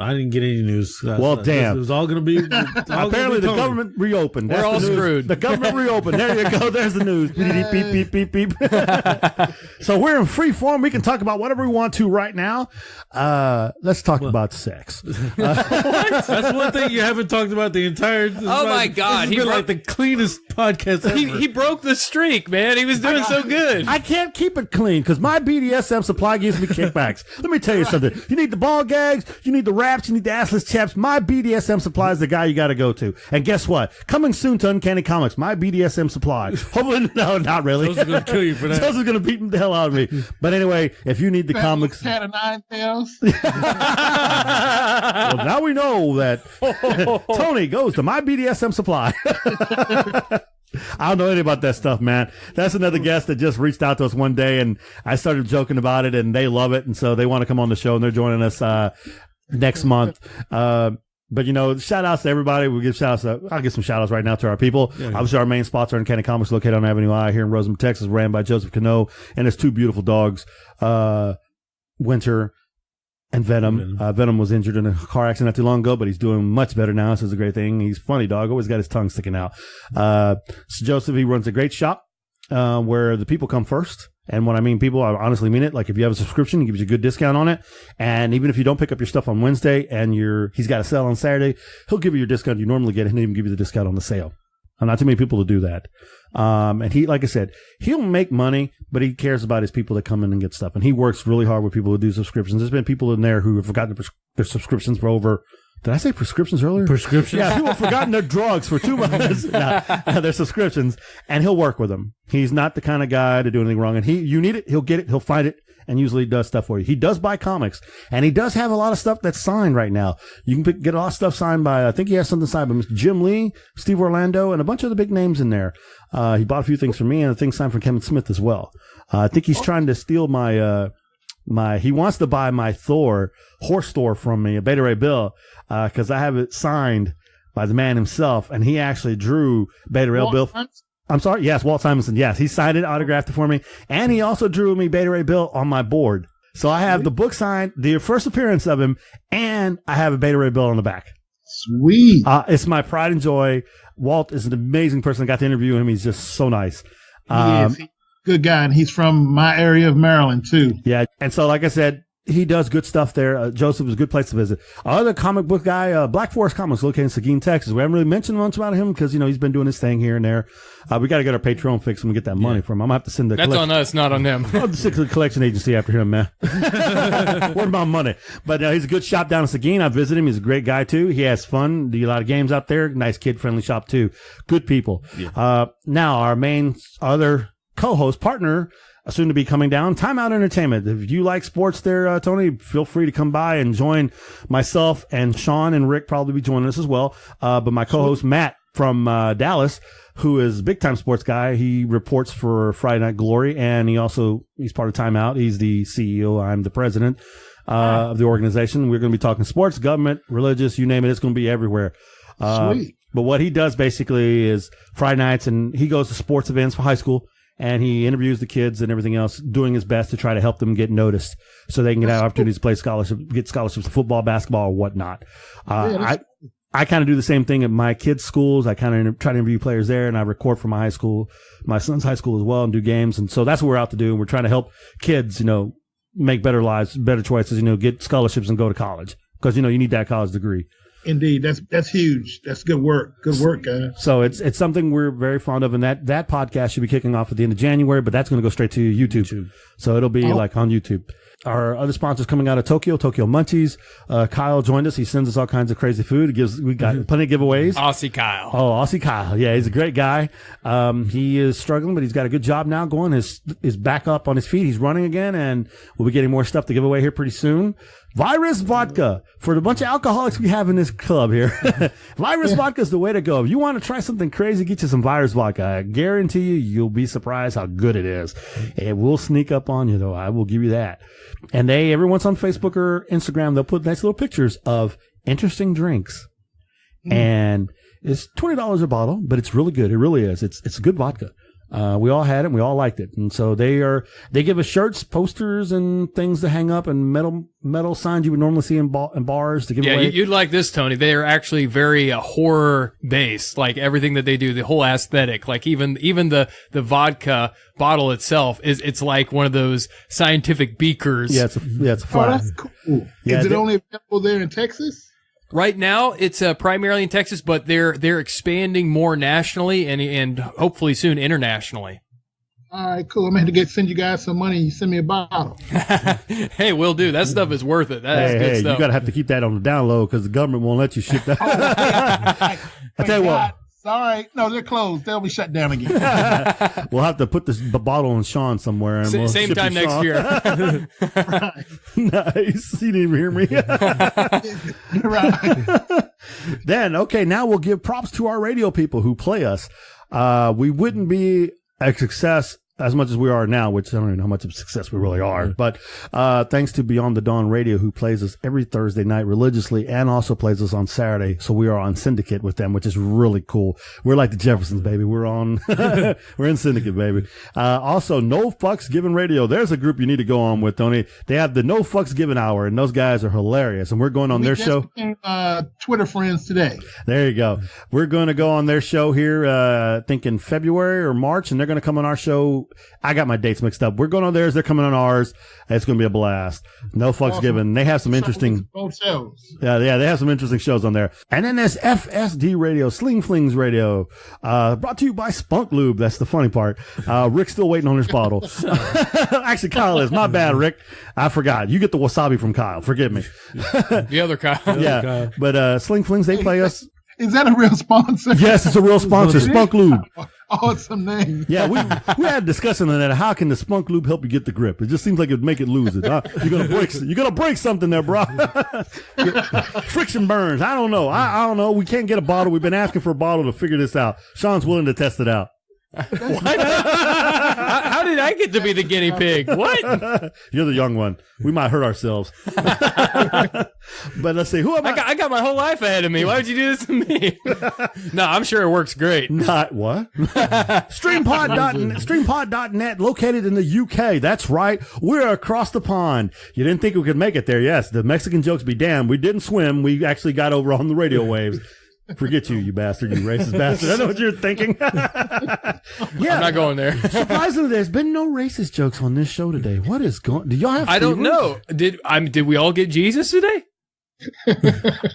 I didn't get any news. Well, damn. It was all going to be. Apparently, the government reopened. We're all screwed. The government reopened. There you go. There's the news. Beep, beep, beep, beep, beep. So we're in free form. We can talk about whatever we want to right now. Let's talk about sex. That's one thing you haven't talked about the entire. Oh my God! He been like the cleanest podcast ever. He broke the streak, man. He was doing so good. I can't keep it clean because my BDSM supply gives me kickbacks. Let me tell you something. You need the ball gags, you need the wraps, you need the assless chaps. My BDSM supply is the guy you got to go to. And guess what? Coming soon to Uncanny Comics, my BDSM supply. Hopefully, no, not really. Those are going to kill you for that. Those are going to beat the hell out of me. But anyway, if you need the comics. Cat of nine tails. Well, now we know that Tony goes to my BDSM supply. I don't know anything about that stuff, man. That's another guest that just reached out to us one day, and I started joking about it, and they love it, and so they want to come on the show, and they're joining us next month. But, you know, shout-outs to everybody. We'll give shout-outs. I'll give some shout-outs right now to our people. Yeah. Obviously, our main sponsor, Uncanny Comics, located on Avenue I here in Rosamond, Texas, ran by Joseph Cano and his two beautiful dogs, Winter and Venom. Venom was injured in a car accident not too long ago, but he's doing much better now. This is a great thing. He's a funny dog. Always got his tongue sticking out. So Joseph, he runs a great shop where the people come first. And when I mean people, I honestly mean it. Like if you have a subscription, he gives you a good discount on it. And even if you don't pick up your stuff on Wednesday and he's got a sale on Saturday, he'll give you your discount you normally get and he'll even give you the discount on the sale. Not too many people to do that. And he, like I said, he'll make money, but he cares about his people that come in and get stuff. And he works really hard with people who do subscriptions. There's been people in there who have forgotten their subscriptions for over. Did I say prescriptions earlier? Prescriptions? Yeah, people have forgotten their drugs for 2 months. Their subscriptions. And he'll work with them. He's not the kind of guy to do anything wrong. And you need it, he'll get it, he'll find it, and usually does stuff for you. He does buy comics, and he does have a lot of stuff that's signed right now. You can get a lot of stuff signed by, I think he has something signed by Mr. Jim Lee, Steve Orlando, and a bunch of the big names in there. He bought a few things from me and a thing signed from Kevin Smith as well. I think he's trying to steal he wants to buy my Thor horse Thor from me, a Beta Ray Bill, because I have it signed by the man himself, and he actually drew Beta Ray Bill. I'm sorry. Yes, Walt Simonson. Yes, he signed it, autographed it for me, and he also drew me Beta Ray Bill on my board. So I have the book signed, the first appearance of him, and I have a Beta Ray Bill on the back. Sweet. It's my pride and joy. Walt is an amazing person. I got to interview him. He's just so nice. He is. Good guy, and he's from my area of Maryland, too. Yeah, and so, like I said, he does good stuff there. Joseph is a good place to visit. Our other comic book guy, Black Forest Comics, located in Seguin, Texas. We haven't really mentioned much about him because, you know, he's been doing his thing here and there. We got to get our Patreon fixed and we get that money from him. I'm going to have to send the That's on us, not on them. I'll just stick to the collection agency after him, man. What about money? But he's a good shop down in Seguin. I visit him. He's a great guy, too. He has fun. Do a lot of games out there. Nice kid-friendly shop, too. Good people. Yeah. Now, our main other co-host, partner, soon to be coming down, Timeout Entertainment. If you like sports there, Tony, feel free to come by and join myself, and Sean and Rick probably be joining us as well. But my co-host, Matt from Dallas, who is a big-time sports guy, he reports for Friday Night Glory, and he's part of Timeout. He's the CEO. I'm the president of the organization. We're going to be talking sports, government, religious, you name it. It's going to be everywhere. Sweet. But what he does basically is Friday nights, and he goes to sports events for high school, and he interviews the kids and everything else, doing his best to try to help them get noticed so they can get opportunities to play get scholarships to football, basketball, or whatnot. I kind of do the same thing at my kids' schools. I kind of try to interview players there, and I record for my high school, my son's high school as well, and do games. And so that's what we're out to do. And we're trying to help kids, you know, make better lives, better choices, you know, get scholarships and go to college because, you know, you need that college degree. Indeed, that's huge. That's good work. Good work, guys. So it's something we're very fond of, and that podcast should be kicking off at the end of January, but that's going to go straight to YouTube. So it'll be like on YouTube. Our other sponsors coming out of Tokyo Munchies. Kyle joined us. He sends us all kinds of crazy food. We got plenty of giveaways. Aussie Kyle. Oh, Aussie Kyle. Yeah, he's a great guy. He is struggling, but he's got a good job now going. His back up on his feet. He's running again, and we'll be getting more stuff to give away here pretty soon. Virus Vodka. For the bunch of alcoholics we have in this club here, Virus Vodka is the way to go. If you want to try something crazy, get you some Virus Vodka. I guarantee you'll be surprised how good it is. It will sneak up on you, though. I will give you that. And every once on Facebook or Instagram, they'll put nice little pictures of interesting drinks. And it's $20 a bottle, but it's really good. It really is. It's good vodka. We all had it. And we all liked it. And so they give us shirts, posters, and things to hang up, and metal signs you would normally see in bars to give away. Yeah, you'd like this, Tony. They are actually very horror based. Like everything that they do, the whole aesthetic, like even the vodka bottle itself it's like one of those scientific beakers. Yeah, it's a Oh, flat. that's cool. Yeah, Is it only available there in Texas? Right now, it's primarily in Texas, but they're expanding more nationally and hopefully soon internationally. All right, cool. I'm going to send you guys some money. You send me a bottle. Hey, will do. That stuff is worth it. That is good stuff. You got to have to keep that on the down low because the government won't let you ship that. I tell you what. Sorry. No, they're closed. They'll be shut down again. We'll have to put the bottle on Sean somewhere. And we'll Same ship time you next Sean. year. Nice. You didn't even hear me. Right. Then, okay, now we'll give props to our radio people who play us. We wouldn't be a success as much as we are now, which I don't even know how much of a success we really are. But thanks to Beyond the Dawn Radio, who plays us every Thursday night religiously and also plays us on Saturday. So we are on syndicate with them, which is really cool. We're like the Jeffersons, baby. We're on, we're in syndicate, baby. Also, No Fucks Given Radio. There's a group you need to go on with, Tony. They have the No Fucks Given Hour, and those guys are hilarious. And we're going on their show. Became, Twitter friends today. There you go. We're going to go on their show here, I think in February or March, and they're going to come on our show. I got my dates mixed up. We're going on theirs. They're coming on ours. It's going to be a blast. No fucks Awesome. given. They have some interesting. Both shows. Yeah, they have some interesting shows on there. And then there's FSD Radio, Sling Flings Radio, brought to you by Spunk Lube. That's the funny part. Rick's still waiting on his bottle. Actually, Kyle is. My bad, Rick. I forgot. You get the wasabi from Kyle. Forgive me. The other Kyle. Yeah. But Sling Flings, they play us. Is that a real sponsor? Yes, it's a real sponsor. Spunk Lube. Awesome name. Yeah, we had a discussion on that. How can the Spunk Lube help you get the grip? It just seems like it'd make it lose it. You're gonna break something there, bro. Friction burns. I don't know. I don't know. We can't get a bottle. We've been asking for a bottle to figure this out. Sean's willing to test it out. What? How did I get to be the guinea pig? What? You're the young one. We might hurt ourselves. But let's see. Who am I? I got my whole life ahead of me. Why would you do this to me? No, I'm sure it works great. Not what? Streampod.net, located in the UK. That's right. We're across the pond. You didn't think we could make it there. Yes, the Mexican jokes be damned. We didn't swim. We actually got over on the radio waves. Forget you bastard, you racist bastard. I know what you're thinking. Yeah. I'm not going there. Surprisingly, there's been no racist jokes on this show today. What is going? Do y'all have? I don't know. Did we all get Jesus today?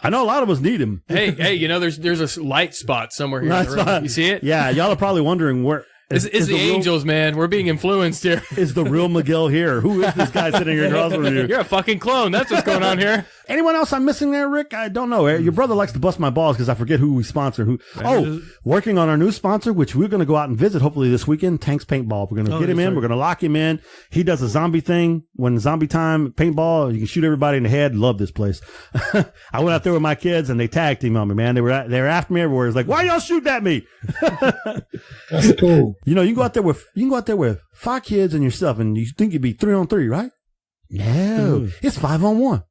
I know a lot of us need him. Hey, you know there's a light spot somewhere here. Light in the room. spot. You see it? Yeah, y'all are probably wondering where. It's the angels, man. We're being influenced here. Is the real Miguel here? Who is this guy sitting here across from you? You're a fucking clone. That's what's going on here. Anyone else I'm missing there, Rick? I don't know. Your brother likes to bust my balls because I forget who we sponsor. Working on our new sponsor, which we're going to go out and visit hopefully this weekend, Tank's Paintball. We're going to get him in. We're going to lock him in. He does a zombie thing. When zombie time, paintball, you can shoot everybody in the head. Love this place. I went out there with my kids and they tag team on me, man. They were after me everywhere. It's like, why y'all shooting at me? That's cool. You know, you can go out there with 5 kids and yourself, and you think you'd be 3-on-3, right? No, it's 5-on-1.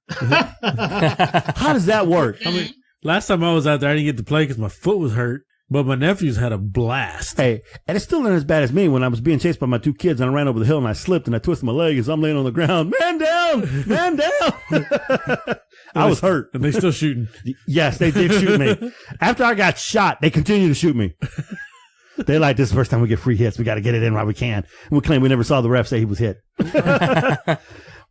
How does that work? I mean, last time I was out there, I didn't get to play because my foot was hurt, but my nephews had a blast. Hey, and it's still not as bad as me when I was being chased by my 2 kids and I ran over the hill and I slipped and I twisted my leg as I'm laying on the ground. Man down! Man down! I was hurt. And they still shooting. Yes, they did shoot me. After I got shot, they continued to shoot me. They're like, this is the first time we get free hits. We got to get it in while we can. And we claim we never saw the ref say he was hit.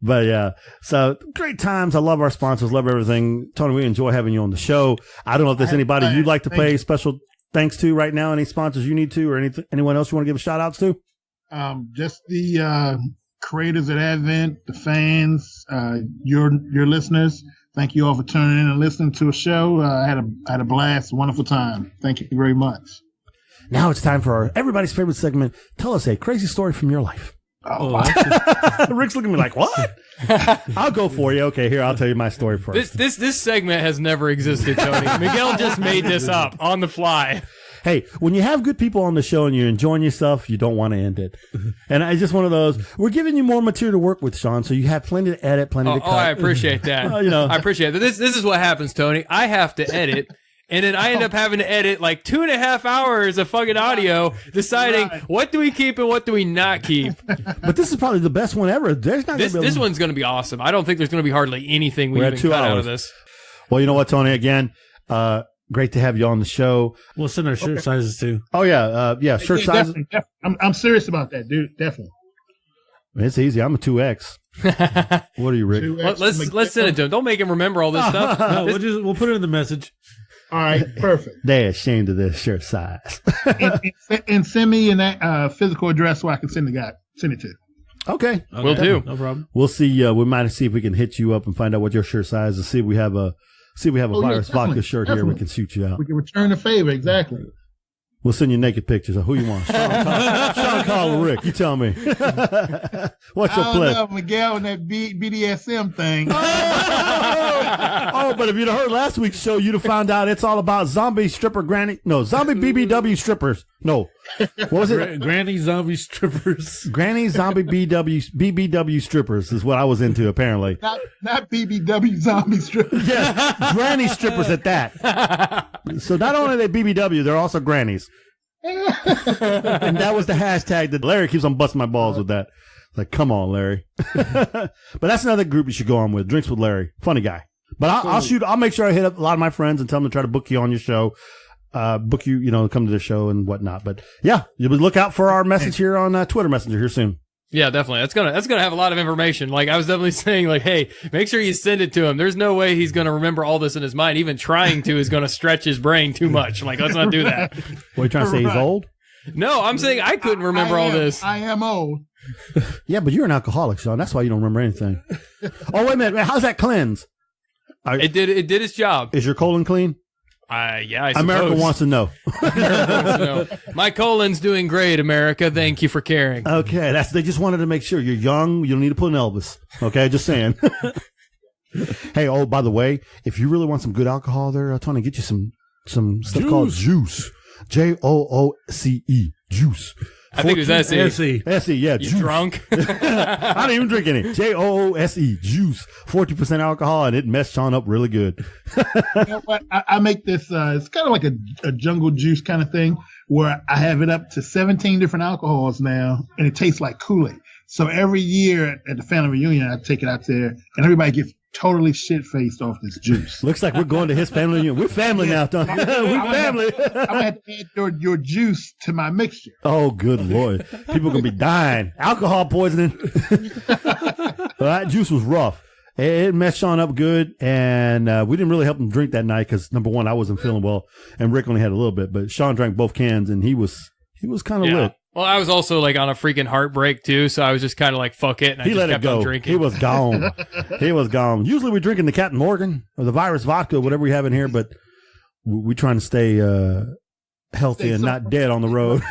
But yeah, so great times. I love our sponsors, love everything. Tony, we enjoy having you on the show. I don't know if there's anybody you'd like to pay special thanks to right now. Any sponsors you need to, or anyone else you want to give a shout outs to? Just the creators at Advent, the fans, your listeners. Thank you all for tuning in and listening to a show. I had a blast, wonderful time. Thank you very much. Now it's time for everybody's favorite segment. Tell us a crazy story from your life. Rick's looking at me like, what? I'll go for you. Okay, here, I'll tell you my story first. This segment has never existed, Tony. Miguel just made this up on the fly. Hey, when you have good people on the show and you're enjoying yourself, you don't want to end it. And it's just one of those. We're giving you more material to work with, Sean, so you have plenty to edit, plenty to cut. Oh, I appreciate that. I appreciate that. This is what happens, Tony. I have to edit. And then I end up having to edit like 2.5 hours of fucking audio, deciding what do we keep and what do we not keep. But this is probably the best one ever. There's not This one's going to be awesome. I don't think there's going to be hardly anything we even cut out of this. Well, you know what, Tony? Again, great to have you on the show. We'll send our shirt sizes too. Oh yeah, shirt sizes. Definitely. I'm serious about that, dude. Definitely. It's easy. I'm a 2X. What are you, Rick? Let's send it to him. Don't make him remember all this stuff. No, we'll put it in the message. All right, perfect. They're ashamed of their shirt size. and send me an physical address so I can send it to. Okay. Will do. No problem. We'll see. We might see if we can hit you up and find out what your shirt size is. See if we have a virus vodka shirt here. We can shoot you out. We can return the favor. Exactly. We'll send you naked pictures of who you want. Sean, Carl, or Rick. You tell me. What's your play? I don't know, Miguel and that BDSM thing. Oh, but if you'd have heard last week's show, you'd have found out it's all about zombie stripper granny. No, zombie BBW strippers. No. What was it? Granny zombie strippers. Granny zombie BBW strippers is what I was into, apparently. Not BBW zombie strippers. Yeah, granny strippers at that. So not only are they BBW, they're also grannies. And that was the hashtag that Larry keeps on busting my balls with that. Like, come on, Larry. But that's another group you should go on with. Drinks with Larry. Funny guy. But I'll make sure I hit up a lot of my friends and tell them to try to book you on your show. Book you, come to the show and whatnot. But yeah, you would look out for our message here on Twitter Messenger here soon. Yeah, definitely. That's gonna have a lot of information. Like I was definitely saying, like, hey, make sure you send it to him. There's no way he's gonna remember all this in his mind. Even trying to is gonna stretch his brain too much. I'm like, let's not do that. What are you trying to say? He's old? No, I'm saying I couldn't remember all this. I am old. Yeah, but you're an alcoholic, Sean. That's why you don't remember anything. Oh, wait a minute. How's that cleanse? It did its job. Is your colon clean? Yeah, I suppose. America wants to know. My colon's doing great, America. Thank you for caring. Okay, they just wanted to make sure you're young. You don't need to put an Elvis. Okay, just saying. Hey, oh, by the way, if you really want some good alcohol there, Tony, get you some stuff called juice. JOOCE. Juice. I think it was S-E. S-E, yeah. You juice. drunk? I don't even drink any. JOOSE. Juice. 40% alcohol, and it messed Sean up really good. You know what? I make this, it's kind of like a jungle juice kind of thing where I have it up to 17 different alcohols now, and it tastes like Kool-Aid. So every year at the family reunion, I take it out there, and everybody gets totally shit-faced off this juice. Looks like we're going to his family reunion. We're family now, Tony. We're family. I'm going to have to add your juice to my mixture. Oh, good Lord. People are going to be dying. Alcohol poisoning. That juice was rough. It messed Sean up good, and we didn't really help him drink that night because, number one, I wasn't feeling well, and Rick only had a little bit, but Sean drank both cans, and he was kind of lit. Well, I was also like on a freaking heartbreak too, so I was just kind of like, fuck it, and I just kept on drinking. He was gone. He was gone. Usually we're drinking the Captain Morgan or the virus vodka, whatever we have in here, but we're trying to stay healthy and not dead on the road.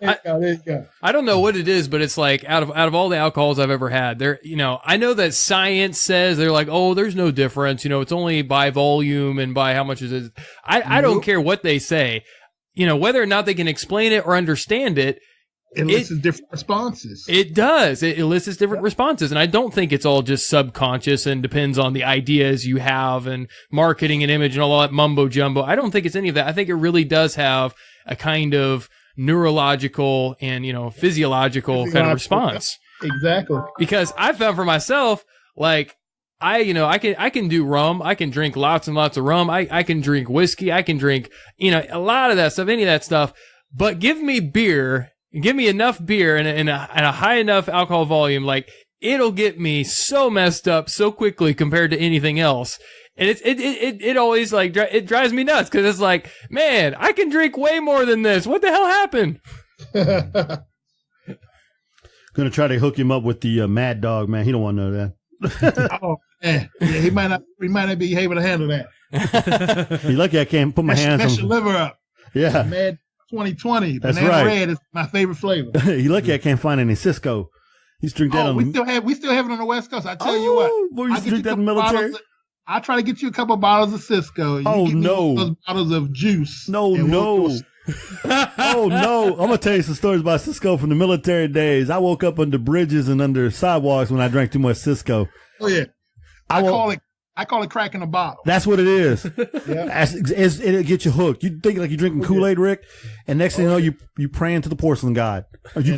There you go. I don't know what it is, but it's like out of all the alcohols I've ever had, I know that science says they're like, oh, there's no difference. It's only by volume and by how much it is. I don't care what they say. Whether or not they can explain it or understand it, it elicits different responses. It does. It elicits different responses. And I don't think it's all just subconscious and depends on the ideas you have and marketing and image and all that mumbo jumbo. I don't think it's any of that. I think it really does have a kind of neurological and, physiological kind of response. Exactly. Because I found for myself, like, I can do rum. I can drink lots and lots of rum. I can drink whiskey. I can drink, a lot of that stuff, any of that stuff. But give me beer, give me enough beer and a high enough alcohol volume. Like it'll get me so messed up so quickly compared to anything else. And it always like, it drives me nuts. Cause it's like, man, I can drink way more than this. What the hell happened? Gonna try to hook him up with the Mad Dog, man. He don't want to know that. Oh man, yeah, he might not be able to handle that. You're lucky I can't put my hands Mess on your liver up. Yeah, Mad 2020. That's Banana right. Red is my favorite flavor. You're lucky I can't find any Cisco. You used to drink that on. We still have it on the West Coast. I tell you what, we used to drink that in the military. I'll try to get you a couple of bottles of Cisco. You Oh get me no, those bottles of juice. No. Oh no! I'm gonna tell you some stories about Cisco from the military days. I woke up under bridges and under sidewalks when I drank too much Cisco. Oh yeah, I I call it cracking a bottle. That's what it is. Yeah. It'll get you hooked. You think like you're drinking Kool-Aid, Rick, and next thing you know, you praying to the porcelain god. Or you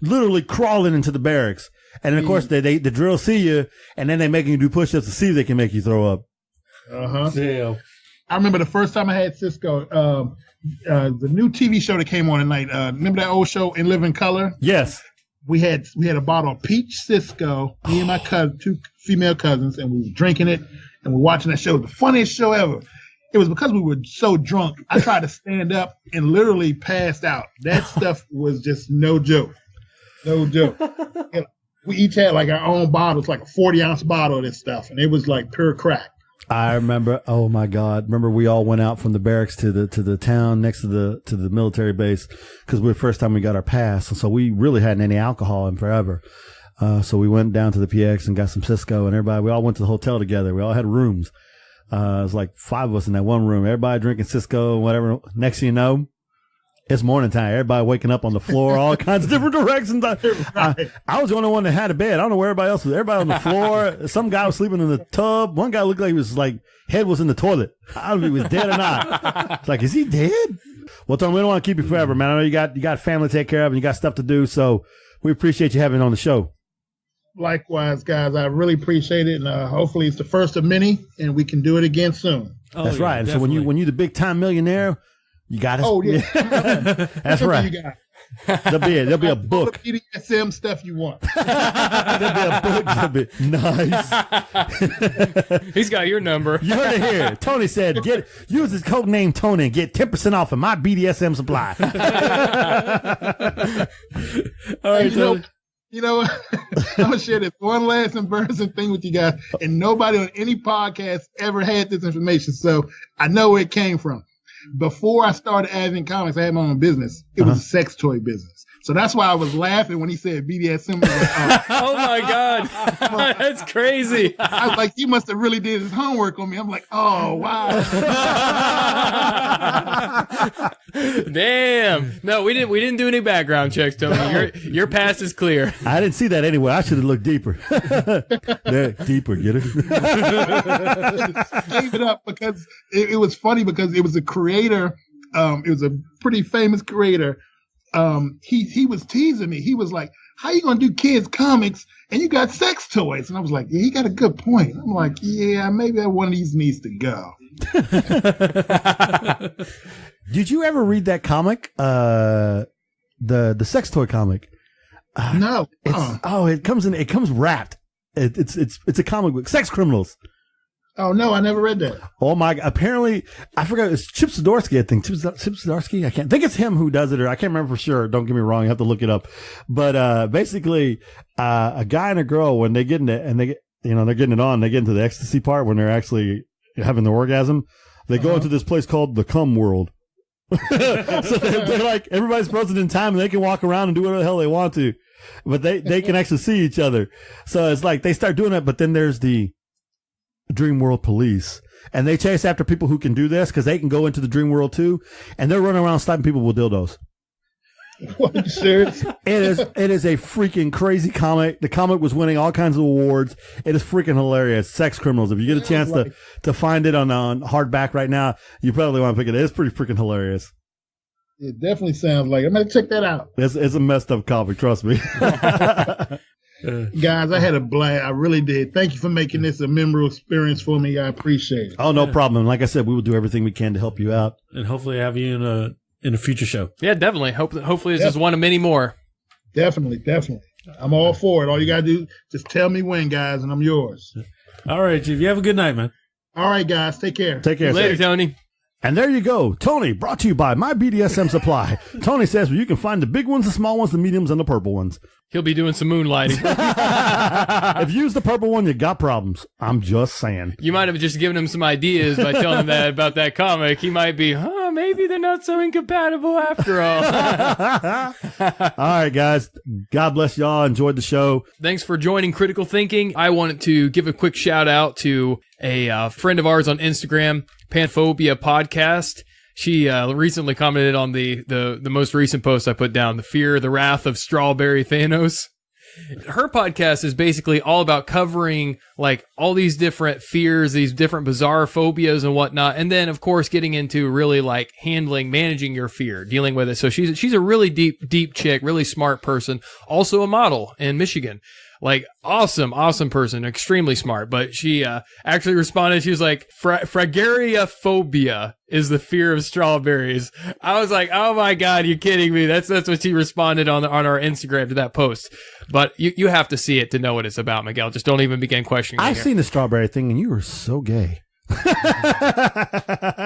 literally crawling into the barracks. And then, of course, the drill see you, and then they making you do push-ups to see if they can make you throw up. Yeah. I remember the first time I had Cisco, the new TV show that came on at night. Remember that old show, In Living Color? Yes. We had a bottle of peach Cisco, me and my cousin, 2 female cousins, and we were drinking it, and we're watching that show. The funniest show ever. It was because we were so drunk. I tried to stand up and literally passed out. That stuff was just no joke. No joke. We each had like our own bottles, like a 40-ounce bottle of this stuff, and it was like pure crack. I remember. Oh my God! Remember, we all went out from the barracks to the town next to the military base because we were the first time we got our pass, and so we really hadn't any alcohol in forever. So we went down to the PX and got some Cisco, and everybody. We all went to the hotel together. We all had rooms. It was like 5 of us in that one room. Everybody drinking Cisco, whatever. Next thing you know, it's morning time. Everybody waking up on the floor, all kinds of different directions. I was the only one that had a bed. I don't know where everybody else was. Everybody on the floor. Some guy was sleeping in the tub. One guy looked like he was like, head was in the toilet. I don't know if he was dead or not. It's like, is he dead? Well, Tony, we don't want to keep you forever, man. I know you got family to take care of and you got stuff to do. So we appreciate you having on the show. Likewise, guys. I really appreciate it. And hopefully it's the first of many and we can do it again soon. Oh, that's right. Definitely. So when you the big time millionaire, you got it. Oh, yeah. That's right. There'll be a book. All the BDSM stuff you want. There'll be a book. Nice. He's got your number. You heard it here. Tony said, use his code name Tony and get 10% off of my BDSM supply. All right, Tony. You know, I'm going to share this one last embarrassing thing with you guys. And nobody on any podcast ever had this information. So I know where it came from. Before I started Advent Comics, I had my own business. It was a sex toy business. So that's why I was laughing when he said BDSM. Like, oh my God. That's crazy. I was like, he must have really did his homework on me. I'm like, oh, wow. Damn. No, we didn't do any background checks, Tony. Your past is clear. I didn't see that anyway. I should have looked deeper. Deeper, get it? Gave it up because it was funny because it was a creator. It was a pretty famous creator. He was teasing me. He was like, how you going to do kids comics and you got sex toys? And I was like, yeah, he got a good point. I'm like, yeah, maybe one of these needs to go. Did you ever read that comic? The sex toy comic? No. It comes wrapped. It's a comic book. Sex Criminals. Oh, no, I never read that. Oh, my. Apparently, I forgot. It's Chip Zdarsky, I think. Chip Zdarsky? I can't think it's him who does it, or I can't remember for sure. Don't get me wrong. You have to look it up. But basically, a guy and a girl, when they get into and they're getting it on, they get into the ecstasy part when they're actually having the orgasm. They go into this place called the cum world. So they're like, everybody's frozen in time and they can walk around and do whatever the hell they want to. But they can actually see each other. So it's like they start doing it, but then there's the Dream World police, and they chase after people who can do this because they can go into the Dream World too, and they're running around sniping people with dildos. What, are you serious? It is a freaking crazy comic. The comic was winning all kinds of awards. It is freaking hilarious. Sex Criminals. If you get a chance to find it on hardback right now, you probably want to pick it. It's pretty freaking hilarious. It definitely sounds like it. I'm going to check that out. It's a messed up comic, trust me. Guys, I had a blast. I really did. Thank you for making this a memorable experience for me. I appreciate it. Oh, no problem. Like I said, we will do everything we can to help you out. And hopefully have you in a future show. Yeah, definitely. Hopefully this is one of many more. Definitely. I'm all for it. All you got to do, just tell me when, guys, and I'm yours. All right, Chief. You have a good night, man. All right, guys. Take care. Take care. Later, Tony. And there you go. Tony, brought to you by My BDSM Supply. Tony says where you can find the big ones, the small ones, the mediums, and the purple ones. He'll be doing some moonlighting. If you use the purple one, you got problems. I'm just saying. You might have just given him some ideas by telling him that about that comic. He might be, maybe they're not so incompatible after all. All right, guys. God bless y'all. Enjoyed the show. Thanks for joining Critical Thinking. I wanted to give a quick shout out to a friend of ours on Instagram, Panphobia Podcast. She recently commented on the most recent post I put down, the fear, the wrath of Strawberry Thanos. Her podcast is basically all about covering like all these different fears, these different bizarre phobias and whatnot. And then of course getting into really like managing your fear, dealing with it. So she's a really deep chick, really smart person, also a model in Michigan. Like awesome person, extremely smart. But she actually responded. She was like, "Fragoriophobia is the fear of strawberries." I was like, "Oh my god, you kidding me?" That's what she responded on our Instagram to that post. But you have to see it to know what it's about, Miguel. Just don't even begin questioning. I've seen the strawberry thing, and you were so gay.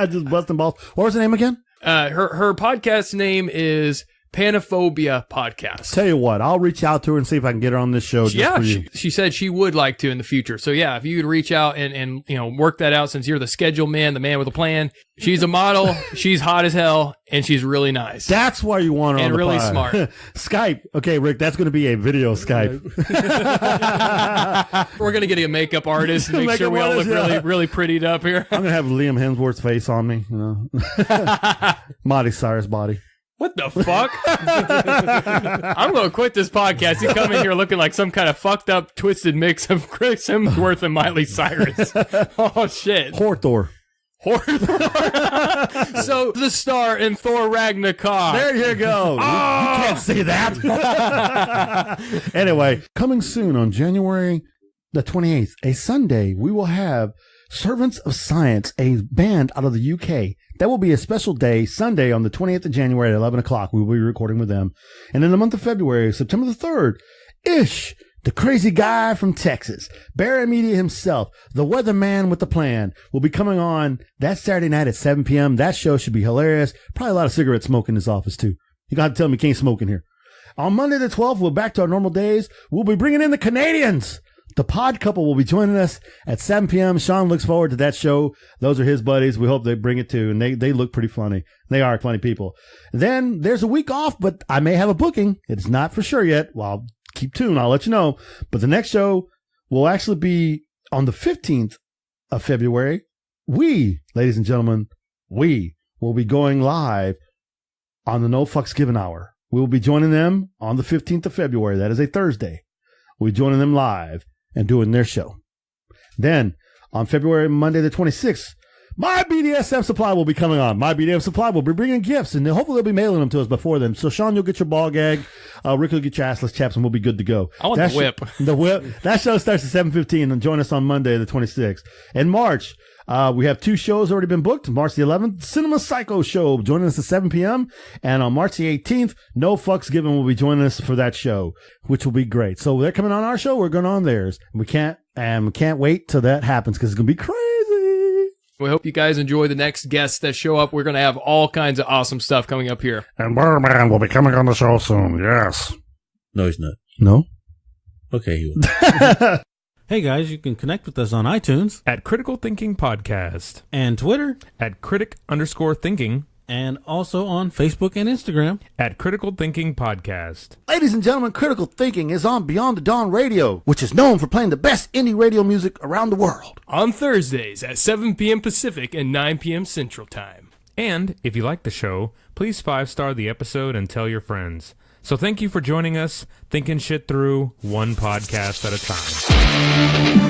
Just busting balls. What was the name again? Her podcast name is Panophobia Podcast. Tell you what, I'll reach out to her and see if I can get her on this show. Just for you. She said she would like to in the future. So yeah, if you could reach out and work that out, since you're the schedule man, the man with a plan. She's a model. She's hot as hell, and she's really nice. That's why you want her on the really pod. Smart. Skype. Okay, Rick, that's going to be a video Skype. We're going to get a makeup artist and make sure we all look really prettied up here. I'm going to have Liam Hemsworth's face on me. Miley Cyrus body. What the fuck? I'm going to quit this podcast. You come in here looking like some kind of fucked up, twisted mix of Chris Hemsworth and Miley Cyrus. Oh, shit. Horthor. So, the star in Thor Ragnarok. There you go. Oh! You can't say that. Anyway, coming soon on January the 28th, a Sunday, we will have Servants of Science, a band out of the UK. That will be a special day, Sunday on the 28th of January at 11 o'clock. We will be recording with them. And in the month of February, September the 3rd, Ish, the crazy guy from Texas, Barry Media himself, the weatherman with the plan, will be coming on that Saturday night at 7 p.m. That show should be hilarious. Probably a lot of cigarette smoke in this office, too. You got to tell me you can't smoke in here. On Monday the 12th, we're back to our normal days. We'll be bringing in the Canadians. The Pod Couple will be joining us at 7 p.m. Sean looks forward to that show. Those are his buddies. We hope they bring it too. And they look pretty funny. They are funny people. Then there's a week off, but I may have a booking. It's not for sure yet. Well, keep tuned. I'll let you know. But the next show will actually be on the 15th of February. We, ladies and gentlemen, we will be going live on the No Fucks Given Hour. We will be joining them on the 15th of February. That is a Thursday. We'll be joining them live and doing their show. Then, on Monday the 26th, My BDSM Supply will be coming on. My BDSM Supply will be bringing gifts, and hopefully they'll be mailing them to us before then. So, Sean, you'll get your ball gag. Rick will get your assless chaps, and we'll be good to go. I want the whip. The whip. That show starts at 7:15, and join us on Monday the 26th. In March, we have 2 shows already been booked. March the 11th, Cinema Psycho Show, joining us at 7 p.m. And on March the 18th, No Fucks Given will be joining us for that show, which will be great. So they're coming on our show. We're going on theirs. We can't wait till that happens because it's going to be crazy. We hope you guys enjoy the next guests that show up. We're going to have all kinds of awesome stuff coming up here. And Barman will be coming on the show soon. Yes. No, he's not. No? Okay, he will. Hey guys, you can connect with us on iTunes At Critical Thinking Podcast. and Twitter At critic_thinking. and also on Facebook and Instagram. At Critical Thinking Podcast. Ladies and gentlemen, Critical Thinking is on Beyond the Dawn Radio, which is known for playing the best indie radio music around the world. On Thursdays at 7 p.m. Pacific and 9 p.m. Central Time. And if you like the show, please 5-star the episode and tell your friends. So thank you for joining us, thinking shit through one podcast at a time.